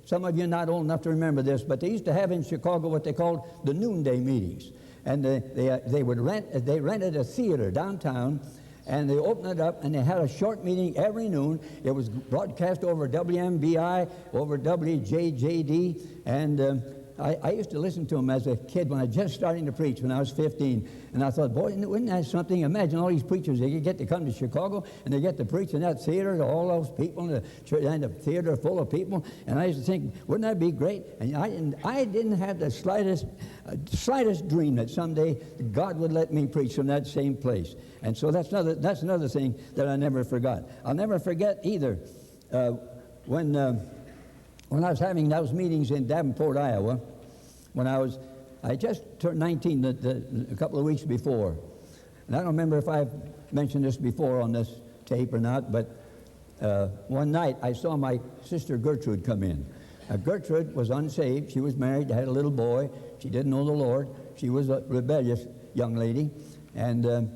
Speaker 3: some of you are not old enough to remember this, but they used to have in Chicago what they called the noonday meetings. And they rented a theater downtown, and they opened it up, and they had a short meeting every noon. It was broadcast over WMBI, over WJJD, and I used to listen to them as a kid when I was just starting to preach when I was 15. And I thought, boy, wouldn't that something? Imagine all these preachers, they get to come to Chicago and they get to preach in that theater to all those people, and the theater full of people. And I used to think, wouldn't that be great? And I didn't have the slightest dream that someday God would let me preach from that same place. And so that's another thing that I never forgot. I'll never forget either when I was having those meetings in Davenport, Iowa, when I just turned 19 a couple of weeks before. And I don't remember if I've mentioned this before on this tape or not, but one night I saw my sister Gertrude come in. Gertrude was unsaved. She was married, had a little boy. She didn't know the Lord. She was a rebellious young lady, and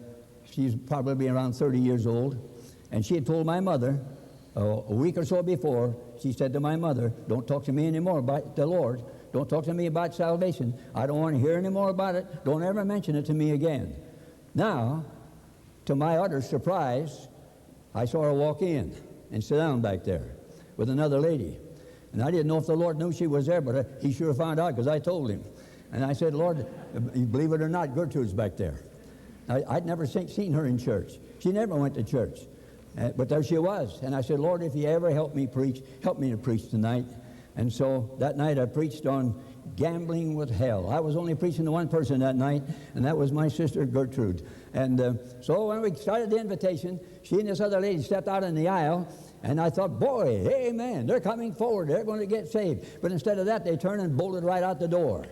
Speaker 3: she's probably around 30 years old. And she had told my mother a week or so before, she said to my mother, "Don't talk to me anymore about the Lord. Don't talk to me about salvation. I don't want to hear any more about it. Don't ever mention it to me again." Now, to my utter surprise, I saw her walk in and sit down back there with another lady. And I didn't know if the Lord knew she was there, but he sure found out because I told him. And I said, "Lord, believe it or not, Gertrude's back there." I'd never seen her in church. She never went to church. But there she was. And I said, "Lord, if you ever help me to preach tonight." And so that night I preached on gambling with hell. I was only preaching to one person that night, and that was my sister Gertrude. And so when we started the invitation, she and this other lady stepped out in the aisle, and I thought, boy, amen, they're coming forward. They're going to get saved. But instead of that, they turned and bolted right out the door.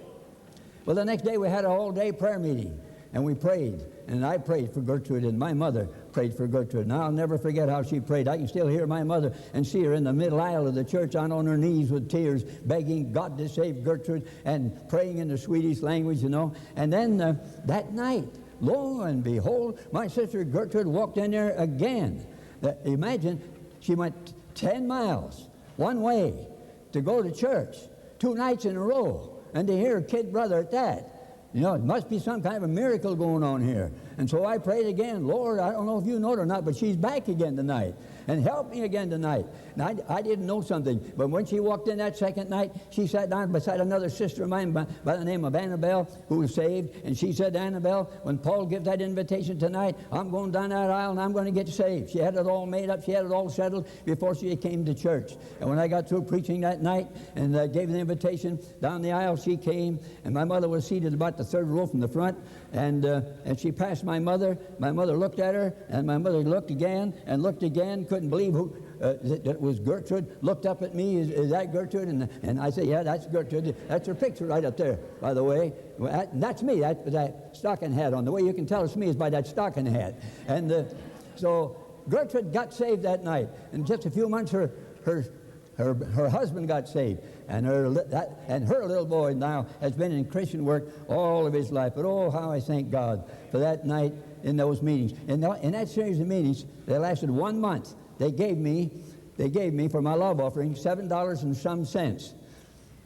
Speaker 3: Well, the next day we had a whole-day prayer meeting, and we prayed. And I prayed for Gertrude, and my mother prayed for Gertrude. Now, I'll never forget how she prayed. I can still hear my mother and see her in the middle aisle of the church on her knees with tears, begging God to save Gertrude and praying in the Swedish language, you know. And then that night, lo and behold, my sister Gertrude walked in there again. Imagine, she went 10 miles one way to go to church 2 nights in a row, and to hear her kid brother at that. You know, it must be some kind of a miracle going on here. And so I prayed again, "Lord, I don't know if you know it or not, but she's back again tonight. And help me again tonight." And I didn't know something, but when she walked in that second night, she sat down beside another sister of mine by the name of Annabelle, who was saved. And she said, "Annabelle, when Paul gives that invitation tonight, I'm going down that aisle and I'm going to get saved." She had it all made up. She had it all settled before she came to church. And when I got through preaching that night and gave the invitation down the aisle, she came. And my mother was seated about the third row from the front. And she passed my mother. My mother looked at her, and my mother looked again and looked again. Couldn't believe who it was. Gertrude looked up at me. Is that Gertrude? And I said, "Yeah, that's Gertrude. That's her picture right up there, by the way. That's me. That stocking hat on. The way you can tell it's me is by that stocking hat." And so Gertrude got saved that night. In just a few months, her husband got saved, and her little boy now has been in Christian work all of his life. But oh, how I thank God for that night in those meetings. In that series of meetings, they lasted 1 month. they gave me for my love offering $7 and some cents.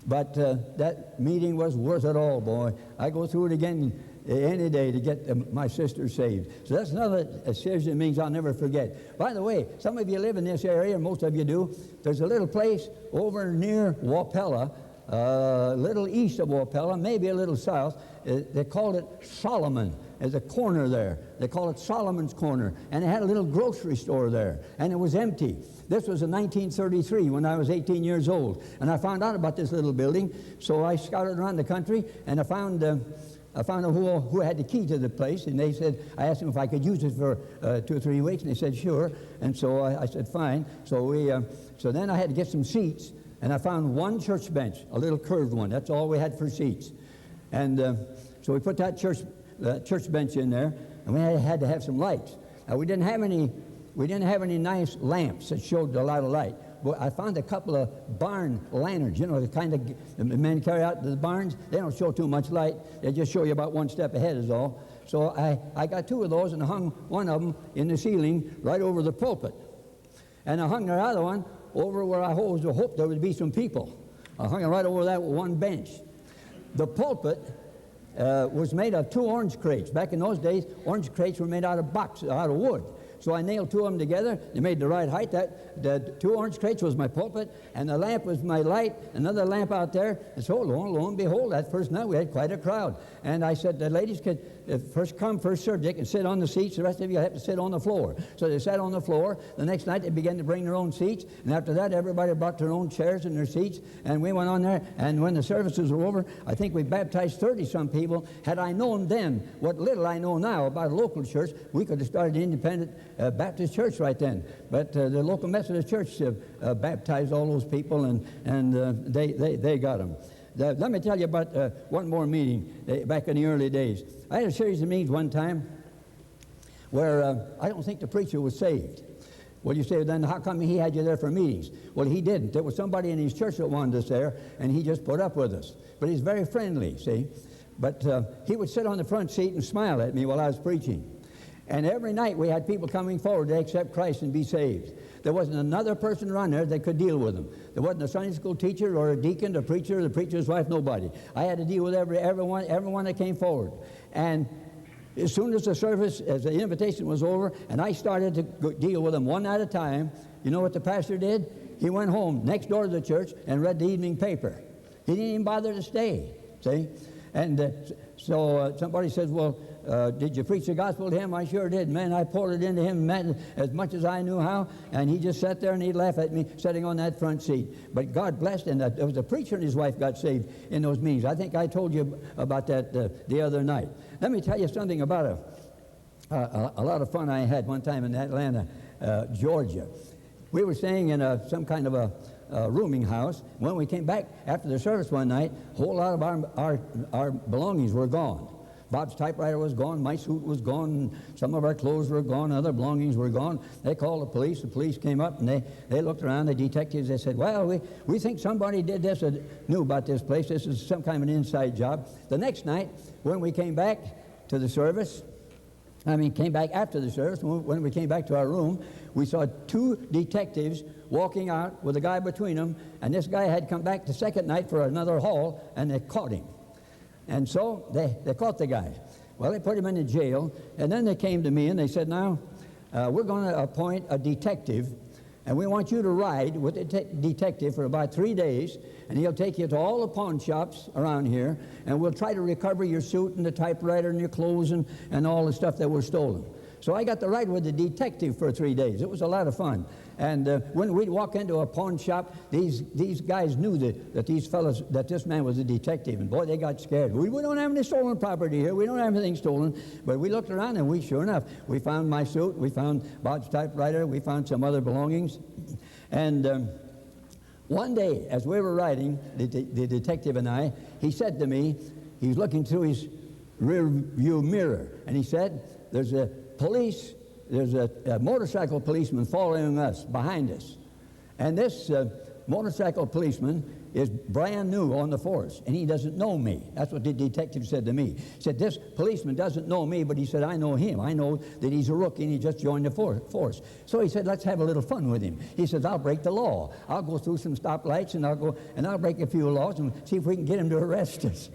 Speaker 3: But that meeting was worth it all, boy. I go through it again any day to get my sister saved. So that's another series of meetings I'll never forget. By the way, some of you live in this area, most of you do. There's a little place over near Wapella, a little east of Wapella, maybe a little south. They called it Solomon. There's a corner there. They call it Solomon's Corner. And it had a little grocery store there, and it was empty. This was in 1933 when I was 18 years old. And I found out about this little building, so I scouted around the country, and I found out who had the key to the place, and they said, I asked them if I could use it for 2 or 3 weeks, and they said, sure. And so I said, fine. So then I had to get some seats, and I found one church bench, a little curved one. That's all we had for seats. And so we put that church bench in there, and we had to have some lights. Now, we didn't have any nice lamps that showed a lot of light. But I found a couple of barn lanterns, you know, the kind of the men carry out to the barns. They don't show too much light. They just show you about one step ahead is all. So I got 2 of those and hung one of them in the ceiling right over the pulpit. And I hung the other one over where I hoped there would be some people. I hung it right over that with one bench. The pulpit was made of 2 orange crates. Back in those days, orange crates were made out of wood. So I nailed 2 of them together. They made the right height. The 2 orange crates was my pulpit, and the lamp was my light, another lamp out there. And so lo and behold, that first night we had quite a crowd. And I said, the ladies could first come, first serve. They can sit on the seats. The rest of you have to sit on the floor. So they sat on the floor. The next night they began to bring their own seats. And after that, everybody brought their own chairs and their seats. And we went on there. And when the services were over, I think we baptized 30-some people. Had I known then what little I know now about a local church, we could have started an independent Baptist church right then. But the local Methodist church baptized all those people, and they got them. Let me tell you about one more meeting back in the early days. I had a series of meetings one time where I don't think the preacher was saved. Well, you say, then how come he had you there for meetings? Well, he didn't. There was somebody in his church that wanted us there, and he just put up with us. But he's very friendly, see. But he would sit on the front seat and smile at me while I was preaching. And every night we had people coming forward to accept Christ and be saved. There wasn't another person around there that could deal with them. There wasn't a Sunday school teacher or a deacon, a preacher, the preacher's wife, nobody. I had to deal with everyone that came forward. And as soon as the invitation was over, and I started to deal with them one at a time, you know what the pastor did? He went home next door to the church and read the evening paper. He didn't even bother to stay, see? And so somebody says, well, did you preach the gospel to him? I sure did, man. I poured it into him as much as I knew how, and he just sat there and he'd laugh at me sitting on that front seat. But God blessed him. There was a preacher and his wife got saved in those meetings. I think I told you about that the other night. Let me tell you something about a lot of fun I had one time in Atlanta, Georgia. We were staying in some kind of a rooming house. When we came back after the service one night, a whole lot of our belongings were gone. Bob's typewriter was gone, my suit was gone, some of our clothes were gone, other belongings were gone. They called the police came up and they looked around, the detectives, they said, well, we think somebody did this or knew about this place. This is some kind of an inside job. The next night, when we came back to the service, came back after the service, when we came back to our room, we saw 2 detectives walking out with a guy between them, and this guy had come back the second night for another haul, and they caught him. And so they caught the guy. Well, they put him in the jail, and then they came to me and they said, now, we're going to appoint a detective, and we want you to ride with the detective for about 3 days, and he'll take you to all the pawn shops around here, and we'll try to recover your suit and the typewriter and your clothes and all the stuff that was stolen. So I got to ride with the detective for 3 days. It was a lot of fun. And when we'd walk into a pawn shop, these guys knew that this man was a detective. And boy, they got scared. We don't have any stolen property here. We don't have anything stolen. But we looked around and sure enough, we found my suit. We found Bob's typewriter. We found some other belongings. And one day, as we were riding, the detective and I, he said to me, he was looking through his rear view mirror, and he said, there's a motorcycle policeman following us, behind us. And this motorcycle policeman is brand new on the force, and he doesn't know me. That's what the detective said to me. He said, this policeman doesn't know me, but he said, I know him. I know that he's a rookie, and he just joined the force. So he said, let's have a little fun with him. He says, I'll break the law. I'll go through some stoplights, and I'll break a few laws and see if we can get him to arrest us.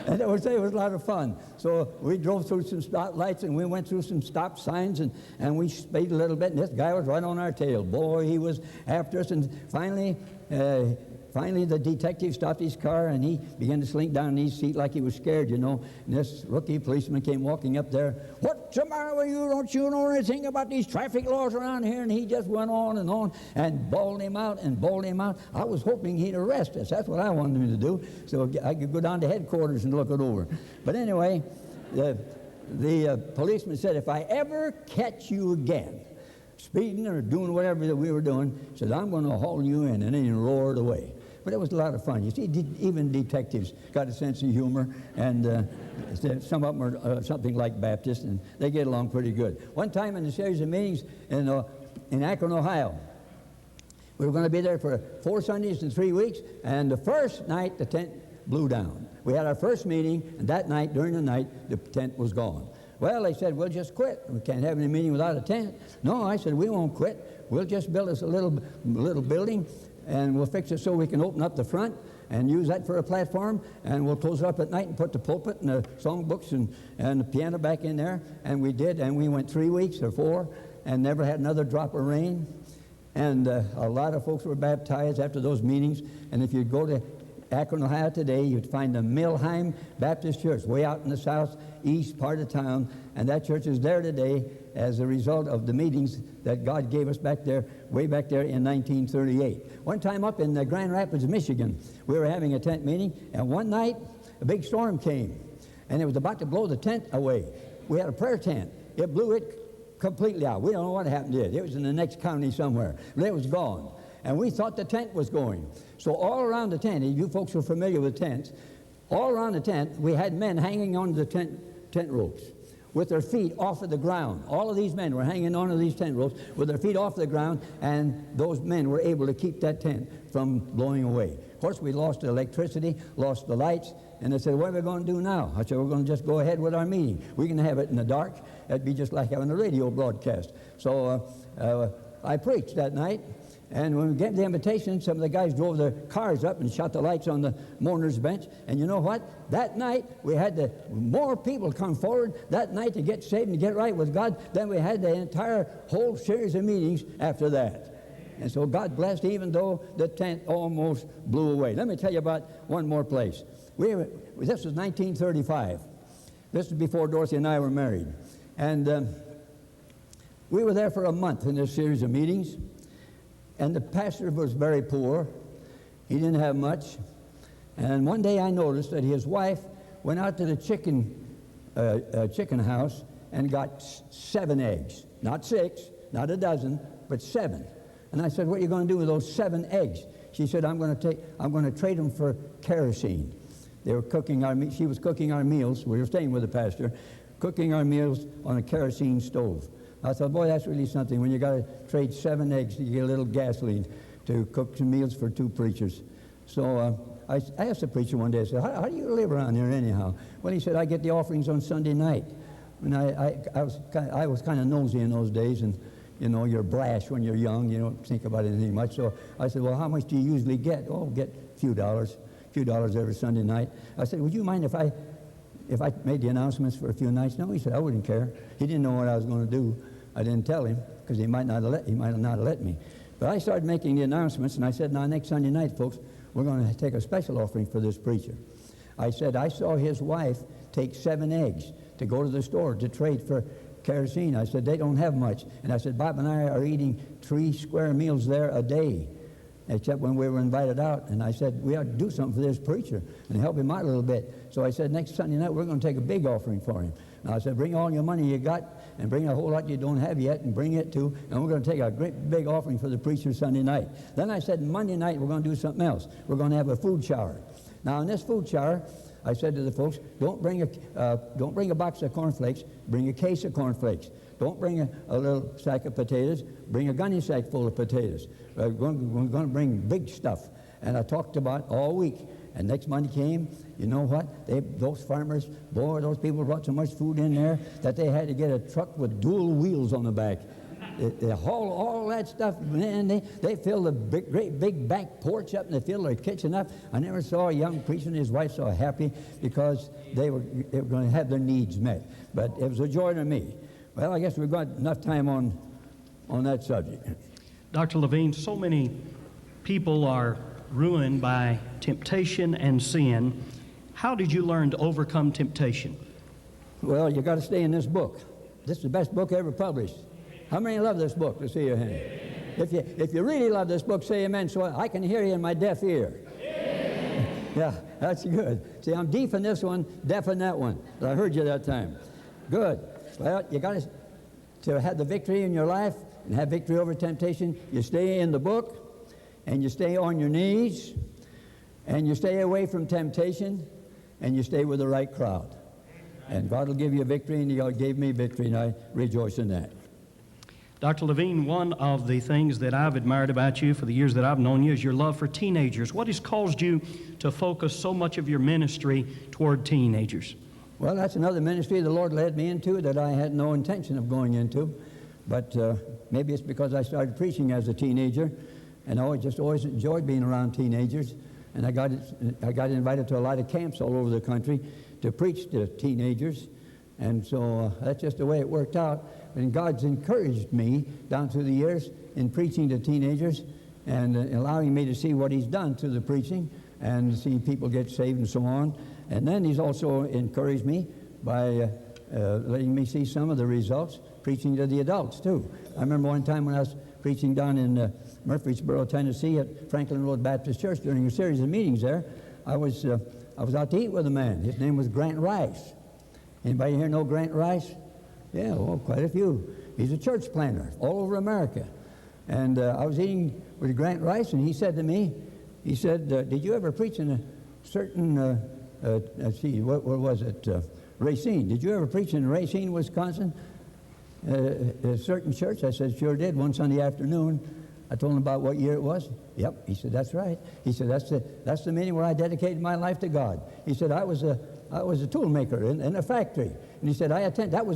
Speaker 3: And it was a lot of fun. So we drove through some stoplights, and we went through some stop signs, and we sped a little bit, and this guy was right on our tail. Boy, he was after us, and finally the detective stopped his car, and he began to slink down in his seat like he was scared, you know. And this rookie policeman came walking up there. What's the matter with you? Don't you know anything about these traffic laws around here? And he just went on and bawled him out and bawled him out. I was hoping he'd arrest us. That's what I wanted him to do, so I could go down to headquarters and look it over. But anyway, the policeman said, if I ever catch you again, speeding or doing whatever that we were doing, said, I'm going to haul you in, and then he roared away. But it was a lot of fun. You see, even detectives got a sense of humor, and some of them are something like Baptists, and they get along pretty good. One time in a series of meetings in Akron, Ohio, we were going to be there for 4 Sundays in 3 weeks, and the first night the tent blew down. We had our first meeting, and that night, during the night, the tent was gone. Well, they said, we'll just quit. We can't have any meeting without a tent. No, I said, we won't quit. We'll just build us a little building, and we'll fix it so we can open up the front and use that for a platform, and we'll close it up at night and put the pulpit and the songbooks and the piano back in there. And we did, and we went 3 weeks or 4 and never had another drop of rain. And a lot of folks were baptized after those meetings. And if you go to Akron, Ohio today, you'd find the Milheim Baptist Church way out in the southeast part of town, and that church is there today as a result of the meetings that God gave us back there, way back there in 1938. One time up in Grand Rapids, Michigan, we were having a tent meeting, and one night a big storm came, and it was about to blow the tent away. We had a prayer tent. It blew it completely out. We don't know what happened to it. It was in the next county somewhere, but it was gone. And we thought the tent was going. So all around the tent, you folks are familiar with tents, all around the tent, we had men hanging on the tent ropes with their feet off of the ground. All of these men were hanging onto these tent ropes with their feet off the ground, and those men were able to keep that tent from blowing away. Of course, we lost the electricity, lost the lights, and they said, what are we going to do now? I said, we're going to just go ahead with our meeting. We can have it in the dark. That'd be just like having a radio broadcast. So I preached that night. And when we gave the invitation, some of the guys drove their cars up and shut the lights on the mourner's bench. And you know what? That night, we had more people come forward that night to get saved and get right with God than we had the entire whole series of meetings after that. And so God blessed, even though the tent almost blew away. Let me tell you about one more place. This was 1935. This was before Dorothy and I were married. And we were there for a month in this series of meetings. And the pastor was very poor. He didn't have much. And one day I noticed that his wife went out to the chicken house and got 7 eggs. Not 6, not a dozen, but 7. And I said, what are you going to do with those 7 eggs? She said, I'm going to trade them for kerosene. They were she was cooking our meals. We were staying with the pastor, cooking our meals on a kerosene stove. I thought, boy, that's really something. When you got to trade 7 eggs to get a little gasoline to cook some meals for 2 preachers. So I asked the preacher one day, I said, how do you live around here anyhow? Well, he said, I get the offerings on Sunday night. And I was kind of nosy in those days, and you know, you're brash when you're young. You don't think about anything much. So I said, well, how much do you usually get? Oh, get a few dollars every Sunday night. I said, would you mind if I made the announcements for a few nights? No, he said, I wouldn't care. He didn't know what I was going to do. I didn't tell him because he might not have let me. But I started making the announcements, and I said, now next Sunday night, folks, we're going to take a special offering for this preacher. I said, I saw his wife take 7 eggs to go to the store to trade for kerosene. I said, they don't have much. And I said, Bob and I are eating 3 square meals there a day, except when we were invited out. And I said, we ought to do something for this preacher and help him out a little bit. So I said, next Sunday night, we're going to take a big offering for him. And I said, bring all your money you got and bring a whole lot you don't have yet and bring it too, and we're going to take a great big offering for the preacher Sunday night. Then I said, Monday night, we're going to do something else. We're going to have a food shower. Now, in this food shower, I said to the folks, don't bring a box of cornflakes, bring a case of cornflakes. Don't bring a little sack of potatoes, bring a gunny sack full of potatoes. We're going to bring big stuff. And I talked about it all week. And next Monday came, you know what? Those farmers, boy, those people brought so much food in there that they had to get a truck with dual wheels on the back. They haul all that stuff, man. They filled the great big back porch up, and they filled their kitchen up. I never saw a young preacher and his wife so happy because they were going to have their needs met. But it was a joy to me. Well, I guess we've got enough time on that subject.
Speaker 2: Dr. Levin, so many people are ruined by temptation and sin. How did you learn to overcome temptation?
Speaker 3: Well, you got to stay in this book. This is the best book ever published. How many love this book? Let's see your hand. If you really love this book, say amen, so I can hear you in my deaf ear. Yeah, that's good. See, I'm deaf in this one, deaf in that one. But I heard you that time. Good. Well, you got to have the victory in your life and have victory over temptation. You stay in the book, and you stay on your knees, and you stay away from temptation, and you stay with the right crowd. And God will give you victory, and God gave me victory, and I rejoice in that.
Speaker 2: Dr. Levin, one of the things that I've admired about you for the years that I've known you is your love for teenagers. What has caused you to focus so much of your ministry toward teenagers?
Speaker 3: Well, that's another ministry the Lord led me into that I had no intention of going into. But maybe it's because I started preaching as a teenager, and I just always enjoyed being around teenagers. And I got invited to a lot of camps all over the country to preach to teenagers. And so that's just the way it worked out. And God's encouraged me down through the years in preaching to teenagers and allowing me to see what He's done through the preaching and see people get saved and so on. And then He's also encouraged me by letting me see some of the results preaching to the adults too. I remember one time when I was preaching down in Murfreesboro, Tennessee at Franklin Road Baptist Church during a series of meetings there. I was out to eat with a man. His name was Grant Rice. Anybody here know Grant Rice? Yeah, well, quite a few. He's a church planter all over America. And I was eating with Grant Rice, and he said to me, he said, did you ever preach in a certain, let's see, what was it, Racine? Did you ever preach in Racine, Wisconsin? A certain church? I said, sure did, one Sunday afternoon. I told him about what year it was. Yep, he said, that's right. He said, that's the meeting where I dedicated my life to God. He said, I was a tool maker in a factory. And he said, that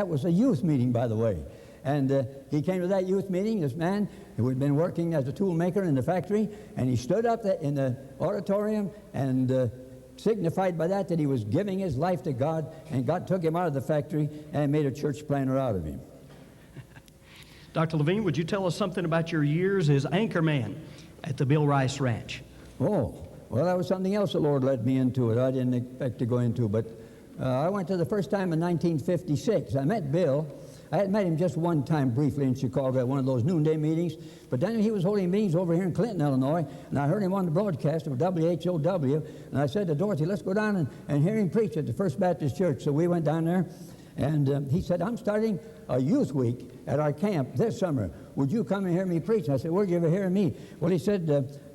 Speaker 3: was a youth meeting, by the way. And he came to that youth meeting, this man who had been working as a tool maker in the factory, and he stood up in the auditorium and signified by that he was giving his life to God, and God took him out of the factory and made a church planter out of him.
Speaker 2: Dr. Levin, would you tell us something about your years as anchorman at the Bill Rice Ranch?
Speaker 3: Oh, well, that was something else the Lord led me into it. I didn't expect to go into, but I went to the first time in 1956. I met Bill. I had met him just one time briefly in Chicago at one of those noonday meetings, but then he was holding meetings over here in Clinton, Illinois, and I heard him on the broadcast of WHOW, and I said to Dorothy, let's go down and hear him preach at the First Baptist Church. So we went down there, and he said, I'm starting a youth week at our camp this summer. Would you come and hear me preach? And I said, where'd you ever hear me? Well, he said,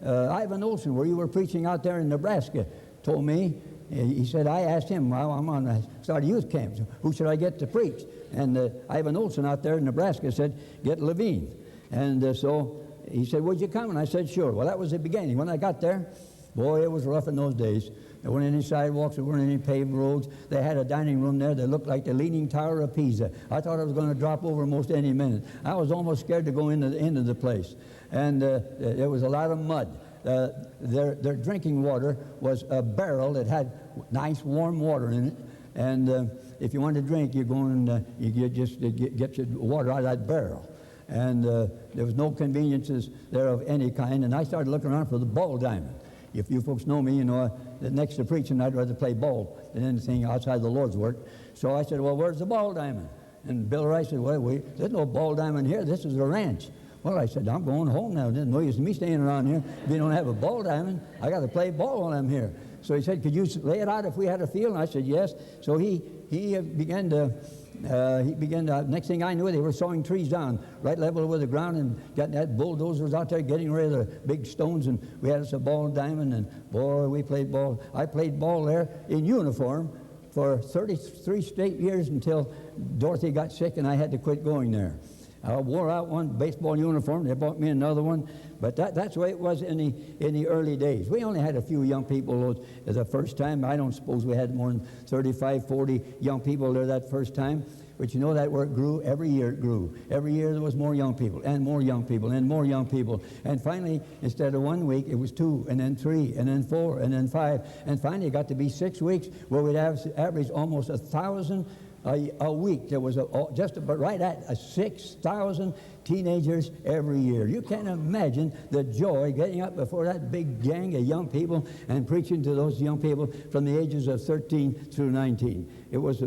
Speaker 3: Ivan Olson, where you were preaching out there in Nebraska, told me. He said, I asked him, well, I'm on a start a youth camp. So who should I get to preach? And Ivan Olson out there in Nebraska said, get Levin. And so he said, would you come? And I said, sure. Well, that was the beginning. When I got there, boy, it was rough in those days. There weren't any sidewalks, there weren't any paved roads. They had a dining room there that looked like the Leaning Tower of Pisa. I thought I was going to drop over most any minute. I was almost scared to go into the place. And there was a lot of mud. Their drinking water was a barrel that had nice warm water in it. And if you wanted to drink, you go and you just get your water out of that barrel. And there was no conveniences there of any kind. And I started looking around for the ball diamond. If you folks know me, you know that next to preaching, I'd rather play ball than anything outside the Lord's work. So I said, well, where's the ball diamond? And Bill Rice said, well, there's no ball diamond here. This is a ranch. Well, I said, I'm going home now. There's no use in me staying around here. If you don't have a ball diamond, I got to play ball while I'm here. So he said, could you lay it out if we had a field? And I said, yes. So he began to, next thing I knew, they were sawing trees down right level with the ground and got that bulldozers out there getting rid of the big stones, and we had us a ball diamond, and boy, we played ball. I played ball there in uniform for 33 straight years until Dorothy got sick and I had to quit going there. I wore out one baseball uniform. They bought me another one. But that's the way it was in the early days. We only had a few young people the first time. I don't suppose we had more than 35, 40 young people there that first time. But you know that where it grew, every year it grew. Every year there was more young people, and more young people, and more young people. And finally, instead of 1 week, it was 2, and then 3, and then 4, and then 5. And finally it got to be 6 weeks where we'd average almost 1,000 a week. There was just about right at 6,000 teenagers every year. You can't imagine the joy getting up before that big gang of young people and preaching to those young people from the ages of 13 through 19. It was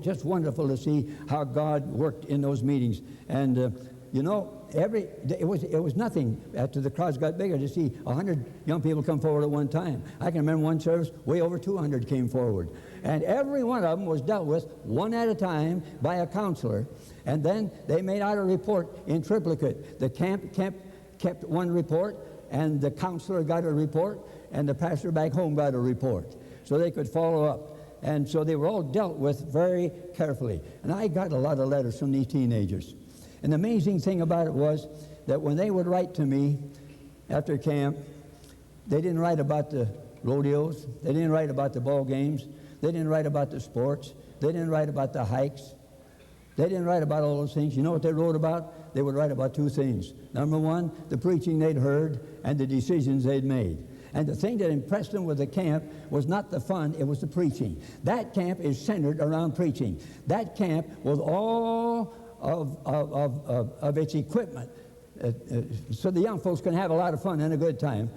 Speaker 3: just wonderful to see how God worked in those meetings. And you know, it was nothing after the crowds got bigger to see 100 young people come forward at one time. I can remember one service, way over 200 came forward. And every one of them was dealt with one at a time by a counselor. And then they made out a report in triplicate. The camp kept one report, and the counselor got a report, and the pastor back home got a report, so they could follow up. And so they were all dealt with very carefully. And I got a lot of letters from these teenagers. And the amazing thing about it was that when they would write to me after camp, they didn't write about the rodeos. They didn't write about the ball games. They didn't write about the sports. They didn't write about the hikes. They didn't write about all those things. You know what they wrote about? They would write about 2 things. Number 1, the preaching they'd heard and the decisions they'd made. And the thing that impressed them with the camp was not the fun, it was the preaching. That camp is centered around preaching. That camp, with all of its equipment, so the young folks can have a lot of fun and a good time,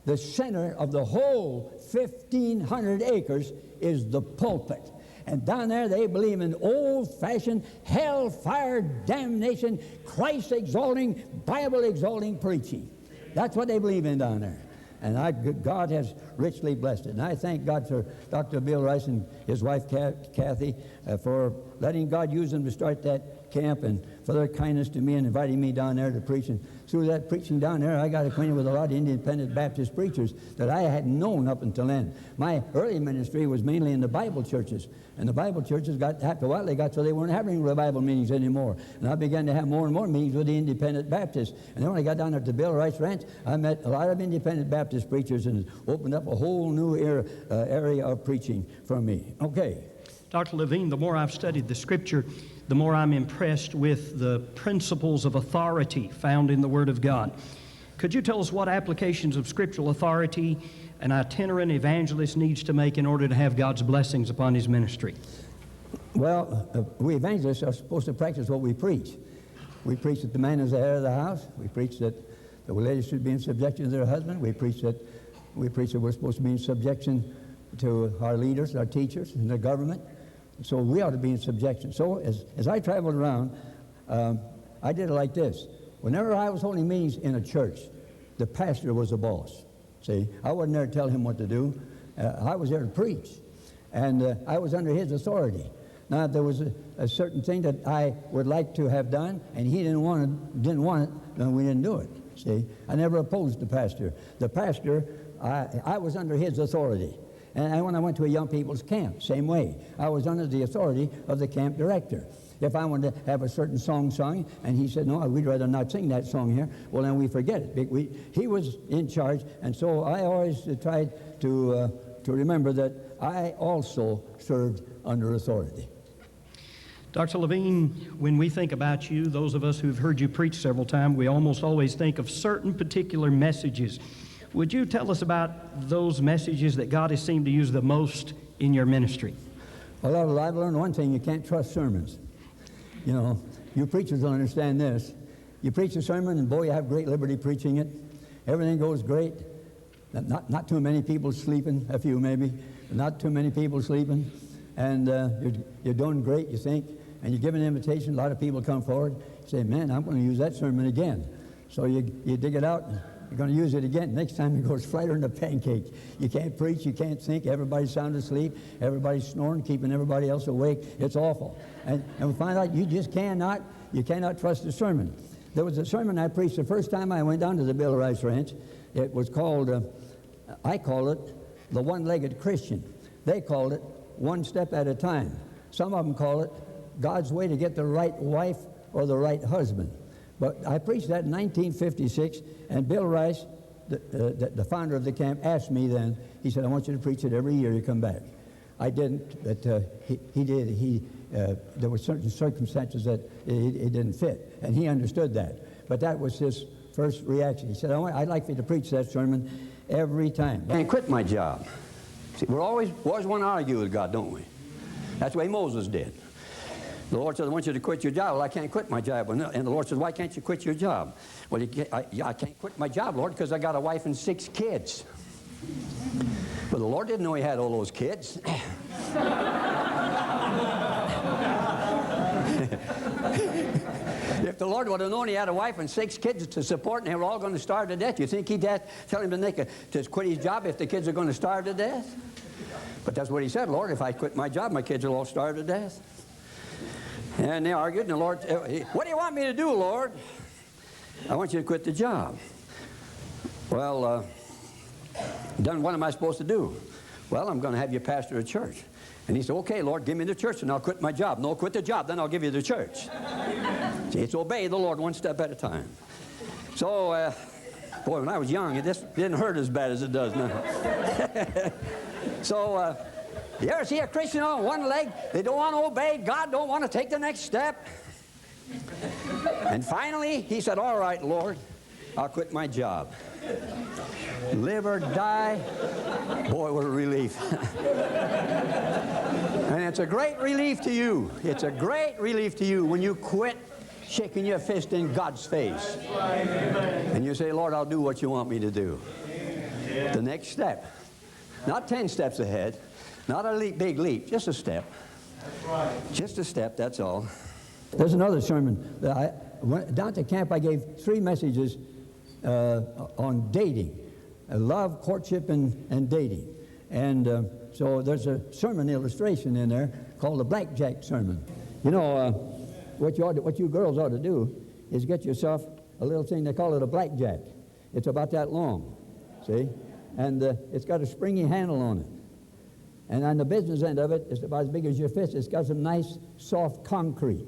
Speaker 3: the center of the whole 1,500 acres is the pulpit. And down there they believe in old-fashioned, hellfire damnation, Christ-exalting, Bible-exalting preaching. That's what they believe in down there. And God has richly blessed it. And I thank God for Dr. Bill Rice and his wife, Kathy, for letting God use them to start that camp, and for their kindness to me and inviting me down there to preach. And through that preaching down there, I got acquainted with a lot of independent Baptist preachers that I hadn't known up until then. My early ministry was mainly in the Bible churches, and the Bible churches after a while, they got so they weren't having revival meetings anymore. And I began to have more and more meetings with the independent Baptists. And then when I got down there to Bill Rice Ranch, I met a lot of independent Baptist preachers, and it opened up a whole new area of preaching for me. Okay.
Speaker 2: Dr. Levin, the more I've studied the Scripture, the more I'm impressed with the principles of authority found in the Word of God. Could you tell us what applications of scriptural authority an itinerant evangelist needs to make in order to have God's blessings upon his ministry?
Speaker 3: Well, we evangelists are supposed to practice what we preach. We preach that the man is the head of the house. We preach that the ladies should be in subjection to their husband. We preach that we're supposed to be in subjection to our leaders, our teachers, and the government. So we ought to be in subjection. So as I traveled around, I did it like this. Whenever I was holding meetings in a church, the pastor was the boss. See, I wasn't there to tell him what to do. I was there to preach, and I was under his authority. Now, if there was a certain thing that I would like to have done, and he didn't want it, then we didn't do it. See, I never opposed the pastor. The pastor, I was under his authority. And when I went to a young people's camp, same way. I was under the authority of the camp director. If I wanted to have a certain song sung, and he said, no, we'd rather not sing that song here, well, then we forget it. He was in charge, and so I always tried to remember that I also served under authority.
Speaker 2: Dr. Levin, when we think about you, those of us who've heard you preach several times, we almost always think of certain particular messages. Would you tell us about those messages that God has seemed to use the most in your ministry?
Speaker 3: Well, I've learned one thing: you can't trust sermons. You know, you preachers don't understand this. You preach a sermon, and boy, you have great liberty preaching it. Everything goes great. Not too many people sleeping, a few maybe, but not too many people sleeping. And you're doing great, you think, and you give an invitation. A lot of people come forward, say, man, I'm going to use that sermon again. So you dig it out, and you're going to use it again. Next time it goes flatter than a pancake. You can't preach, you can't think, everybody's sound asleep, everybody's snoring, keeping everybody else awake. It's awful. And we find out you cannot trust the sermon. There was a sermon I preached the first time I went down to the Bill Rice Ranch. It was called, I call it, the one-legged Christian. They called it one step at a time. Some of them call it God's way to get the right wife or the right husband. But I preached that in 1956, and Bill Rice, the founder of the camp, asked me then, he said, I want you to preach it every year you come back. I didn't, but he did. There were certain circumstances that it didn't fit, and he understood that. But that was his first reaction. He said, I'd like for you to preach that sermon every time. I can't quit my job. See, we always want to argue with God, don't we? That's the way Moses did. The Lord said, I want you to quit your job. Well, I can't quit my job. And the Lord says, why can't you quit your job? Well, I can't quit my job, Lord, because I got a wife and 6 kids. But the Lord didn't know he had all those kids. If the Lord would have known he had a wife and 6 kids to support and they were all going to starve to death, you think he'd tell him to quit his job if the kids are going to starve to death? But that's what he said, Lord, if I quit my job, my kids will all starve to death. And they argued, and the Lord, what do you want me to do, Lord? I want you to quit the job. Well, then what am I supposed to do? Well, I'm going to have you pastor a church. And he said, okay, Lord, give me the church and I'll quit my job. No, quit the job, then I'll give you the church. See, it's obey the Lord one step at a time. So, boy, when I was young, it just didn't hurt as bad as it does now. So, you ever see a Christian on one leg? They don't want to obey. God don't want to take the next step. And finally, he said, all right, Lord, I'll quit my job. Live or die. Boy, what a relief. And it's a great relief to you. It's a great relief to you when you quit shaking your fist in God's face. And you say, Lord, I'll do what you want me to do. The next step. Not 10 steps ahead. Not a big leap. Just a step. Just a step, that's all. There's another sermon. Down at the camp, I gave 3 messages on dating. Love, courtship, and dating. And so there's a sermon illustration in there called the Blackjack Sermon. You know, what you girls ought to do is get yourself a little thing, they call it a blackjack. It's about that long, see? And it's got a springy handle on it. And on the business end of it, it's about as big as your fist. It's got some nice, soft concrete.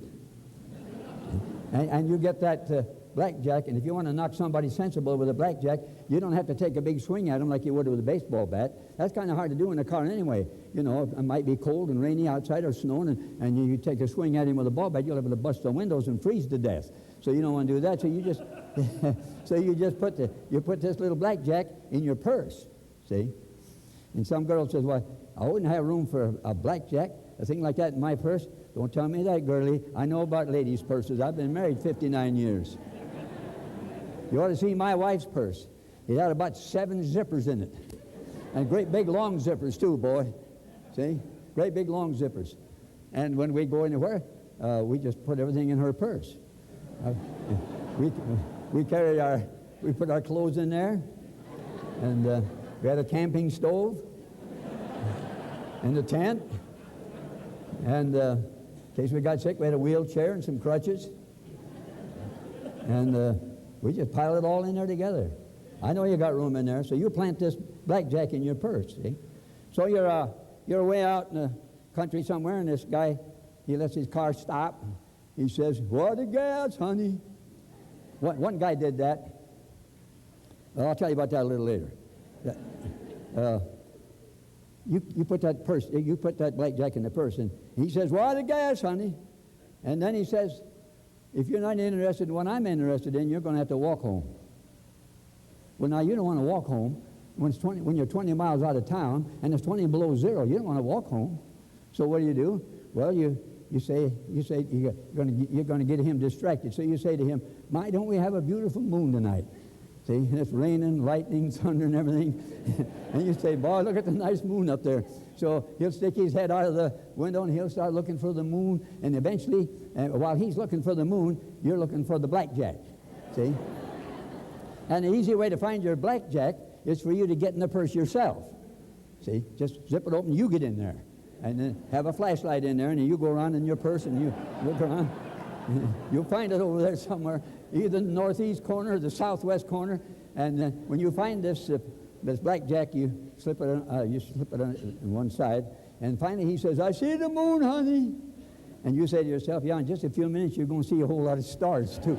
Speaker 3: And you get that blackjack, and if you want to knock somebody sensible with a blackjack, you don't have to take a big swing at them like you would with a baseball bat. That's kind of hard to do in a car anyway. You know, it might be cold and rainy outside or snowing, and you take a swing at him with a ball bat, you'll be able to bust the windows and freeze to death. So you don't want to do that. So you just, put this little blackjack in your purse, see? And some girl says, well, I wouldn't have room for a blackjack, a thing like that in my purse. Don't tell me that, girlie. I know about ladies' purses. I've been married 59 years. You ought to see my wife's purse. It had about 7 zippers in it. And great big long zippers too, boy. See? Great big long zippers. And when we go anywhere, we just put everything in her purse. We put our clothes in there. And we had a camping stove. And a tent. And in case we got sick, we had a wheelchair and some crutches. And we just piled it all in there together. I know you got room in there, so you plant this blackjack in your purse, see? So you're way out in the country somewhere, and this guy, he lets his car stop. He says, what a gas, honey. One guy did that. Well, I'll tell you about that a little later. You put that blackjack in the purse, and he says, what a gas, honey. And then he says, if you're not interested in what I'm interested in, you're going to have to walk home. Well, now, you don't want to walk home when you're 20 miles out of town, and it's 20 below zero. You don't want to walk home. So what do? Well, you say you're going to get him distracted. So you say to him, my, don't we have a beautiful moon tonight? See, and it's raining, lightning, thunder, and everything. And you say, boy, look at the nice moon up there. So he'll stick his head out of the window, and he'll start looking for the moon. And eventually, while he's looking for the moon, you're looking for the blackjack. See? And the easy way to find your blackjack is for you to get in the purse yourself. See? Just zip it open, you get in there. And then have a flashlight in there, and you go around in your purse, and you look around. You'll find it over there somewhere, either the northeast corner or the southwest corner. And when you find this blackjack, you slip it on one side. And finally he says, I see the moon, honey. And you say to yourself, yeah, in just a few minutes you're going to see a whole lot of stars too.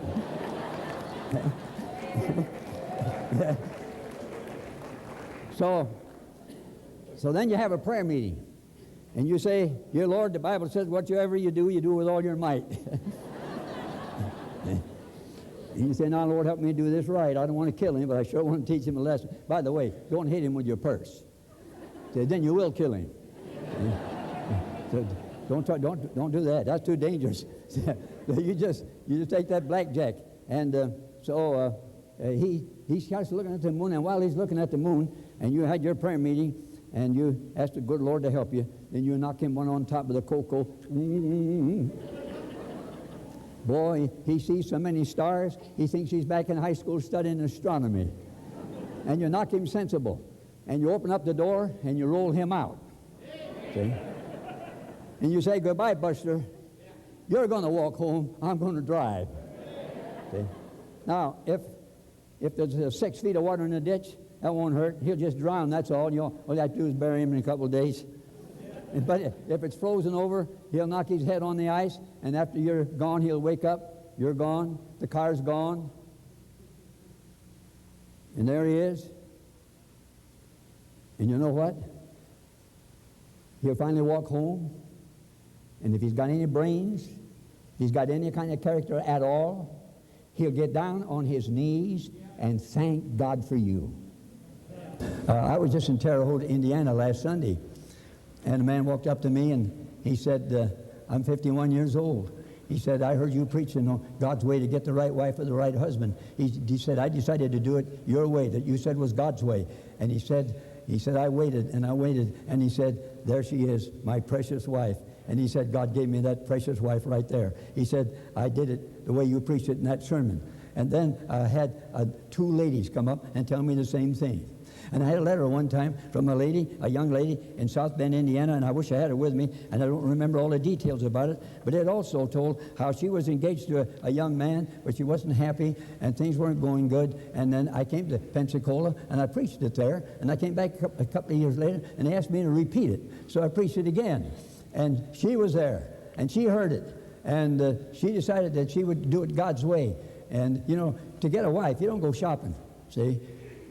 Speaker 3: So then you have a prayer meeting. And you say, "Dear Lord, the Bible says whatever you do with all your might." And you say, "Now, Lord, help me do this right. I don't want to kill him, but I sure want to teach him a lesson." By the way, don't hit him with your purse. So then you will kill him. So don't do that. That's too dangerous. You just take that blackjack. And he starts looking at the moon, and while he's looking at the moon, and you had your prayer meeting, and you ask the good Lord to help you, then you knock him one on top of the cocoa. Boy, he sees so many stars, he thinks he's back in high school studying astronomy. And you knock him sensible. And you open up the door, and you roll him out. See? And you say, "Goodbye, Buster. You're going to walk home. I'm going to drive." See? Now, if there's 6 feet of water in the ditch, that won't hurt. He'll just drown, that's all. All you have to do is bury him in a couple of days. But if it's frozen over, he'll knock his head on the ice, and after you're gone, he'll wake up. You're gone. The car's gone. And there he is. And you know what? He'll finally walk home. And if he's got any brains, if he's got any kind of character at all, he'll get down on his knees and thank God for you. I was just in Terre Haute, Indiana last Sunday, and a man walked up to me and he said, "I'm 51 years old." He said, "I heard you preaching on God's way to get the right wife or the right husband." He said, "I decided to do it your way, that you said was God's way." And he said, "I waited and I waited." And he said, "There she is, my precious wife." And he said, "God gave me that precious wife right there." He said, "I did it the way you preached it in that sermon." And then I had 2 ladies come up and tell me the same thing. And I had a letter one time from a young lady in South Bend, Indiana, and I wish I had her with me, and I don't remember all the details about it, but it also told how she was engaged to a young man, but she wasn't happy, and things weren't going good. And then I came to Pensacola, and I preached it there, and I came back a couple of years later, and they asked me to repeat it. So I preached it again, and she was there, and she heard it, and she decided that she would do it God's way. And, to get a wife, you don't go shopping, see?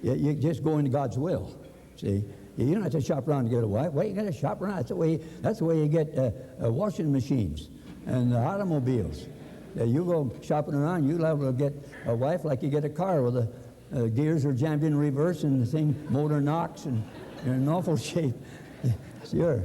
Speaker 3: You just go into God's will, see? You don't have to shop around to get a wife. Well, you got to shop around. That's the way you get washing machines and automobiles. You go shopping around, you'll able to get a wife like you get a car where the gears are jammed in reverse and the thing motor knocks and you're in awful shape. Sure.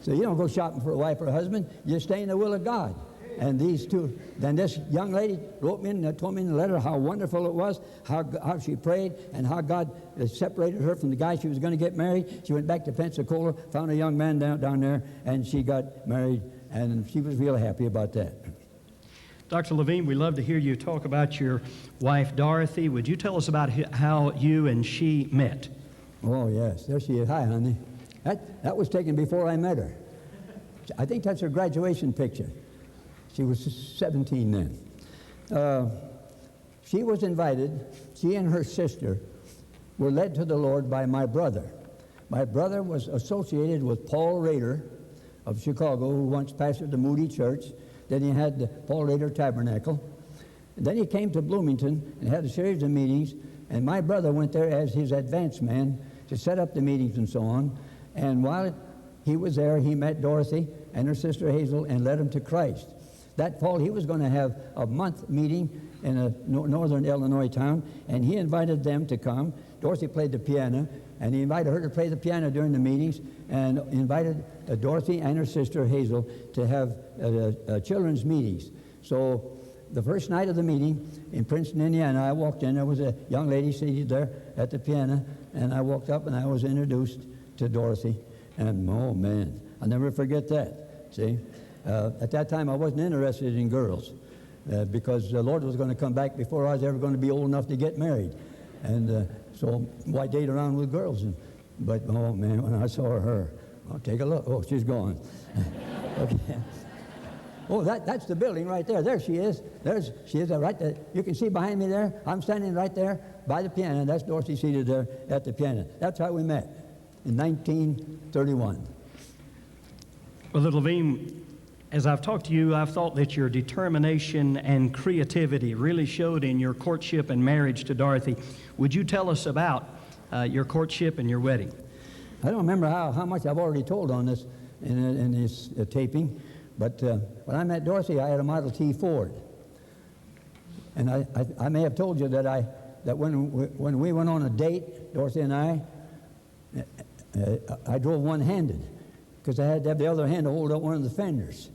Speaker 3: So you don't go shopping for a wife or a husband. You stay in the will of God. And then this young lady wrote me and told me in the letter how wonderful it was, how she prayed, and how God separated her from the guy she was going to get married. She went back to Pensacola, found a young man down there, and she got married, and she was real happy about that.
Speaker 2: Dr. Levin, we love to hear you talk about your wife, Dorothy. Would you tell us about how you and she met?
Speaker 3: Oh, yes. There she is. Hi, honey. That was taken before I met her. I think that's her graduation picture. She was 17 then. She was invited. She and her sister were led to the Lord by my brother. My brother was associated with Paul Rader of Chicago, who once pastored the Moody Church. Then he had the Paul Rader Tabernacle. And then he came to Bloomington and had a series of meetings, and my brother went there as his advance man to set up the meetings and so on. And while he was there, he met Dorothy and her sister Hazel and led them to Christ. That fall, he was going to have a month meeting in a northern Illinois town, and he invited them to come. Dorothy played the piano, and he invited her to play the piano during the meetings, and invited Dorothy and her sister Hazel to have children's meetings. So the first night of the meeting in Princeton, Indiana, I walked in. There was a young lady seated there at the piano, and I walked up and I was introduced to Dorothy. And, oh, man, I'll never forget that, see? At that time, I wasn't interested in girls because the Lord was going to come back before I was ever going to be old enough to get married. And so why date around with girls? But, oh, man, when I saw her, oh, take a look. Oh, she's gone. Okay. Oh, that's the building right there. There she is. She is right there. You can see behind me there. I'm standing right there by the piano. That's Dorothy seated there at the piano. That's how we met in 1931.
Speaker 2: Well, Levin, As I've talked to you, I've thought that your determination and creativity really showed in your courtship and marriage to Dorothy. Would you tell us about your courtship and your wedding?
Speaker 3: I don't remember how much I've already told on this in this taping, but when I met Dorothy, I had a Model T Ford. And I may have told you that when we went on a date, Dorothy and I drove one-handed because I had to have the other hand to hold up one of the fenders.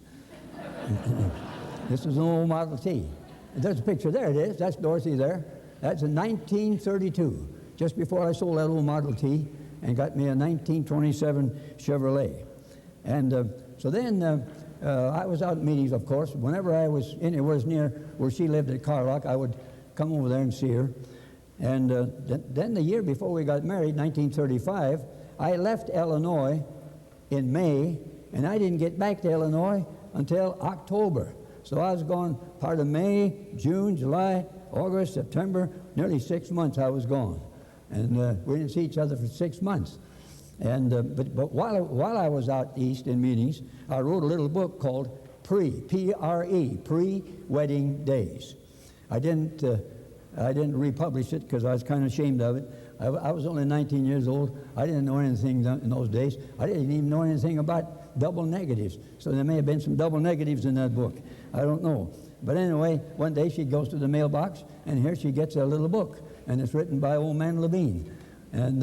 Speaker 3: This was an old Model T. And there's a picture. There it is. That's Dorothy there. That's in 1932, just before I sold that old Model T and got me a 1927 Chevrolet. And so then I was out at meetings, of course. Whenever I was anywhere near where she lived at Carlock, I would come over there and see her. And then the year before we got married, 1935, I left Illinois in May, and I didn't get back to Illinois until October. So I was gone part of May, June, July, August, September, nearly 6 months I was gone. And we didn't see each other for 6 months. And but while I was out east in meetings, I wrote a little book called Pre-Wedding Days. I didn't republish it because I was kind of ashamed of it. I was only 19 years old. I didn't know anything in those days. I didn't even know anything about double negatives. So there may have been some double negatives in that book. I don't know. But anyway, one day she goes to the mailbox, and here she gets a little book, and it's written by old man Levin. And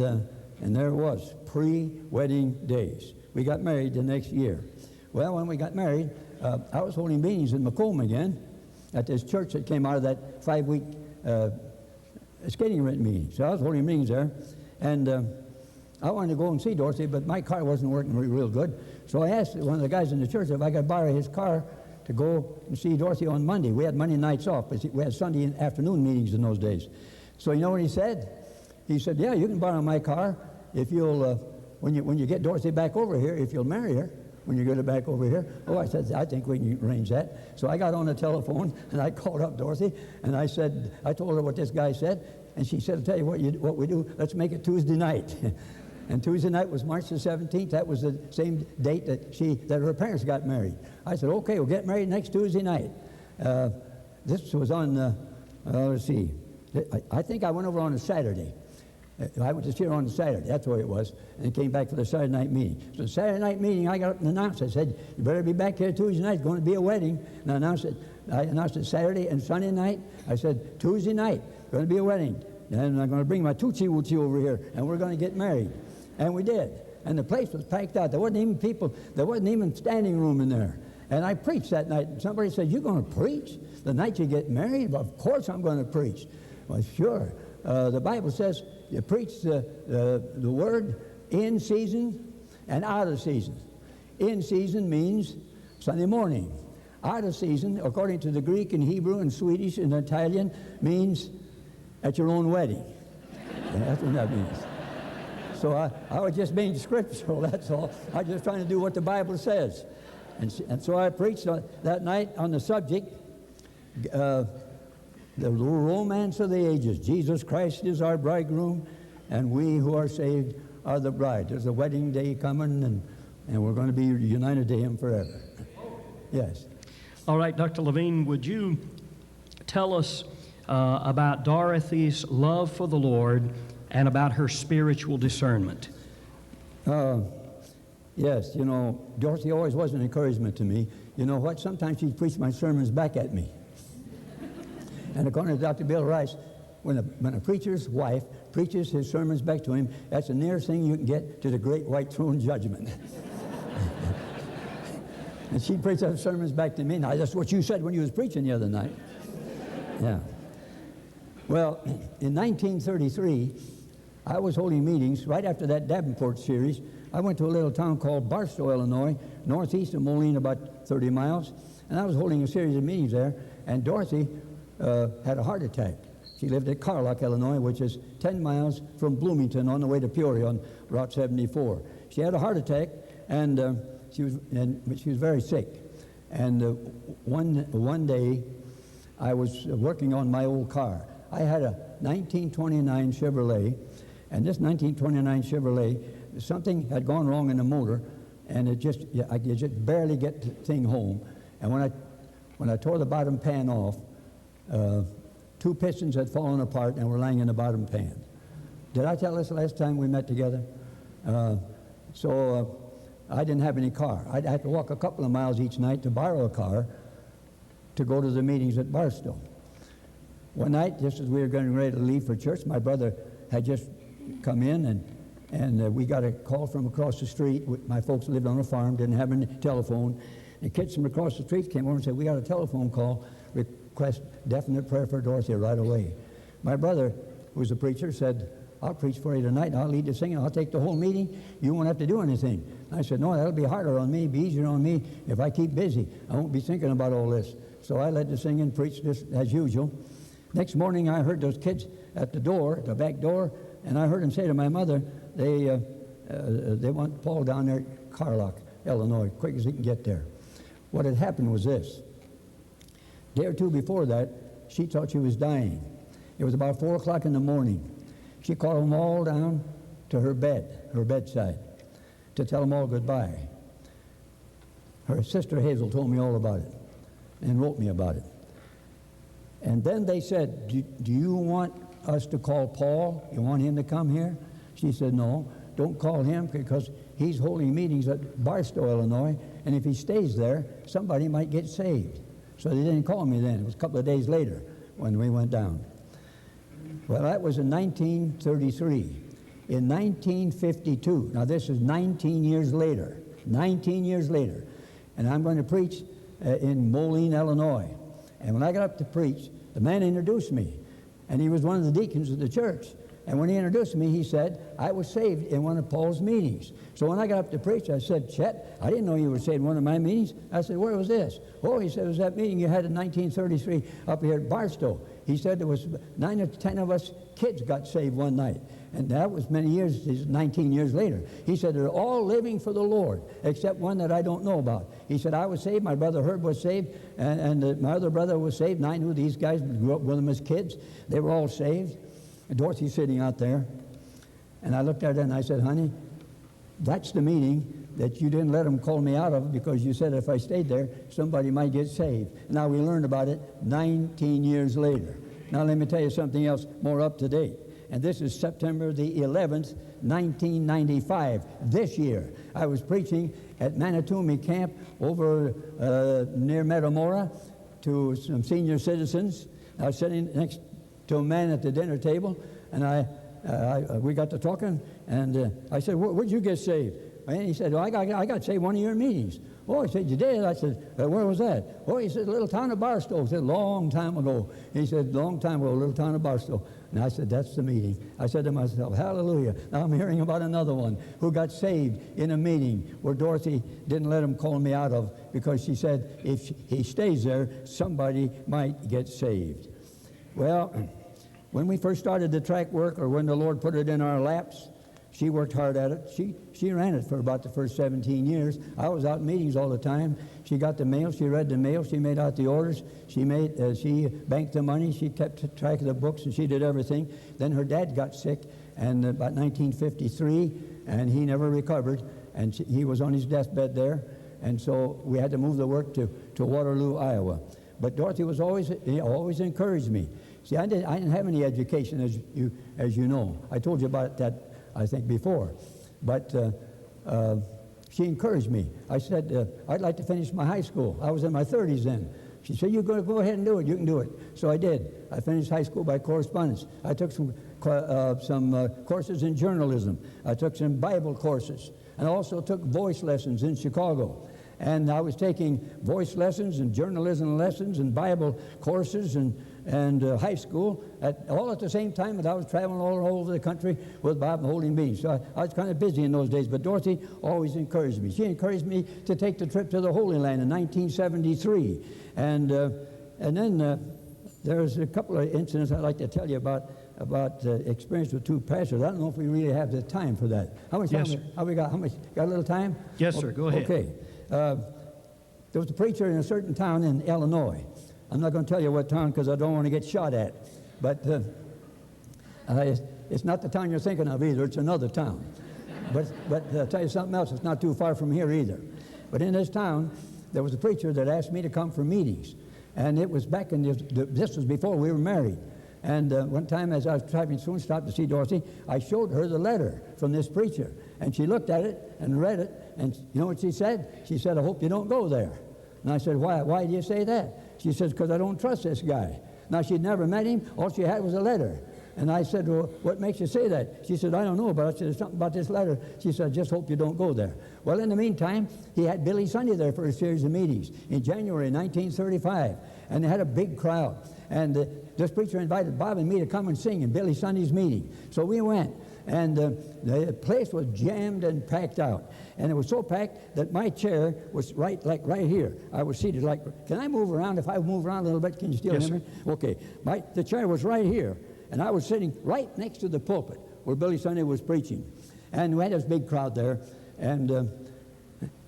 Speaker 3: there it was, Pre-Wedding Days. We got married the next year. Well, when we got married, I was holding meetings in Macomb again at this church that came out of that 5-week skating rink meeting. So I was holding meetings there, and I wanted to go and see Dorothy, but my car wasn't working real good. So I asked one of the guys in the church if I could borrow his car to go and see Dorothy on Monday. We had Monday nights off, but we had Sunday afternoon meetings in those days. So you know what he said? He said, yeah, you can borrow my car if you'll, when you get Dorothy back over here, if you'll marry her, when you get her back over here. Oh, I said, I think we can arrange that. So I got on the telephone, and I called up Dorothy, and I told her what this guy said, and she said, I'll tell you what we do, let's make it Tuesday night. And Tuesday night was March the 17th. That was the same date that her parents got married. I said, okay, we'll get married next Tuesday night. This was on, let's see, I think I went over on a Saturday. I was just here on a Saturday, that's what it was, and came back for the Saturday night meeting. So Saturday night meeting, I got up and announced, I said, you better be back here Tuesday night, it's going to be a wedding. And I announced it Saturday and Sunday night. I said, Tuesday night, going to be a wedding. And I'm going to bring my Tucci-Wucci over here, and we're going to get married. And we did. And the place was packed out. There wasn't even people, there wasn't even standing room in there. And I preached that night. And somebody said, you're going to preach the night you get married? Well, of course I'm going to preach. Well, sure. The Bible says you preach the word in season and out of season. In season means Sunday morning. Out of season, according to the Greek and Hebrew and Swedish and Italian, means at your own wedding. That's what that means. So I was just being scriptural, that's all. I was just trying to do what the Bible says. And so I preached that night on the subject, the romance of the ages. Jesus Christ is our bridegroom, and we who are saved are the bride. There's a wedding day coming, and we're going to be united to Him forever. Yes.
Speaker 2: All right, Dr. Levin, would you tell us about Dorothy's love for the Lord and about her spiritual discernment?
Speaker 3: Yes, you know, Dorothy always was an encouragement to me. You know what? Sometimes she'd preach my sermons back at me. And according to Dr. Bill Rice, when a preacher's wife preaches his sermons back to him, that's the nearest thing you can get to the great white throne judgment. And she preached her sermons back to me. Now, that's what you said when you was preaching the other night. Yeah. Well, in 1933, I was holding meetings right after that Davenport series. I went to a little town called Barstow, Illinois, northeast of Moline, about 30 miles, and I was holding a series of meetings there, and Dorothy had a heart attack. She lived at Carlock, Illinois, which is 10 miles from Bloomington on the way to Peoria on Route 74. She had a heart attack, and she was very sick. And one day, I was working on my old car. I had a 1929 Chevrolet, and this 1929 Chevrolet, something had gone wrong in the motor. and I could just barely get the thing home. And when I tore the bottom pan off, 2 pistons had fallen apart and were lying in the bottom pan. Did I tell this last time we met together? So I didn't have any car. I'd have to walk a couple of miles each night to borrow a car to go to the meetings at Barstow. One night, just as we were getting ready to leave for church, my brother had just come in, and we got a call from across the street. My folks lived on a farm, didn't have any telephone. The kids from across the street came over and said, "We got a telephone call, request definite prayer for Dorothy right away." My brother, who's a preacher, said, "I'll preach for you tonight. I'll lead the singing. I'll take the whole meeting. You won't have to do anything." I said, "No, that'll be harder on me, be easier on me if I keep busy. I won't be thinking about all this." So I led the singing, preached this as usual. Next morning, I heard those kids at the door, the back door, and I heard them say to my mother, they want Paul down there at Carlock, Illinois, quick as he can get there. What had happened was this. A day or two before that, she thought she was dying. It was about 4 o'clock in the morning. She called them all down to her bedside, to tell them all goodbye. Her sister Hazel told me all about it and wrote me about it. And then they said, do you want us to call Paul? You want him to come here? She said, "No, don't call him because he's holding meetings at Barstow, Illinois, and if he stays there, somebody might get saved." So they didn't call me then. It was a couple of days later when we went down. Well, that was in 1933. In 1952, now this is 19 years later, and I'm going to preach in Moline, Illinois. And when I got up to preach, the man introduced me, and he was one of the deacons of the church. And when he introduced me, he said, I was saved in one of Paul's meetings. So when I got up to preach, I said, "Chet, I didn't know you were saved in one of my meetings." I said, "Where was this?" "Oh," he said, "it was that meeting you had in 1933 up here at Barstow." He said there was 9 or 10 of us kids got saved one night. And that was many years, 19 years later. He said, "They're all living for the Lord, except one that I don't know about." He said, "I was saved, my brother Herb was saved, and my other brother was saved, and I knew these guys, grew up with them as kids. They were all saved." And Dorothy's sitting out there. And I looked at her and I said, "Honey, that's the meeting that you didn't let them call me out of because you said if I stayed there, somebody might get saved." Now we learned about it 19 years later. Now let me tell you something else more up to date. And this is September the 11th, 1995, this year. I was preaching at Manitoumi Camp over near Metamora to some senior citizens. I was sitting next to a man at the dinner table, and we got to talking, and I said, "Where'd you get saved?" And he said, "Well, I got saved one of your meetings." "Oh," he said, "You did?" I said, "Where was that?" "Oh," he said, "Little town of Barstow." I said, "Long time ago." He said, "Long time ago, little town of Barstow." And I said, "That's the meeting." I said to myself, hallelujah. Now I'm hearing about another one who got saved in a meeting where Dorothy didn't let him call me out of because she said if he stays there, somebody might get saved. Well, when we first started the track work, or when the Lord put it in our laps, she worked hard at it. She ran it for about the first 17 years. I was out in meetings all the time. She got the mail. She read the mail. She made out the orders. She banked the money. She kept track of the books, and she did everything. Then her dad got sick, and about 1953, and he never recovered, and he was on his deathbed there, and so we had to move the work to Waterloo, Iowa. But Dorothy was always encouraged me. See, I didn't have any education, as you know. I told you about that, I think, before. But she encouraged me. I said, I'd like to finish my high school. I was in my 30s then. She said, "You're going to go ahead and do it. You can do it." So I did. I finished high school by correspondence. I took some courses in journalism. I took some Bible courses. And I also took voice lessons in Chicago. And I was taking voice lessons and journalism lessons and Bible courses and high school all at the same time that I was traveling all over the country with Bob and holding meetings. So I was kind of busy in those days, but Dorothy always encouraged me. She encouraged me to take the trip to the Holy Land in 1973. And then there's a couple of incidents I'd like to tell you about experience with two pastors. I don't know if we really have the time for that. How much time? How much? Got a little time?
Speaker 2: Yes, sir. Go ahead.
Speaker 3: Okay. There was a preacher in a certain town in Illinois. I'm not going to tell you what town because I don't want to get shot at. But it's not the town you're thinking of either. It's another town. but I'll tell you something else. It's not too far from here either. But in this town, there was a preacher that asked me to come for meetings. And it was back in this was before we were married. And one time as I was driving soon, stopped to see Dorothy, I showed her the letter from this preacher. And she looked at it and read it. And you know what she said? She said, I hope you don't go there. And I said, why do you say that? She says, because I don't trust this guy. Now, she'd never met him. All she had was a letter. And I said, well, what makes you say that? She said, I don't know, but I said, there's something about this letter. She said, just hope you don't go there. Well, in the meantime, he had Billy Sunday there for a series of meetings in January 1935. And they had a big crowd. And this preacher invited Bob and me to come and sing in Billy Sunday's meeting. So we went. And the place was jammed and packed out. And it was so packed that my chair was right here. I was seated can I move around? If I move around a little bit, can you still hear me? Okay. The chair was right here. And I was sitting right next to the pulpit where Billy Sunday was preaching. And we had this big crowd there. And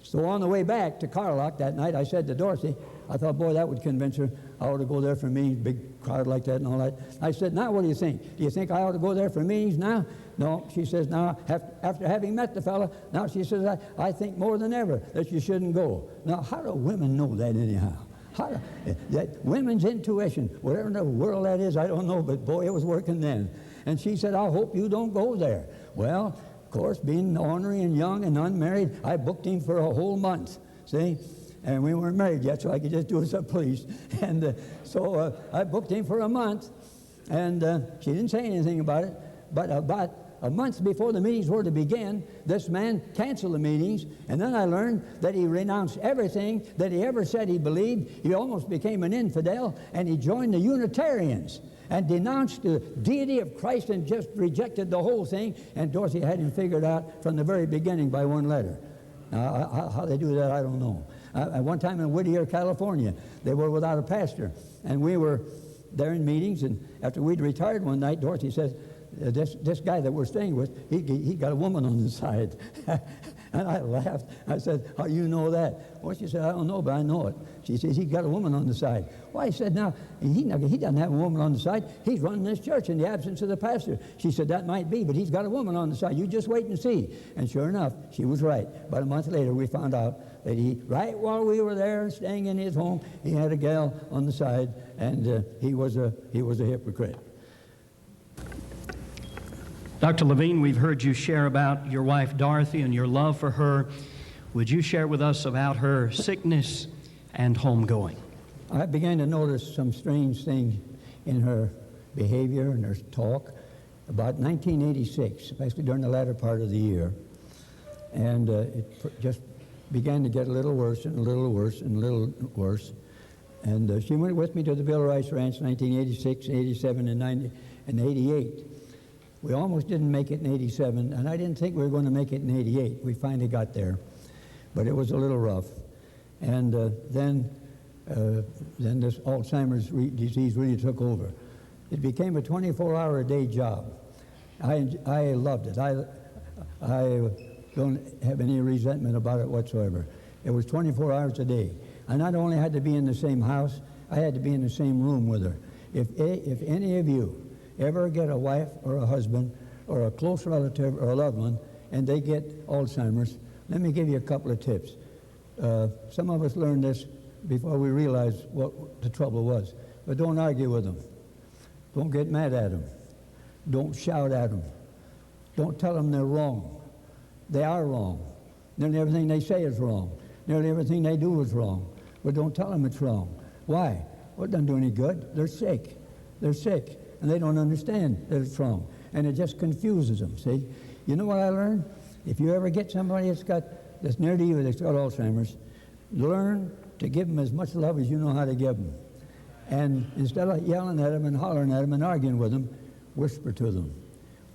Speaker 3: so on the way back to Carlock that night, I said to Dorothy, I thought, boy, that would convince her I ought to go there for meetings, big crowd like that and all that. I said, now what do you think? Do you think I ought to go there for meetings now? No, she says, now, after having met the fellow, now she says, I think more than ever that you shouldn't go. Now, how do women know that anyhow? That women's intuition, whatever in the world that is, I don't know, but boy, it was working then. And she said, I hope you don't go there. Well, of course, being ornery and young and unmarried, I booked him for a whole month, see? And we weren't married yet, so I could just do as I pleased. And so I booked him for a month, and she didn't say anything about it. But about a month before the meetings were to begin, this man canceled the meetings, and then I learned that he renounced everything that he ever said he believed. He almost became an infidel, and he joined the Unitarians and denounced the deity of Christ and just rejected the whole thing. And Dorothy had him figured out from the very beginning by one letter. Now, how they do that, I don't know. At one time in Whittier, California, they were without a pastor, and we were there in meetings, and after we'd retired one night, Dorothy says, this guy that we're staying with, he got a woman on the side. And I laughed. I said, how do you know that? Well, she said, I don't know, but I know it. She says, he got a woman on the side. Well, I said, now, he doesn't have a woman on the side. He's running this church in the absence of the pastor. She said, that might be, but he's got a woman on the side. You just wait and see. And sure enough, she was right. About a month later, we found out that right while we were there staying in his home, he had a gal on the side, and he was a hypocrite.
Speaker 2: Dr. Levin, we've heard you share about your wife Dorothy and your love for her. Would you share with us about her sickness and homegoing?
Speaker 3: I began to notice some strange things in her behavior and her talk about 1986, especially during the latter part of the year. And it just began to get a little worse and a little worse and a little worse. And she went with me to the Bill Rice Ranch in 1986, 87, and 88. We almost didn't make it in 87, and I didn't think we were going to make it in 88. We finally got there, but it was a little rough. And then this Alzheimer's disease really took over. It became a 24-hour-a-day job. I loved it. I don't have any resentment about it whatsoever. It was 24 hours a day. I not only had to be in the same house, I had to be in the same room with her. If any of you ever get a wife or a husband or a close relative or a loved one and they get Alzheimer's, let me give you a couple of tips. Some of us learned this before we realized what the trouble was. But don't argue with them. Don't get mad at them. Don't shout at them. Don't tell them they're wrong. They are wrong. Nearly everything they say is wrong. Nearly everything they do is wrong. But don't tell them it's wrong. Why? Well, it doesn't do any good. They're sick. They're sick. And they don't understand that it's wrong. And it just confuses them, see? You know what I learned? If you ever get somebody that's near to you that's got Alzheimer's, learn to give them as much love as you know how to give them. And instead of yelling at them and hollering at them and arguing with them, whisper to them.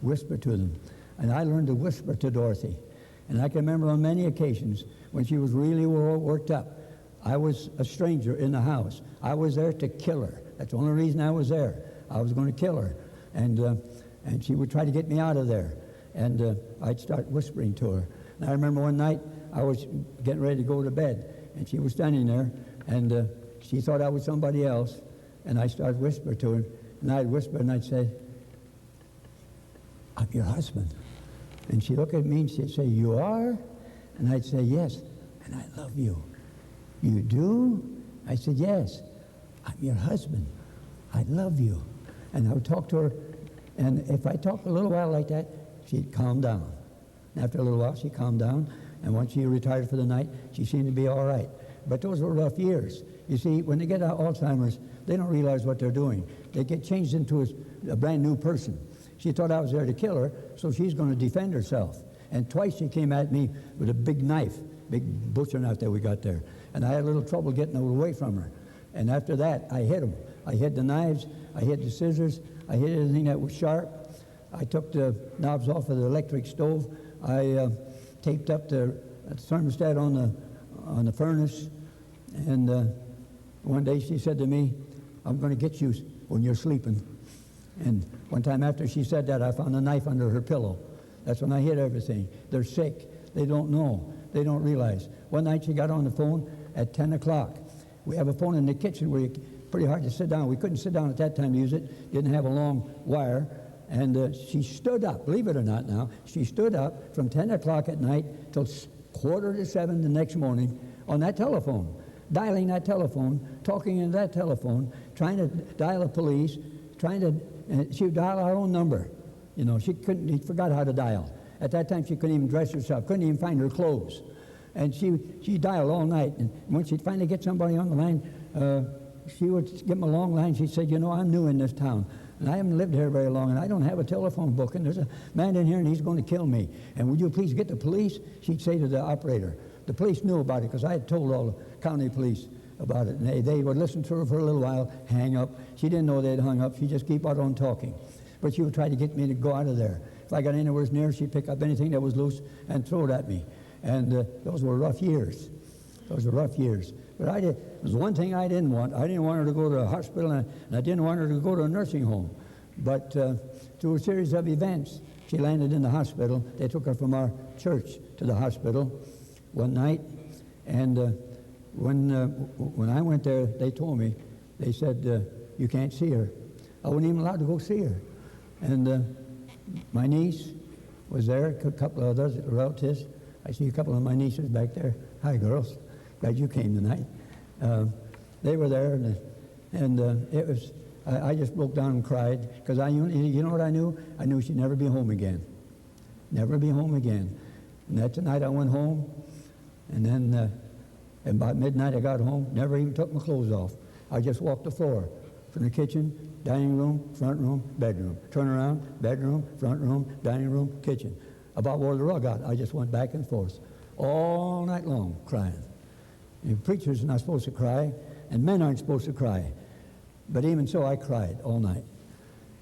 Speaker 3: Whisper to them. And I learned to whisper to Dorothy. And I can remember on many occasions when she was really worked up. I was a stranger in the house. I was there to kill her. That's the only reason I was there. I was going to kill her, and she would try to get me out of there, and I'd start whispering to her. And I remember one night I was getting ready to go to bed, and she was standing there, and she thought I was somebody else, and I started whispering to her, and I'd whisper and I'd say, I'm your husband. And she'd look at me and she'd say, "You are?" And I'd say, "Yes." "And I love you." "You do?" I said, "Yes. I'm your husband. I love you." And I would talk to her, and if I talked a little while like that, she'd calm down. And after a little while, she calmed down, and once she retired for the night, she seemed to be all right. But those were rough years. You see, when they get Alzheimer's, they don't realize what they're doing. They get changed into a brand new person. She thought I was there to kill her, so she's going to defend herself. And twice she came at me with a big knife, big butcher knife that we got there. And I had a little trouble getting away from her. And after that, I hit them. I hid the knives, I hid the scissors, I hid anything that was sharp. I took the knobs off of the electric stove. I taped up the thermostat on the furnace. And one day she said to me, "I'm going to get you when you're sleeping." And one time after she said that, I found a knife under her pillow. That's when I hid everything. They're sick. They don't know. They don't realize. One night she got on the phone at 10 o'clock. We have a phone in the kitchen where it's pretty hard to sit down. We couldn't sit down at that time to use it. Didn't have a long wire. And she stood up, believe it or not now, she stood up from 10 o'clock at night till 6:45 the next morning on that telephone, dialing that telephone, talking into that telephone, trying to dial the police, she would dial our own number. You know, she forgot how to dial. At that time, she couldn't even dress herself, couldn't even find her clothes. And she dialed all night. And when she'd finally get somebody on the line, she would give them a long line. She said, "You know, I'm new in this town, and I haven't lived here very long, and I don't have a telephone book, and there's a man in here, and he's going to kill me. And would you please get the police?" She'd say to the operator. The police knew about it because I had told all the county police about it. And they would listen to her for a little while, hang up. She didn't know they'd hung up. She'd just keep on talking. But she would try to get me to go out of there. If I got anywhere near, she'd pick up anything that was loose and throw it at me. And those were rough years. Those were rough years. But there was one thing I didn't want. I didn't want her to go to a hospital, and I didn't want her to go to a nursing home. But through a series of events, she landed in the hospital. They took her from our church to the hospital one night. And when I went there, they told me, they said, "You can't see her." I wasn't even allowed to go see her. And my niece was there, a couple of other relatives. I see a couple of my nieces back there. "Hi, girls. Glad you came tonight." They were there, and it was. I just broke down and cried because you know what I knew? I knew she'd never be home again. Never be home again. And that night I went home, and then about midnight I got home. Never even took my clothes off. I just walked the floor from the kitchen, dining room, front room, bedroom. Turn around, bedroom, front room, dining room, kitchen. About wore the rug out. I just went back and forth all night long crying. And preachers are not supposed to cry, and men aren't supposed to cry. But even so, I cried all night.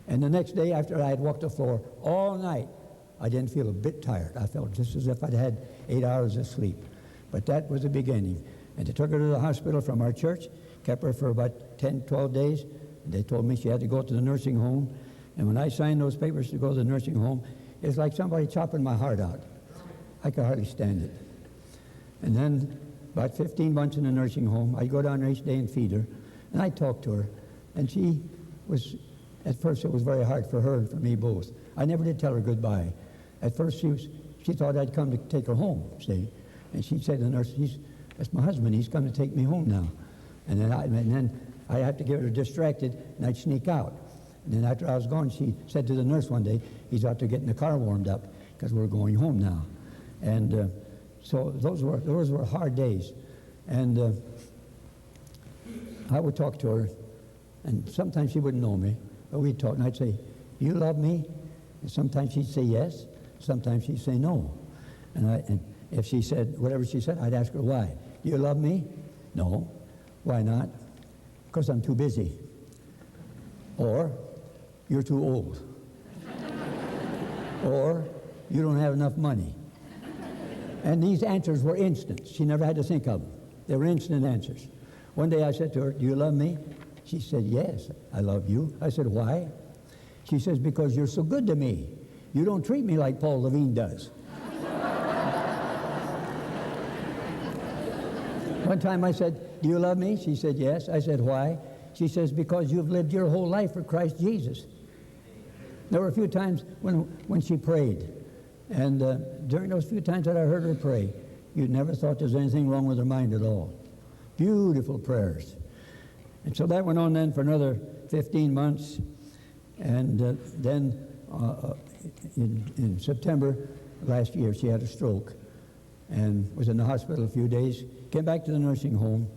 Speaker 3: And the next day, after I had walked the floor all night, I didn't feel a bit tired. I felt just as if I'd had 8 hours of sleep. But that was the beginning. And they took her to the hospital from our church, kept her for about 10, 12 days. And they told me she had to go to the nursing home. And when I signed those papers to go to the nursing home, it's like somebody chopping my heart out. I could hardly stand it. And then about 15 months in the nursing home, I'd go down there each day and feed her. And I'd talk to her. And she was, at first it was very hard for her and for me both. I never did tell her goodbye. At first she thought I'd come to take her home, see. And she'd say to the nurse, "That's my husband, he's come to take me home now." And then I'd have to get her distracted, and I'd sneak out. And then after I was gone, she said to the nurse one day, "He's out there getting the car warmed up because we're going home now." And so those were hard days. And I would talk to her, and sometimes she wouldn't know me, but we'd talk, and I'd say, "Do you love me?" And sometimes she'd say yes, sometimes she'd say no. And if she said whatever she said, I'd ask her why. "Do you love me?" "No." "Why not?" "Because I'm too busy." Or, "You're too old." Or, "You don't have enough money." And these answers were instant. She never had to think of them. They were instant answers. One day I said to her, "Do you love me?" She said, "Yes, I love you." I said, "Why?" She says, "Because you're so good to me. You don't treat me like Paul Levin does." One time I said, "Do you love me?" She said, "Yes." I said, "Why?" She says, "Because you've lived your whole life for Christ Jesus." There were a few times when she prayed, And during those few times that I heard her pray, you'd never thought there's anything wrong with her mind at all. Beautiful prayers. And so that went on then for another 15 months. And then in September last year, she had a stroke and was in the hospital a few days, came back to the nursing home,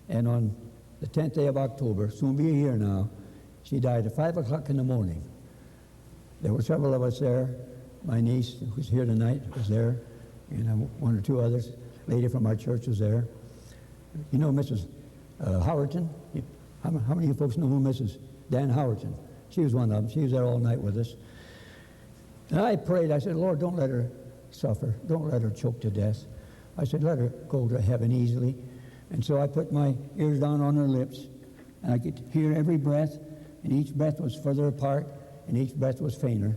Speaker 3: and on the 10th day of October, soon be a year now, she died at 5 o'clock in the morning. There were several of us there. My niece, who's here tonight, was there, and one or two others. A lady from our church was there. You know Mrs. Howerton? How many of you folks know who Mrs. Dan Howerton? She was one of them. She was there all night with us. And I prayed. I said, Lord, don't let her suffer. Don't let her choke to death. I said, let her go to heaven easily. And so I put my ears down on her lips, and I could hear every breath, and each breath was further apart, and each breath was fainter,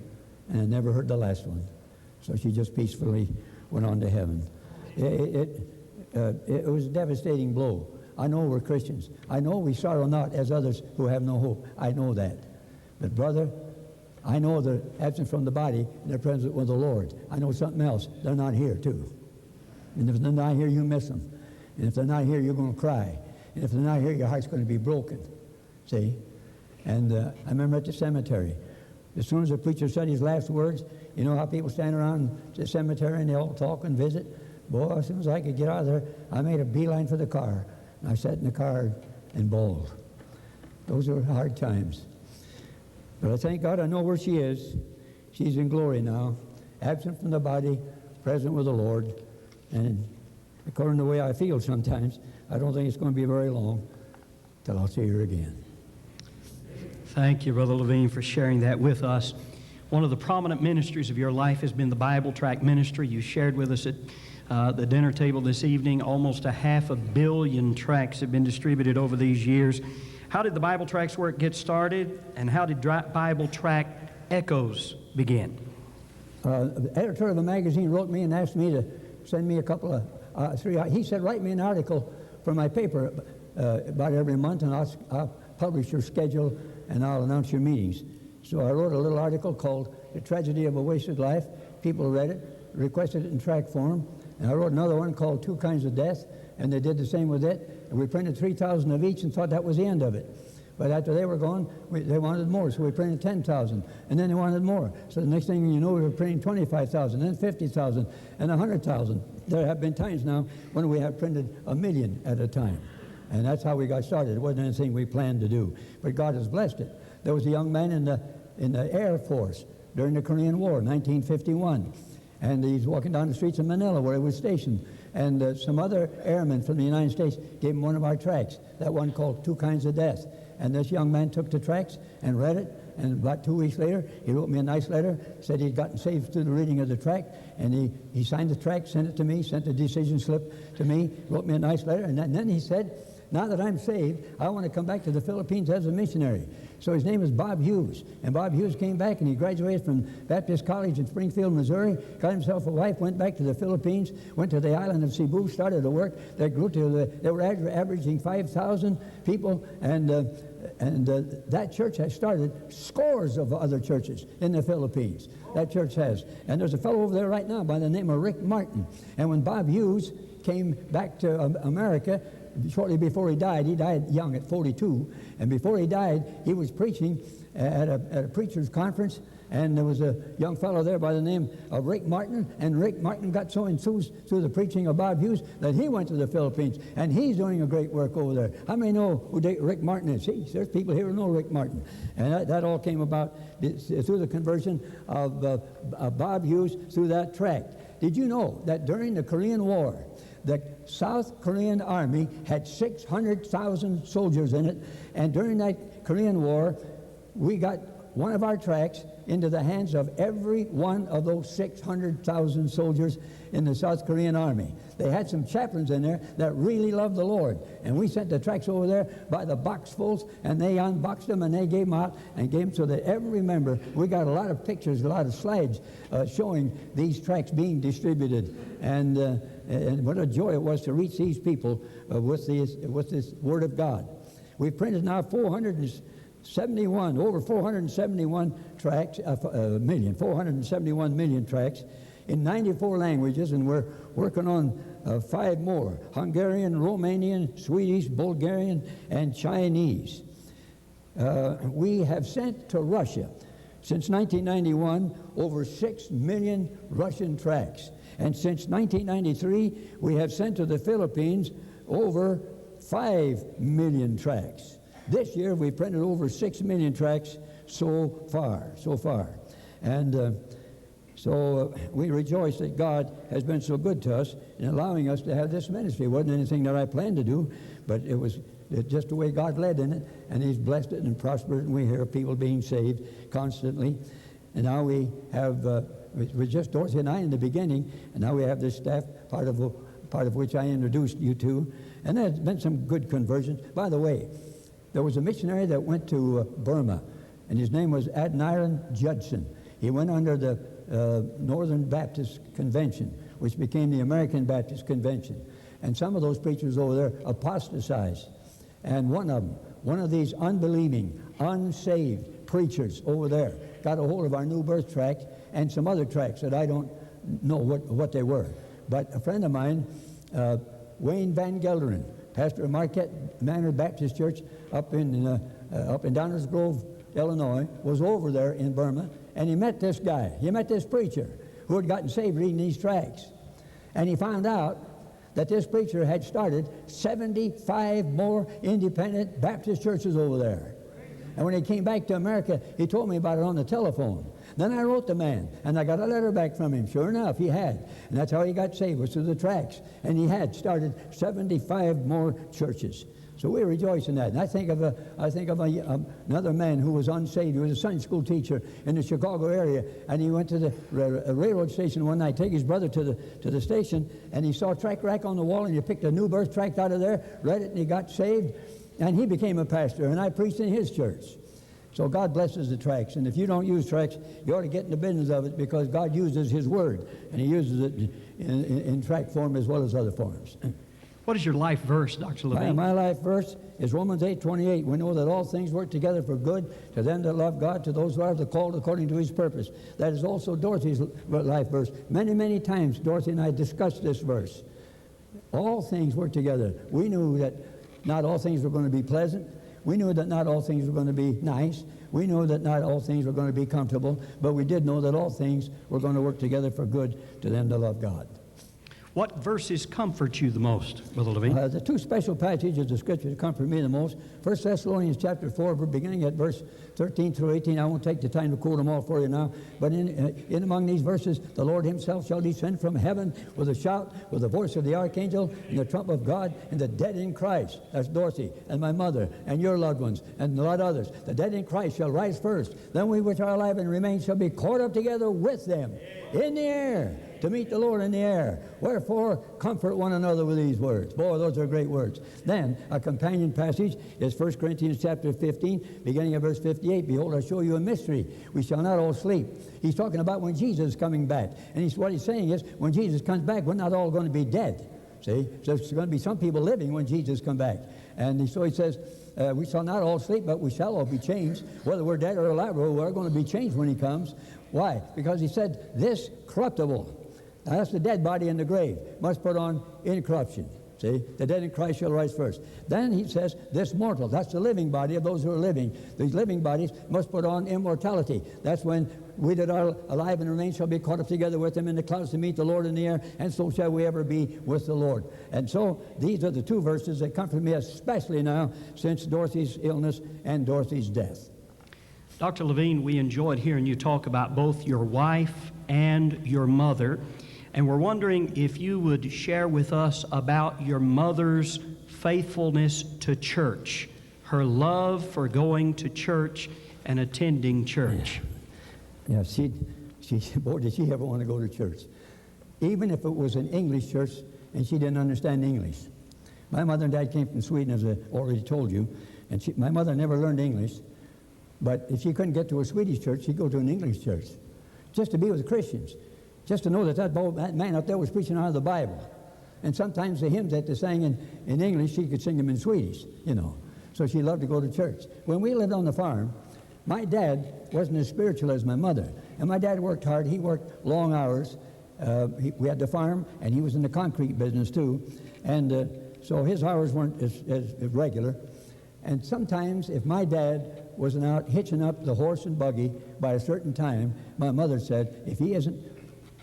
Speaker 3: and I never heard the last one. So she just peacefully went on to heaven. It was a devastating blow. I know we're Christians. I know we sorrow not as others who have no hope. I know that. But brother, I know they're absent from the body and they're present with the Lord. I know something else. They're not here too. And if they're not here, you miss them. And if they're not here, you're going to cry. And if they're not here, your heart's going to be broken. See? And I remember at the cemetery, as soon as the preacher said his last words, you know how people stand around the cemetery and they all talk and visit? Boy, as soon as I could get out of there, I made a beeline for the car. And I sat in the car and bawled. Those were hard times. But I thank God I know where she is. She's in glory now, absent from the body, present with the Lord. And according to the way I feel sometimes, I don't think it's going to be very long till I'll see her again.
Speaker 2: Thank you, Brother Levin, for sharing that with us. One of the prominent ministries of your life has been the Bible tract ministry. You shared with us at the dinner table this evening. Almost 500 million tracts have been distributed over these years. How did the Bible tracts work get started, and how did Bible tract echoes begin?
Speaker 3: The editor of the magazine wrote me and asked me to send me a couple of three. He said, write me an article for my paper about every month, and I'll publish your schedule and I'll announce your meetings. So I wrote a little article called The Tragedy of a Wasted Life. People read it, requested it in tract form. And I wrote another one called Two Kinds of Death, and they did the same with it. And we printed 3,000 of each and thought that was the end of it. But after they were gone, they wanted more, so we printed 10,000. And then they wanted more. So the next thing you know, we were printing 25,000, then 50,000, and 100,000. There have been times now when we have printed 1 million at a time. And that's how we got started. It wasn't anything we planned to do. But God has blessed it. There was a young man in the Air Force during the Korean War, 1951. And he's walking down the streets of Manila where he was stationed. And some other airmen from the United States gave him one of our tracts, that one called Two Kinds of Death. And this young man took the tracts and read it. And about 2 weeks later, he wrote me a nice letter, said he'd gotten saved through the reading of the tract. And he signed the tract, sent it to me, sent the decision slip to me, wrote me a nice letter. And then he said, now that I'm saved, I want to come back to the Philippines as a missionary. So his name is Bob Hughes. And Bob Hughes came back and he graduated from Baptist College in Springfield, Missouri, got himself a wife, went back to the Philippines, went to the island of Cebu, started to work. They grew to they were averaging 5,000 people, and that church has started scores of other churches in the Philippines. That church has. And there's a fellow over there right now by the name of Rick Martin. And when Bob Hughes came back to America, shortly before he died young at 42, and before he died, he was preaching at a preacher's conference, and there was a young fellow there by the name of Rick Martin, and Rick Martin got so enthused through the preaching of Bob Hughes that he went to the Philippines, and he's doing a great work over there. How many know who Rick Martin is? See, there's people here who know Rick Martin. And that all came about through the conversion of Bob Hughes through that tract. Did you know that during the Korean War, the South Korean Army had 600,000 soldiers in it, and during that Korean War, we got one of our tracts into the hands of every one of those 600,000 soldiers in the South Korean Army. They had some chaplains in there that really loved the Lord, and we sent the tracts over there by the boxfuls, and they unboxed them and they gave them out and gave them so that every member, we got a lot of pictures, a lot of slides showing these tracts being distributed, and what a joy it was to reach these people with this Word of God. We've printed now over 471 tracts, 471 million tracts, in 94 languages, and we're working on 5 more: Hungarian, Romanian, Swedish, Bulgarian, and Chinese. We have sent to Russia, since 1991, over 6 million Russian tracts. And since 1993, we have sent to the Philippines over 5 million tracts. This year, we've printed over 6 million tracts so far. And so we rejoice that God has been so good to us in allowing us to have this ministry. It wasn't anything that I planned to do, but it's just the way God led in it, and He's blessed it and prospered it, and we hear people being saved constantly. And now we have, it was just Dorothy and I in the beginning, and now we have this staff, part of which I introduced you to, and there's been some good conversions. By the way, there was a missionary that went to Burma, and his name was Adoniram Judson. He went under the Northern Baptist Convention, which became the American Baptist Convention. And some of those preachers over there apostatized. And one of these unbelieving, unsaved preachers over there got a hold of our New Birth tract and some other tracts that I don't know what they were. But a friend of mine, Wayne Van Gelderen, pastor of Marquette Manor Baptist Church up in Downers Grove, Illinois, was over there in Burma, and he met this guy. He met this preacher who had gotten saved reading these tracts. And he found out that this preacher had started 75 more independent Baptist churches over there. And when he came back to America, he told me about it on the telephone. Then I wrote the man, and I got a letter back from him. Sure enough, he had. And that's how he got saved, was through the tracts. And he had started 75 more churches. So we rejoice in that. And I think of another man who was unsaved. He was a Sunday school teacher in the Chicago area, and he went to the railroad station one night, take his brother to the station, and he saw a tract rack on the wall, and he picked a New Birth tract out of there, read it, and he got saved, and he became a pastor, and I preached in his church. So God blesses the tracts, and if you don't use tracts, you ought to get in the business of it, because God uses His Word, and He uses it in tract form as well as other forms.
Speaker 2: What is your life verse, Dr. Levin?
Speaker 3: My life verse is Romans 8:28. We know that all things work together for good to them that love God, to those who are the called according to His purpose. That is also Dorothy's life verse. Many, many times Dorothy and I discussed this verse. All things work together. We knew that not all things were going to be pleasant. We knew that not all things were going to be nice. We knew that not all things were going to be comfortable. But we did know that all things were going to work together for good to them that love God.
Speaker 2: What verses comfort you the most, Brother Levin?
Speaker 3: The 2 special passages of Scripture that comfort me the most. 1 Thessalonians chapter 4, beginning at verse 13 through 18. I won't take the time to quote them all for you now. But in among these verses, the Lord Himself shall descend from heaven with a shout, with the voice of the archangel, and the trump of God, and the dead in Christ. That's Dorothy, and my mother, and your loved ones, and a lot of others. The dead in Christ shall rise first. Then we which are alive and remain shall be caught up together with them in the air, to meet the Lord in the air. Wherefore, comfort one another with these words. Boy, those are great words. Then, a companion passage is 1 Corinthians chapter 15, beginning at verse 58. Behold, I show you a mystery. We shall not all sleep. He's talking about when Jesus is coming back. And what he's saying is, when Jesus comes back, we're not all going to be dead. See? So there's going to be some people living when Jesus comes back. And so he says, we shall not all sleep, but we shall all be changed. Whether we're dead or alive, we're going to be changed when He comes. Why? Because He said, this corruptible, now that's the dead body in the grave, must put on incorruption. See? The dead in Christ shall rise first. Then He says, this mortal, that's the living body of those who are living. These living bodies must put on immortality. That's when we that are alive and remain shall be caught up together with Him in the clouds to meet the Lord in the air, and so shall we ever be with the Lord. And so these are the 2 verses that comfort me, especially now since Dorothy's illness and Dorothy's death.
Speaker 2: Dr. Levin, we enjoyed hearing you talk about both your wife and your mother. And we're wondering if you would share with us about your mother's faithfulness to church, her love for going to church and attending church.
Speaker 3: Yeah, she boy, did she ever want to go to church. Even if it was an English church and she didn't understand English. My mother and dad came from Sweden, as I already told you, and my mother never learned English. But if she couldn't get to a Swedish church, she'd go to an English church, just to be with Christians. Just to know that man out there was preaching out of the Bible. And sometimes the hymns that they sang in English, she could sing them in Swedish, you know. So she loved to go to church. When we lived on the farm, my dad wasn't as spiritual as my mother. And my dad worked hard. He worked long hours. We had the farm, and he was in the concrete business too. And so his hours weren't as regular. And sometimes if my dad wasn't out hitching up the horse and buggy by a certain time, my mother said, if he isn't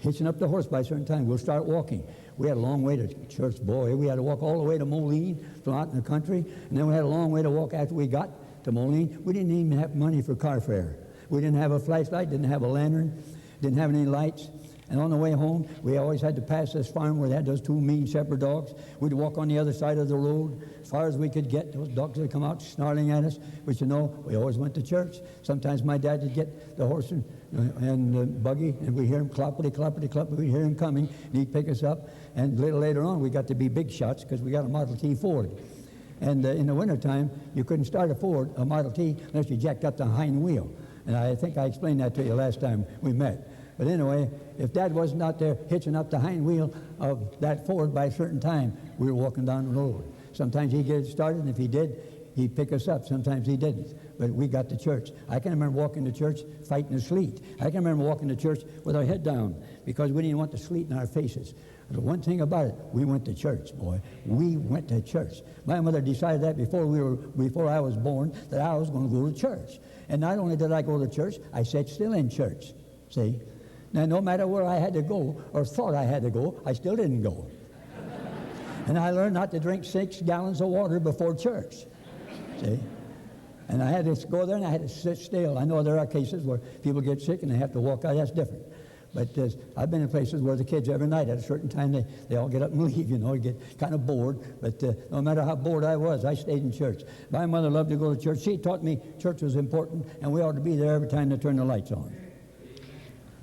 Speaker 3: hitching up the horse by a certain time, we'll start walking. We had a long way to church, boy. We had to walk all the way to Moline from out in the country, and then we had a long way to walk after we got to Moline. We didn't even have money for car fare. We didn't have a flashlight, didn't have a lantern, didn't have any lights. And on the way home, we always had to pass this farm where they had those two mean shepherd dogs. We'd walk on the other side of the road as far as we could get. Those dogs would come out snarling at us. But you know, we always went to church. Sometimes my dad would get the horse and buggy, and we'd hear him cloppity, cloppity, clop. We'd hear him coming, and he'd pick us up. And a little later on, we got to be big shots because we got a Model T Ford. And in the wintertime, you couldn't start a Model T, unless you jacked up the hind wheel. And I think I explained that to you last time we met. But anyway, if Dad wasn't out there hitching up the hind wheel of that Ford by a certain time, we were walking down the road. Sometimes he'd get it started, and if he did, he'd pick us up. Sometimes he didn't. But we got to church. I can remember walking to church fighting the sleet. I can remember walking to church with our head down because we didn't want the sleet in our faces. The one thing about it, we went to church, boy. We went to church. My mother decided that before I was born, that I was going to go to church. And not only did I go to church, I sat still in church. See? Now, no matter where I had to go or thought I had to go, I still didn't go. And I learned not to drink 6 gallons of water before church. See? And I had to go there and I had to sit still. I know there are cases where people get sick and they have to walk out. That's different. But I've been in places where the kids every night at a certain time, they all get up and leave, you know, get kind of bored. But no matter how bored I was, I stayed in church. My mother loved to go to church. She taught me church was important, and we ought to be there every time they turn the lights on.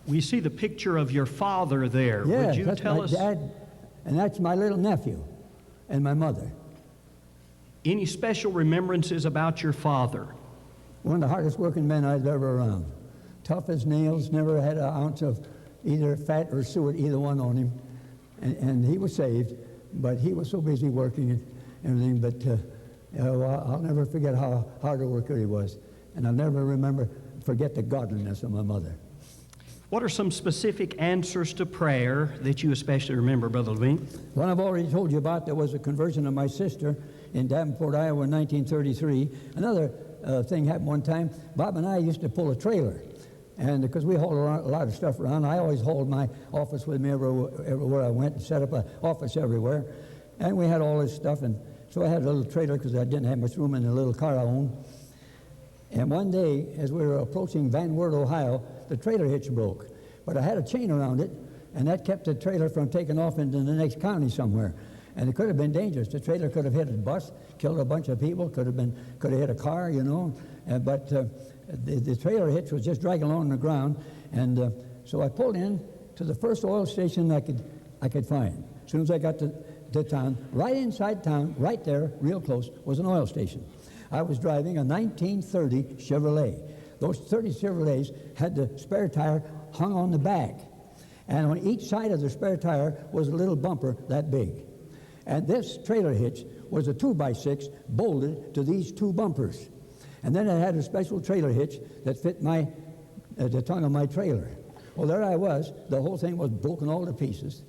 Speaker 2: We see the picture of your father there.
Speaker 3: Yes,
Speaker 2: would you
Speaker 3: that's
Speaker 2: tell
Speaker 3: my
Speaker 2: us?
Speaker 3: Dad, and that's my little nephew and my mother.
Speaker 2: Any special remembrances about your father?
Speaker 3: One of the hardest working men I've ever around. Tough as nails, never had an ounce of either fat or suet, either one on him. And he was saved, but he was so busy working and everything. But I'll never forget how hard a worker he was. And I'll never forget the godliness of my mother.
Speaker 2: What are some specific answers to prayer that you especially remember, Brother Levin?
Speaker 3: One I've already told you about, there was a conversion of my sister in Davenport, Iowa in 1933. Another thing happened one time. Bob and I used to pull a trailer. And because we hauled a lot of stuff around, I always hauled my office with me everywhere I went and set up an office everywhere. And we had all this stuff. And so I had a little trailer because I didn't have much room in the little car I owned. And one day, as we were approaching Van Wert, Ohio, the trailer hitch broke. But I had a chain around it, and that kept the trailer from taking off into the next county somewhere. And it could have been dangerous. The trailer could have hit a bus, killed a bunch of people, could have hit a car, you know. But the trailer hitch was just dragging along the ground. And so I pulled in to the first oil station I could find. As soon as I got to town, right inside town, right there, real close, was an oil station. I was driving a 1930 Chevrolet. Those 30 Chevrolets had the spare tire hung on the back. And on each side of the spare tire was a little bumper that big. And this trailer hitch was a 2x6 bolted to these two bumpers. And then it had a special trailer hitch that fit the tongue of my trailer. Well, there I was. The whole thing was broken all to pieces.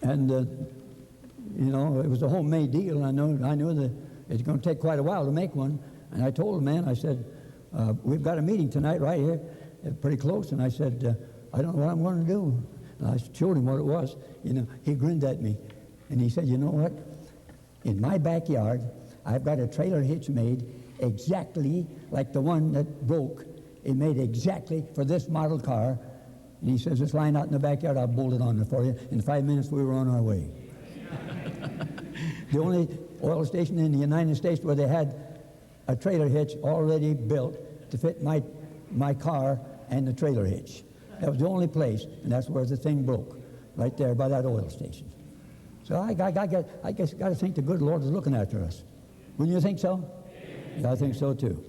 Speaker 3: And, you know, it was a homemade deal. I knew that it's going to take quite a while to make one. And I told the man, I said, we've got a meeting tonight right here, pretty close. And I said, I don't know what I'm going to do. And I showed him what it was. You know, he grinned at me. And he said, you know what? In my backyard, I've got a trailer hitch made exactly like the one that broke. It made exactly for this model car. And he says, it's lying out in the backyard. I'll bolt it on it for you. In 5 minutes, we were on our way. The only oil station in the United States where they had a trailer hitch already built to fit my car and the trailer hitch. That was the only place, and that's where the thing broke, right there by that oil station. So I guess got to think the good Lord is looking after us. Wouldn't you think so? Yeah, I think so too.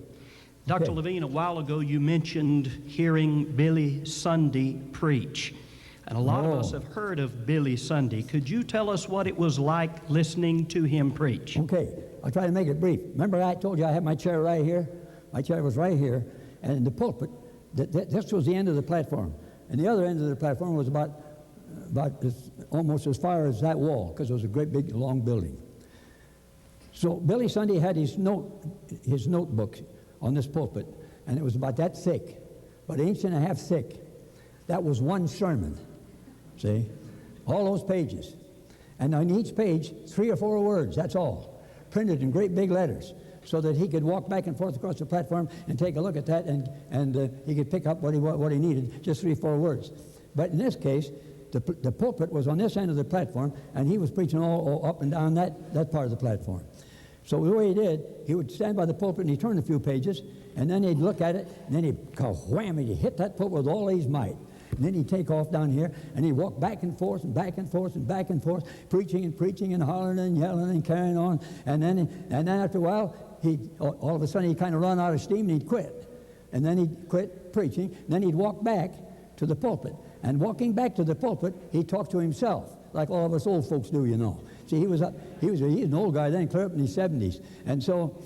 Speaker 2: Dr.
Speaker 3: Okay.
Speaker 2: Levin, a while ago you mentioned hearing Billy Sunday preach. And a lot of us have heard of Billy Sunday. Could you tell us what it was like listening to him preach?
Speaker 3: Okay, I'll try to make it brief. Remember I told you I had my chair right here? My chair was right here, and the pulpit, this was the end of the platform. And the other end of the platform was almost as far as that wall, because it was a great big long building. So Billy Sunday had his notebook on this pulpit, and it was about that thick, about an inch and a half thick. That was one sermon, see? All those pages. And on each page, 3 or 4 words, that's all, printed in great big letters, so that he could walk back and forth across the platform and take a look at that, and he could pick up what he needed, just 3 or 4 words. But in this case, the pulpit was on this end of the platform, and he was preaching all up and down that part of the platform. So the way he did, he would stand by the pulpit and he'd turn a few pages, and then he'd look at it, and then he'd go wham, he'd hit that pulpit with all his might. And then he'd take off down here, and he'd walk back and forth and back and forth and back and forth, preaching and hollering and yelling and carrying on. And then after a while, all of a sudden he'd kind of run out of steam and he'd quit. And then he'd quit preaching, and then he'd walk back to the pulpit. And walking back to the pulpit, he'd talk to himself, like all of us old folks do, you know. See, he was an old guy then, clear up in his 70s. And so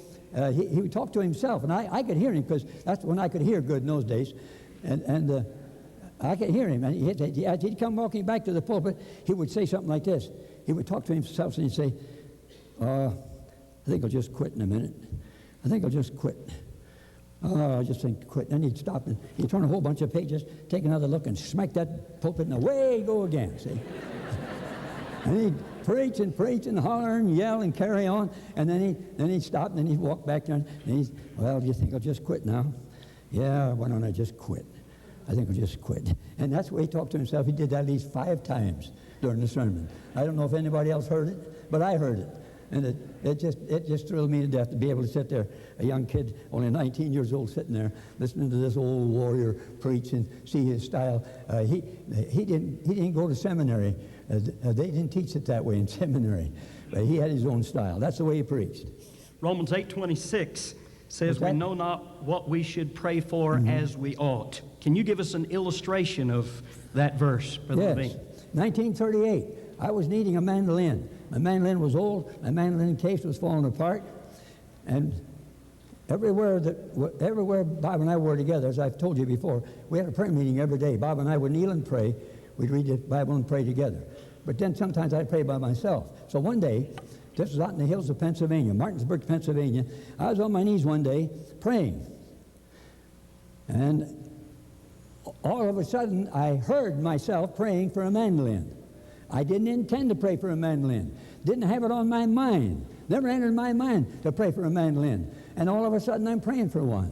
Speaker 3: he would talk to himself, and I could hear him, because that's when I could hear good in those days. And I could hear him. And as he'd come walking back to the pulpit, he would say something like this. He would talk to himself, and he'd say, I think I'll just quit in a minute. I think I'll just quit. I just think quit. Then he'd stop, and he'd turn a whole bunch of pages, take another look, and smack that pulpit, and away he'd go again, see? And he'd preach and holler and yell and carry on, and then he'd stop, and then he'd walk back there, and well, do you think I'll just quit now? Yeah, why don't I just quit? I think I'll just quit. And that's the way he talked to himself. He did that at least 5 times during the sermon. I don't know if anybody else heard it, but I heard it. And it just thrilled me to death to be able to sit there, a young kid, only 19 years old, sitting there listening to this old warrior preach and see his style. He didn't go to seminary. They didn't teach it that way in seminary. But he had his own style. That's the way he preached.
Speaker 2: Romans 8:26 says, we know not what we should pray for as we ought. Can you give us an illustration of that verse, Brother Levin?
Speaker 3: Yes. 1938, I was needing a mandolin. My mandolin was old. My mandolin case was falling apart. And everywhere Bob and I were together, as I've told you before, we had a prayer meeting every day. Bob and I would kneel and pray. We'd read the Bible and pray together. But then sometimes I'd pray by myself. So one day, this was out in the hills of Pennsylvania, Martinsburg, Pennsylvania. I was on my knees one day praying. And all of a sudden, I heard myself praying for a mandolin. I didn't intend to pray for a mandolin. Didn't have it on my mind. Never entered my mind to pray for a mandolin. And all of a sudden, I'm praying for one.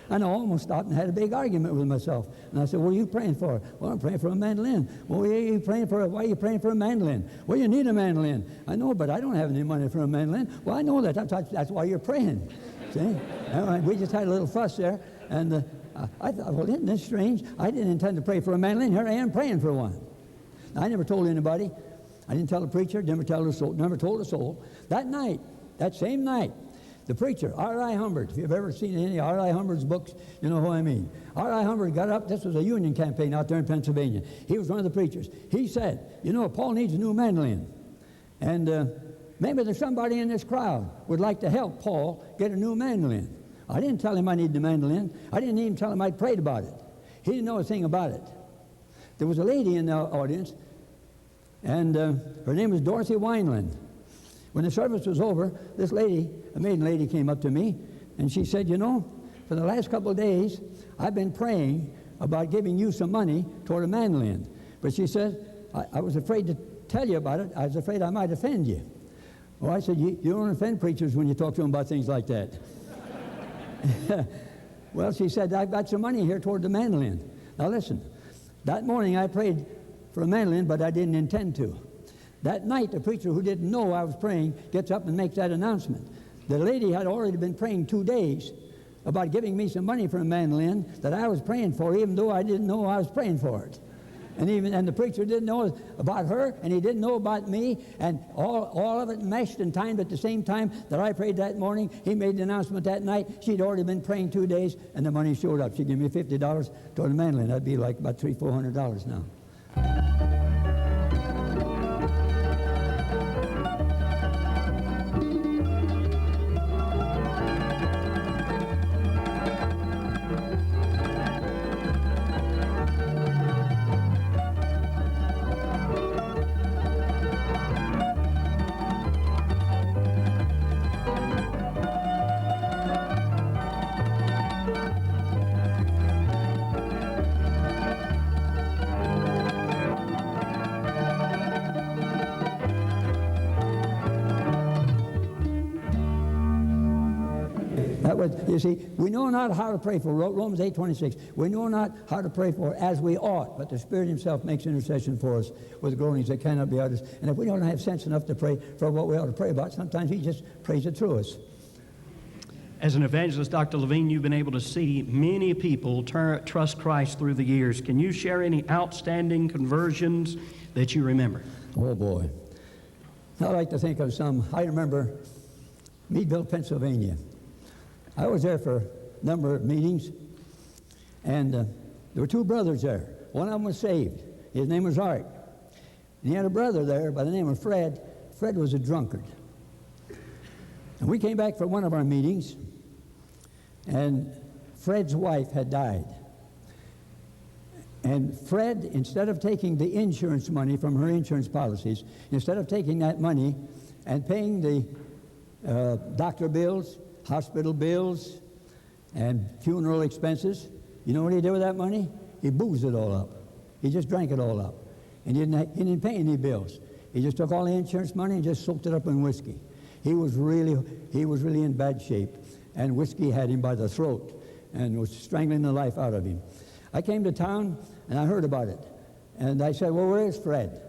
Speaker 3: And I almost stopped and had a big argument with myself. And I said, what are you praying for? Well, I'm praying for a mandolin. Well, why are you praying for a mandolin? Well, you need a mandolin. I know, but I don't have any money for a mandolin. Well, I know that. That's why you're praying. See? We just had a little fuss there. And I thought, well, isn't this strange? I didn't intend to pray for a mandolin. Here I am praying for one. I never told anybody. I didn't tell the preacher, never told a soul. That night, that same night, the preacher, R.I. Humbert, if you've ever seen any R.I. Humbert's books, you know who I mean. R.I. Humbert got up. This was a union campaign out there in Pennsylvania. He was one of the preachers. He said, you know, Paul needs a new mandolin. And maybe there's somebody in this crowd would like to help Paul get a new mandolin. I didn't tell him I needed a mandolin. I didn't even tell him I'd prayed about it. He didn't know a thing about it. There was a lady in the audience, and her name was Dorothy Wineland. When the service was over, this lady, a maiden lady, came up to me, and she said, you know, for the last couple of days, I've been praying about giving you some money toward a mandolin. But she said, I was afraid to tell you about it. I was afraid I might offend you. Well, I said, you don't offend preachers when you talk to them about things like that. Well, she said, I've got some money here toward the mandolin. Now listen, that morning I prayed for a mandolin, but I didn't intend to. That night, the preacher who didn't know I was praying gets up and makes that announcement. The lady had already been praying 2 days about giving me some money for a mandolin that I was praying for, even though I didn't know I was praying for it. And the preacher didn't know about her, and he didn't know about me, and all of it meshed and timed at the same time that I prayed that morning. He made the announcement that night. She'd already been praying 2 days, and the money showed up. She gave me $50 toward the mandolin. That'd be like about $300-400 now. You see, we know not how to pray for, Romans 8:26. We know not how to pray for as we ought, but the Spirit himself makes intercession for us with groanings that cannot be uttered. And if we don't have sense enough to pray for what we ought to pray about, sometimes he just prays it through us.
Speaker 2: As an evangelist, Dr. Levin, you've been able to see many people trust Christ through the years. Can you share any outstanding conversions that you remember?
Speaker 3: Oh, boy. I like to think of some. I remember Meadville, Pennsylvania. I was there for a number of meetings, and there were two brothers there. One of them was saved. His name was Art. And he had a brother there by the name of Fred. Fred was a drunkard. And we came back for one of our meetings, and Fred's wife had died. And Fred, instead of taking the insurance money from her insurance policies, instead of taking that money and paying the doctor bills, hospital bills, and funeral expenses, you know what he did with that money? He boozed it all up. He just drank it all up. And he didn't pay any bills. He just took all the insurance money and just soaked it up in whiskey. He was really in bad shape. And whiskey had him by the throat and was strangling the life out of him. I came to town and I heard about it. And I said, well, where is Fred?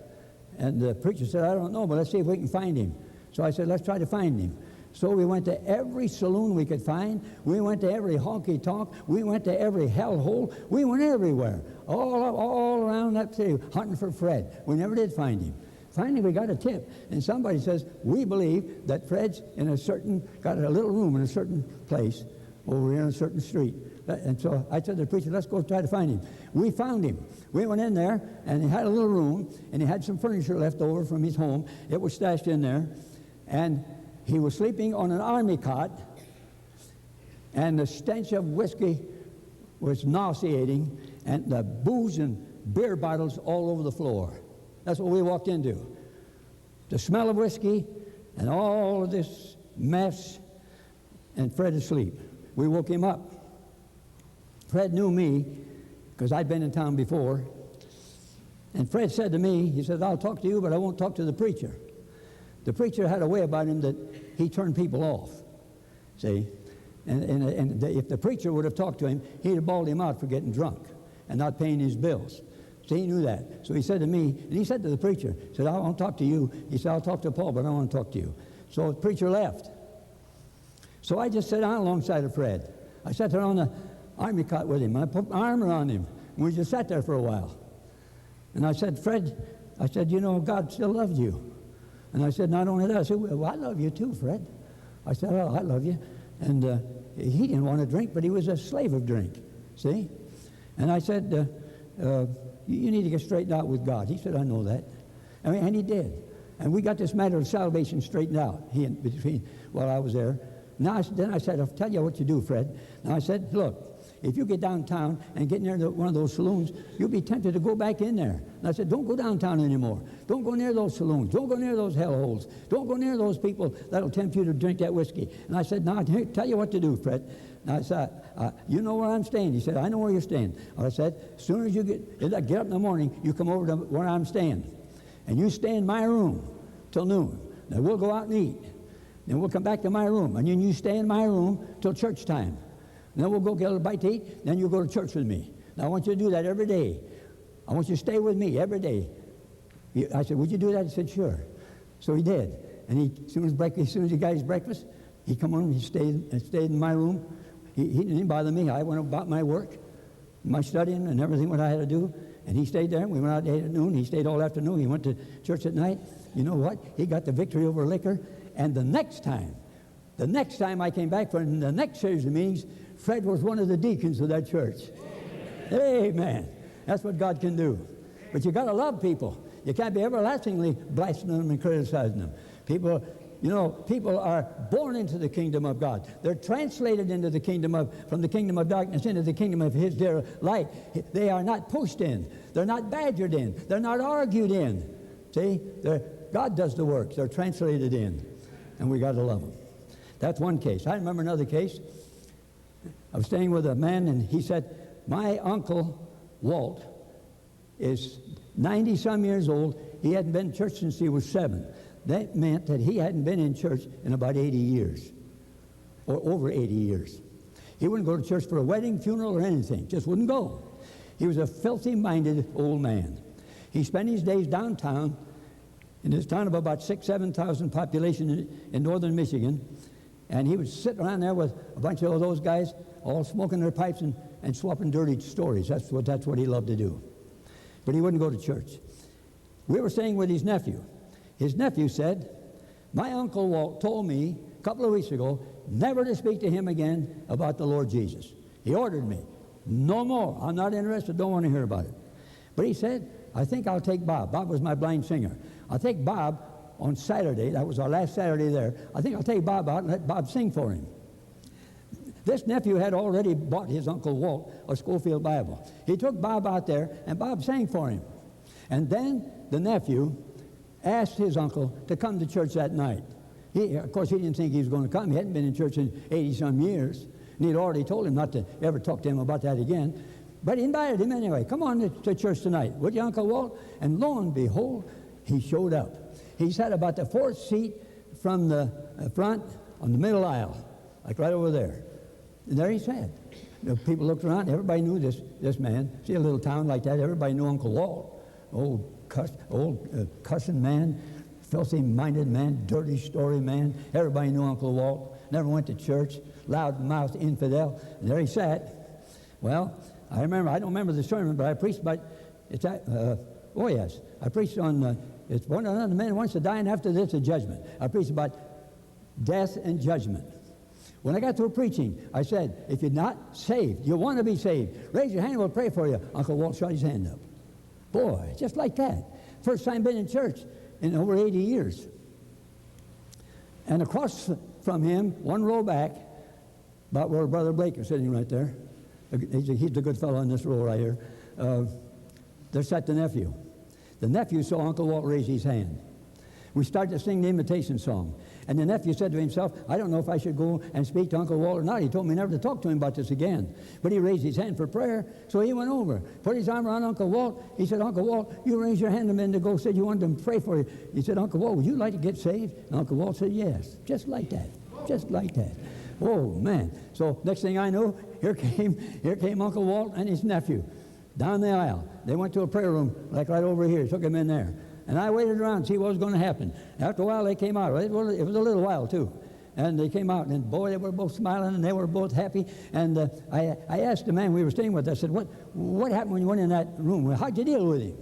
Speaker 3: And the preacher said, I don't know, but let's see if we can find him. So I said, let's try to find him. So we went to every saloon we could find. We went to every honky-tonk. We went to every hellhole. We went everywhere, all around that city, hunting for Fred. We never did find him. Finally, we got a tip, and somebody says, we believe that Fred's got a little room in a certain place over here on a certain street. And so I said to the preacher, let's go try to find him. We found him. We went in there, and he had a little room, and he had some furniture left over from his home. It was stashed in there, and he was sleeping on an army cot, and the stench of whiskey was nauseating, and the booze and beer bottles all over the floor. That's what we walked into. The smell of whiskey and all of this mess, and Fred asleep. We woke him up. Fred knew me because I'd been in town before. And Fred said to me, he said, I'll talk to you, but I won't talk to the preacher. The preacher had a way about him that he turned people off, see? And if the preacher would have talked to him, he'd have bawled him out for getting drunk and not paying his bills. So he knew that. So he said to me, and he said to the preacher, he said, I won't talk to you. He said, I'll talk to Paul, but I don't want to talk to you. So the preacher left. So I just sat down alongside of Fred. I sat there on the army cot with him. I put my arm around him, and we just sat there for a while. And I said, Fred, I said, you know, God still loves you. And I said, not only that, I said, well, I love you too, Fred. I said, oh, I love you. And he didn't want to drink, but he was a slave of drink, see? And I said, you need to get straightened out with God. He said, I know that. And he did. And we got this matter of salvation straightened out while I was there. Then I said, I'll tell you what you do, Fred. Now I said, look, if you get downtown and get near one of those saloons, you'll be tempted to go back in there. And I said, don't go downtown anymore. Don't go near those saloons. Don't go near those hellholes. Don't go near those people that'll tempt you to drink that whiskey. And I said, now I'll tell you what to do, Fred. And I said, you know where I'm staying. He said, I know where you're staying. I said, as soon as you get up in the morning, you come over to where I'm staying. And you stay in my room till noon. Then we'll go out and eat. Then we'll come back to my room. And then you stay in my room till church time. And then we'll go get a bite to eat. Then you go to church with me. Now I want you to do that every day. I want you to stay with me every day. I said, would you do that? He said, sure. So he did. And as soon as he got his breakfast, he come on and he stayed in my room. He didn't bother me. I went about my work, my studying and everything what I had to do. And he stayed there. We went out at noon. He stayed all afternoon. He went to church at night. You know what? He got the victory over liquor. And the next time I came back for the next series of meetings, Fred was one of the deacons of that church. Amen. That's what God can do. But you got to love people. You can't be everlastingly blasting them and criticizing them. People are born into the kingdom of God. They're translated into the from the kingdom of darkness into the kingdom of His dear light. They are not pushed in. They're not badgered in. They're not argued in. See? God does the work. They're translated in. And we got to love them. That's one case. I remember another case. I was staying with a man, and he said, my uncle, Walt, is 90-some years old. He hadn't been in church since he was 7. That meant that he hadn't been in church in about 80 years, or over 80 years. He wouldn't go to church for a wedding, funeral, or anything. Just wouldn't go. He was a filthy-minded old man. He spent his days downtown in this town of about 6,000 to 7,000 population in northern Michigan, and he would sit around there with a bunch of those guys all smoking their pipes and swapping dirty stories. That's what he loved to do. But he wouldn't go to church. We were staying with his nephew. His nephew said, my Uncle Walt told me a couple of weeks ago never to speak to him again about the Lord Jesus. He ordered me, no more. I'm not interested, don't want to hear about it. But he said, I think I'll take Bob. Bob was my blind singer. I'll take Bob on Saturday. That was our last Saturday there. I think I'll take Bob out and let Bob sing for him. This nephew had already bought his Uncle Walt a Schofield Bible. He took Bob out there, and Bob sang for him. And then the nephew asked his uncle to come to church that night. Of course, he didn't think he was going to come. He hadn't been in church in 80-some years, and he'd already told him not to ever talk to him about that again. But he invited him anyway. Come on to church tonight, would you, Uncle Walt? And lo and behold, he showed up. He sat about the fourth seat from the front on the middle aisle, like right over there. And there he sat. The people looked around. Everybody knew this man. See, a little town like that, everybody knew Uncle Walt. Old cussing man, filthy-minded man, dirty story man. Everybody knew Uncle Walt. Never went to church. Loud-mouthed infidel. And there he sat. Well, I don't remember the sermon, but I preached about, I preached on, it's one another man wants to die, and after this, a judgment. I preached about death and judgment. When I got through preaching, I said, if you're not saved, you want to be saved, raise your hand and we'll pray for you. Uncle Walt shot his hand up. Boy, just like that. First time been in church in over 80 years. And across from him, one row back, about where Brother Blake is sitting right there, he's the good fellow in this row right here, there sat the nephew. The nephew saw Uncle Walt raise his hand. We started to sing the invitation song. And the nephew said to himself, I don't know if I should go and speak to Uncle Walt or not. He told me never to talk to him about this again. But he raised his hand for prayer, so he went over, put his arm around Uncle Walt. He said, Uncle Walt, you raised your hand a minute ago, said you wanted to pray for you. He said, Uncle Walt, would you like to get saved? And Uncle Walt said, yes, just like that, just like that. Oh, man. So next thing I know, here came Uncle Walt and his nephew down the aisle. They went to a prayer room, like right over here, took him in there. And I waited around to see what was going to happen. After a while, they came out. It was a little while, too. And they came out, and boy, they were both smiling, and they were both happy. And I asked the man we were staying with, I said, what happened when you went in that room? How'd you deal with him?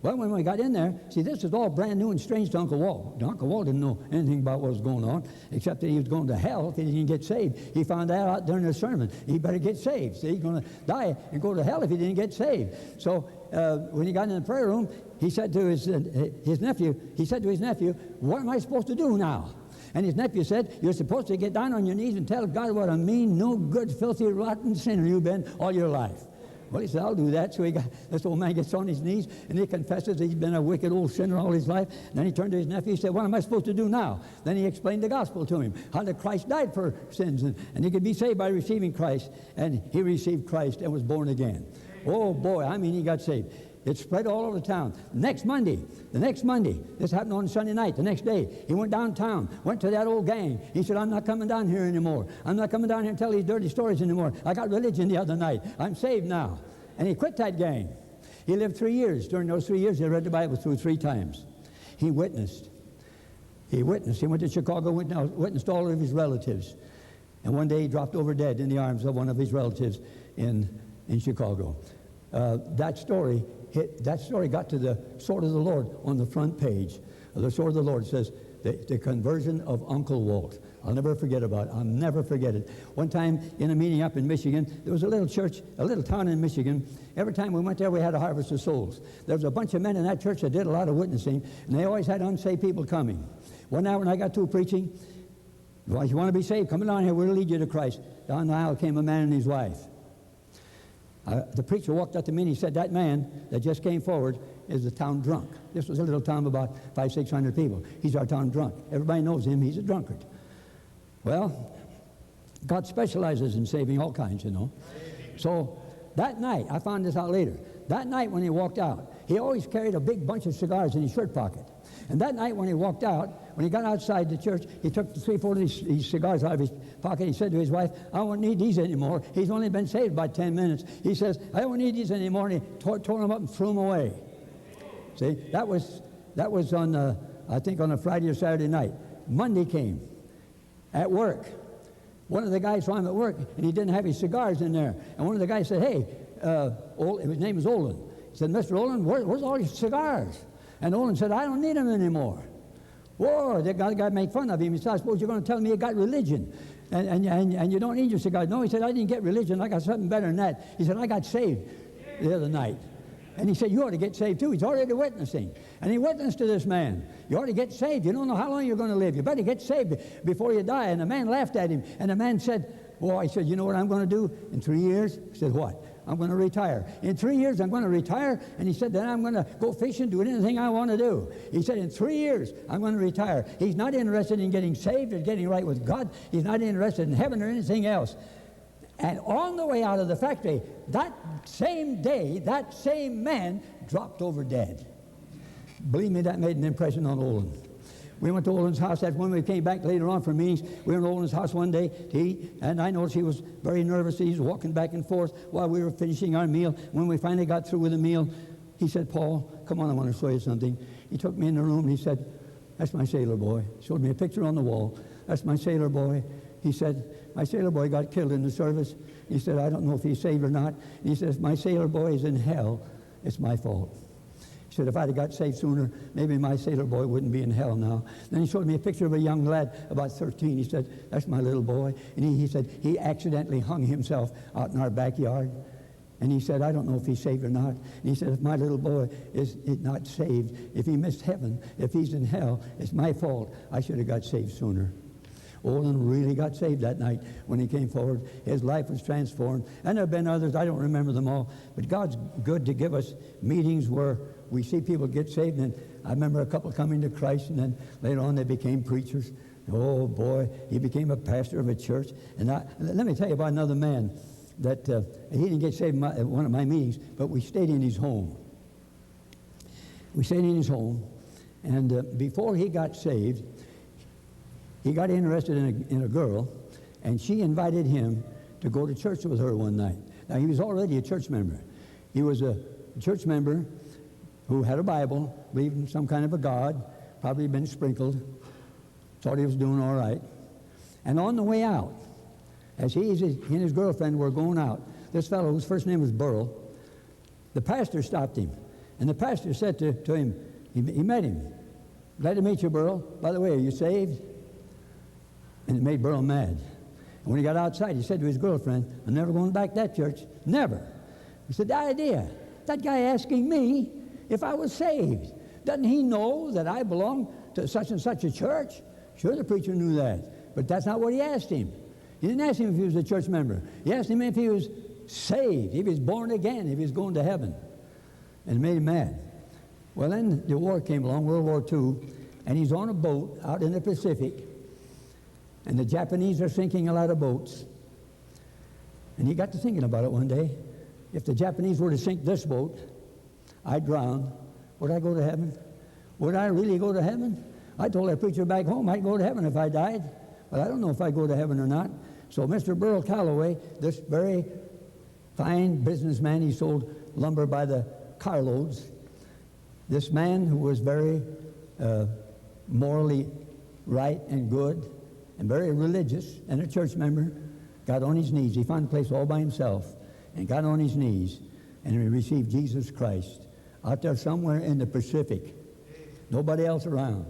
Speaker 3: Well, when we got in there, see, this is all brand new and strange to Uncle Walt. Uncle Walt didn't know anything about what was going on, except that he was going to hell if he didn't get saved. He found that out during the sermon. He better get saved. So he's going to die and go to hell if he didn't get saved. So when he got in the prayer room, he said to his nephew, what am I supposed to do now? And his nephew said, you're supposed to get down on your knees and tell God what a mean, no good, filthy, rotten sinner you've been all your life. Well, he said, I'll do that. So this old man gets on his knees, and he confesses he's been a wicked old sinner all his life. And then he turned to his nephew and said, what am I supposed to do now? Then he explained the gospel to him, how that Christ died for sins, and he could be saved by receiving Christ. And he received Christ and was born again. Oh, boy, he got saved. It spread all over town. The next Monday, this happened on Sunday night, the next day, he went downtown, went to that old gang. He said, I'm not coming down here anymore. I'm not coming down here and tell these dirty stories anymore. I got religion the other night. I'm saved now. And he quit that gang. He lived 3 years. During those 3 years, he read the Bible through 3 times. He witnessed. He went to Chicago, witnessed all of his relatives. And one day he dropped over dead in the arms of one of his relatives in Chicago. That story got to the Sword of the Lord on the front page. The Sword of the Lord says, the conversion of Uncle Walt. I'll never forget about it. I'll never forget it. One time in a meeting up in Michigan, there was a little church, a little town in Michigan. Every time we went there, we had a harvest of souls. There was a bunch of men in that church that did a lot of witnessing, and they always had unsaved people coming. One night when I got through preaching, well, if you want to be saved, come down here, we'll lead you to Christ. Down the aisle came a man and his wife. The preacher walked up to me and he said, that man that just came forward is the town drunk. This was a little town of about 500-600 people. He's our town drunk. Everybody knows him. He's a drunkard. Well, God specializes in saving all kinds, you know. So that night, I found this out later, that night when he walked out, he always carried a big bunch of cigars in his shirt pocket. And that night when he walked out, when he got outside the church, he took 3 or 4 of these cigars out of his pocket. He said to his wife, I won't need these anymore. He's only been saved about 10 minutes. He says, I won't need these anymore. And he tore them up and threw them away. See, that was on, I think, on a Friday or Saturday night. Monday came. At work. One of the guys saw him at work, and he didn't have his cigars in there. And one of the guys said, hey, his name is Olin. He said, Mr. Olin, where's all your cigars? And Olin said, I don't need them anymore. Whoa, the guy made fun of him. He said, I suppose you're going to tell me you got religion. And you don't need your cigars. No, he said, I didn't get religion. I got something better than that. He said, I got saved the other night. And he said, you ought to get saved too. He's already witnessing. And he witnessed to this man. You ought to get saved. You don't know how long you're going to live. You better get saved before you die. And the man laughed at him. And the man said, well, I said, you know what I'm going to do in 3 years? He said, what? I'm going to retire. In 3 years, I'm going to retire. And he said, then I'm going to go fishing, do anything I want to do. He said, in 3 years, I'm going to retire. He's not interested in getting saved or getting right with God. He's not interested in heaven or anything else. And on the way out of the factory, that same day, that same man dropped over dead. Believe me, that made an impression on Olin. We went to Olin's house. That's when we came back later on from meetings. We went to Olin's house one day to eat, and I noticed he was very nervous. He was walking back and forth while we were finishing our meal. When we finally got through with the meal, he said, Paul, come on, I want to show you something. He took me in the room, and he said, that's my sailor boy. Showed me a picture on the wall. That's my sailor boy. He said, my sailor boy got killed in the service. He said, I don't know if he's saved or not. And he says, my sailor boy is in hell. It's my fault. He said, if I'd have got saved sooner, maybe my sailor boy wouldn't be in hell now. Then he showed me a picture of a young lad, about 13. He said, that's my little boy. And he said, he accidentally hung himself out in our backyard. And he said, I don't know if he's saved or not. And he said, if my little boy is not saved, if he missed heaven, if he's in hell, it's my fault. I should have got saved sooner. Olin really got saved that night when he came forward. His life was transformed. And there have been others. I don't remember them all. But God's good to give us meetings where we see people get saved. And I remember a couple coming to Christ, and then later on they became preachers. Oh, boy, he became a pastor of a church. And let me tell you about another man that he didn't get saved at one of my meetings, but we stayed in his home. We stayed in his home. And before he got saved, he got interested in a girl, and she invited him to go to church with her one night. Now, he was already a church member. He was a church member who had a Bible, believed in some kind of a God, probably been sprinkled, thought he was doing all right. And on the way out, as he and his girlfriend were going out, this fellow, whose first name was Burl, the pastor stopped him. And the pastor said to him, he met him, glad to meet you, Burl. By the way, are you saved? And it made Burl mad. And when he got outside, he said to his girlfriend, I'm never going back to that church. Never. He said, the idea, that guy asking me if I was saved. Doesn't he know that I belong to such and such a church? Sure, the preacher knew that. But that's not what he asked him. He didn't ask him if he was a church member. He asked him if he was saved, if he was born again, if he was going to heaven. And it made him mad. Well, then the war came along, World War II, and he's on a boat out in the Pacific. And the Japanese are sinking a lot of boats. And he got to thinking about it one day. If the Japanese were to sink this boat, I'd drown. Would I go to heaven? Would I really go to heaven? I told that preacher back home I'd go to heaven if I died. But I don't know if I'd go to heaven or not. So Mr. Burl Calloway, this very fine businessman, he sold lumber by the carloads. This man who was very morally right and good, and very religious, and a church member, got on his knees. He found a place all by himself and got on his knees, and he received Jesus Christ out there somewhere in the Pacific. Nobody else around.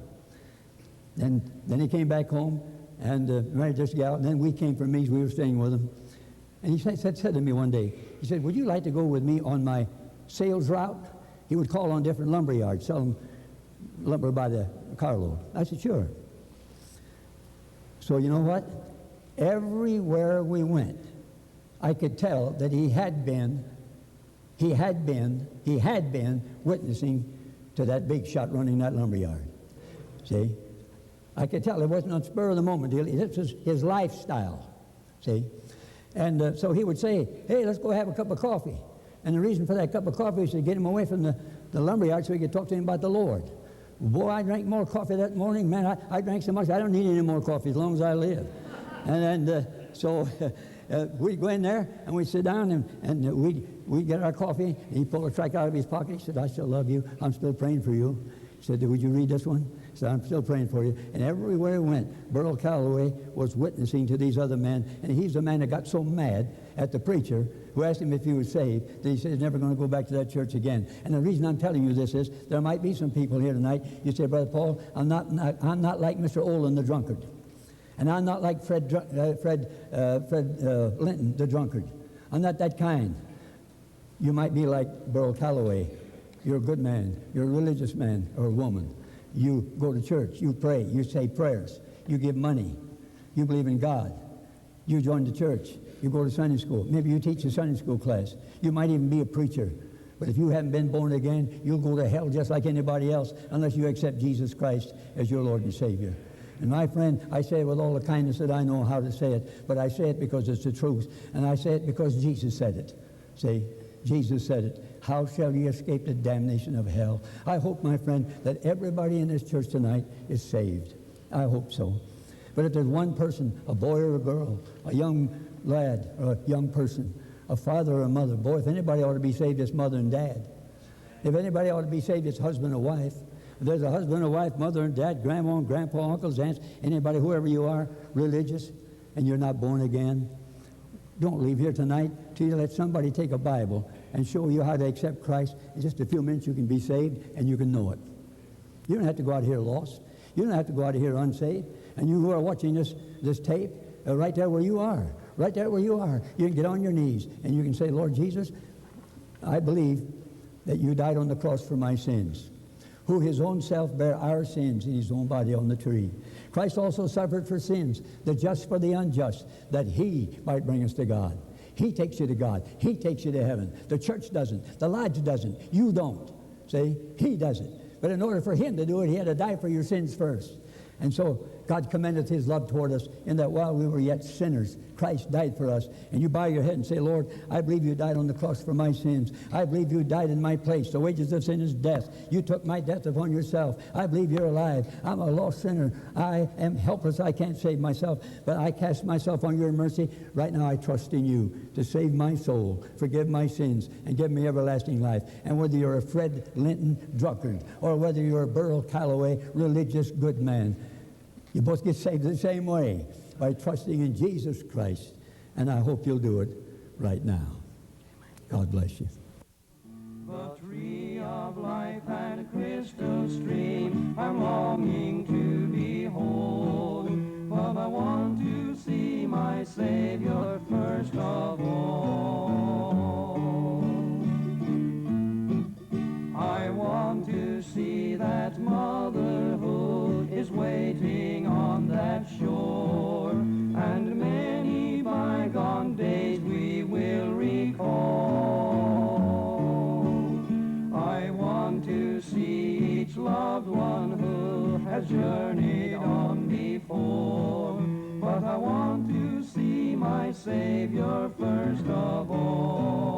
Speaker 3: Then he came back home and married this gal, and then we came for meetings. We were staying with him. And he said to me one day, he said, would you like to go with me on my sales route? He would call on different lumber yards, sell them lumber by the carload. I said, sure. So you know what? Everywhere we went, I could tell that he had been witnessing to that big shot running that lumber yard. See? I could tell it wasn't on spur of the moment. This was his lifestyle. See? And so he would say, hey, let's go have a cup of coffee. And the reason for that cup of coffee is to get him away from the lumber yard so he could talk to him about the Lord. Boy, I drank more coffee that morning. Man, I drank so much, I don't need any more coffee as long as I live. So we go in there and we sit down and we get our coffee. And he pulled a tract out of his pocket. He said, I still love you. I'm still praying for you. He said, would you read this one? He said, I'm still praying for you. And everywhere he went, Burl Calloway was witnessing to these other men. And he's the man that got so mad at the preacher who asked him if he was saved that he said he's never going to go back to that church again. And the reason I'm telling you this is there might be some people here tonight. You say, Brother Paul, I'm not like Mr. Olin the drunkard. And I'm not like Fred Linton, the drunkard. I'm not that kind. You might be like Burl Calloway. You're a good man. You're a religious man or a woman. You go to church. You pray. You say prayers. You give money. You believe in God. You join the church. You go to Sunday school. Maybe you teach a Sunday school class. You might even be a preacher. But if you haven't been born again, you'll go to hell just like anybody else unless you accept Jesus Christ as your Lord and Savior. And my friend, I say it with all the kindness that I know how to say it, but I say it because it's the truth, and I say it because Jesus said it. See, Jesus said it. How shall ye escape the damnation of hell? I hope, my friend, that everybody in this church tonight is saved. I hope so. But if there's one person, a boy or a girl, a young lad or a young person, a father or a mother, boy, if anybody ought to be saved, it's mother and dad. If anybody ought to be saved, it's husband or wife. If there's a husband or wife, mother and dad, grandma and grandpa, uncles, aunts, anybody, whoever you are, religious, and you're not born again, don't leave here tonight till you let somebody take a Bible and show you how to accept Christ. In just a few minutes you can be saved and you can know it. You don't have to go out here lost. You don't have to go out here unsaved. And you who are watching this tape, right there where you are, right there where you are, you can get on your knees and you can say, Lord Jesus, I believe that you died on the cross for my sins, who his own self bare our sins in his own body on the tree. Christ also suffered for sins, the just for the unjust, that he might bring us to God. He takes you to God. He takes you to heaven. The church doesn't. The lodge doesn't. You don't. See? He does it. But in order for him to do it, he had to die for your sins first. And so God commendeth his love toward us in that while we were yet sinners, Christ died for us. And you bow your head and say, Lord, I believe you died on the cross for my sins. I believe you died in my place. The wages of sin is death. You took my death upon yourself. I believe you're alive. I'm a lost sinner. I am helpless. I can't save myself. But I cast myself on your mercy. Right now I trust in you to save my soul, forgive my sins, and give me everlasting life. And whether you're a Fred Linton drunkard or whether you're a Burl Calloway religious good man, you both get saved the same way, by trusting in Jesus Christ. And I hope you'll do it right now. God bless you.
Speaker 1: The tree of life and crystal stream I'm longing to behold, but I want to see my Savior first of all. I want to see that motherhood is waiting on that shore, and many bygone days we will recall. I want to see each loved one who has journeyed on before, but I want to see my Savior first of all.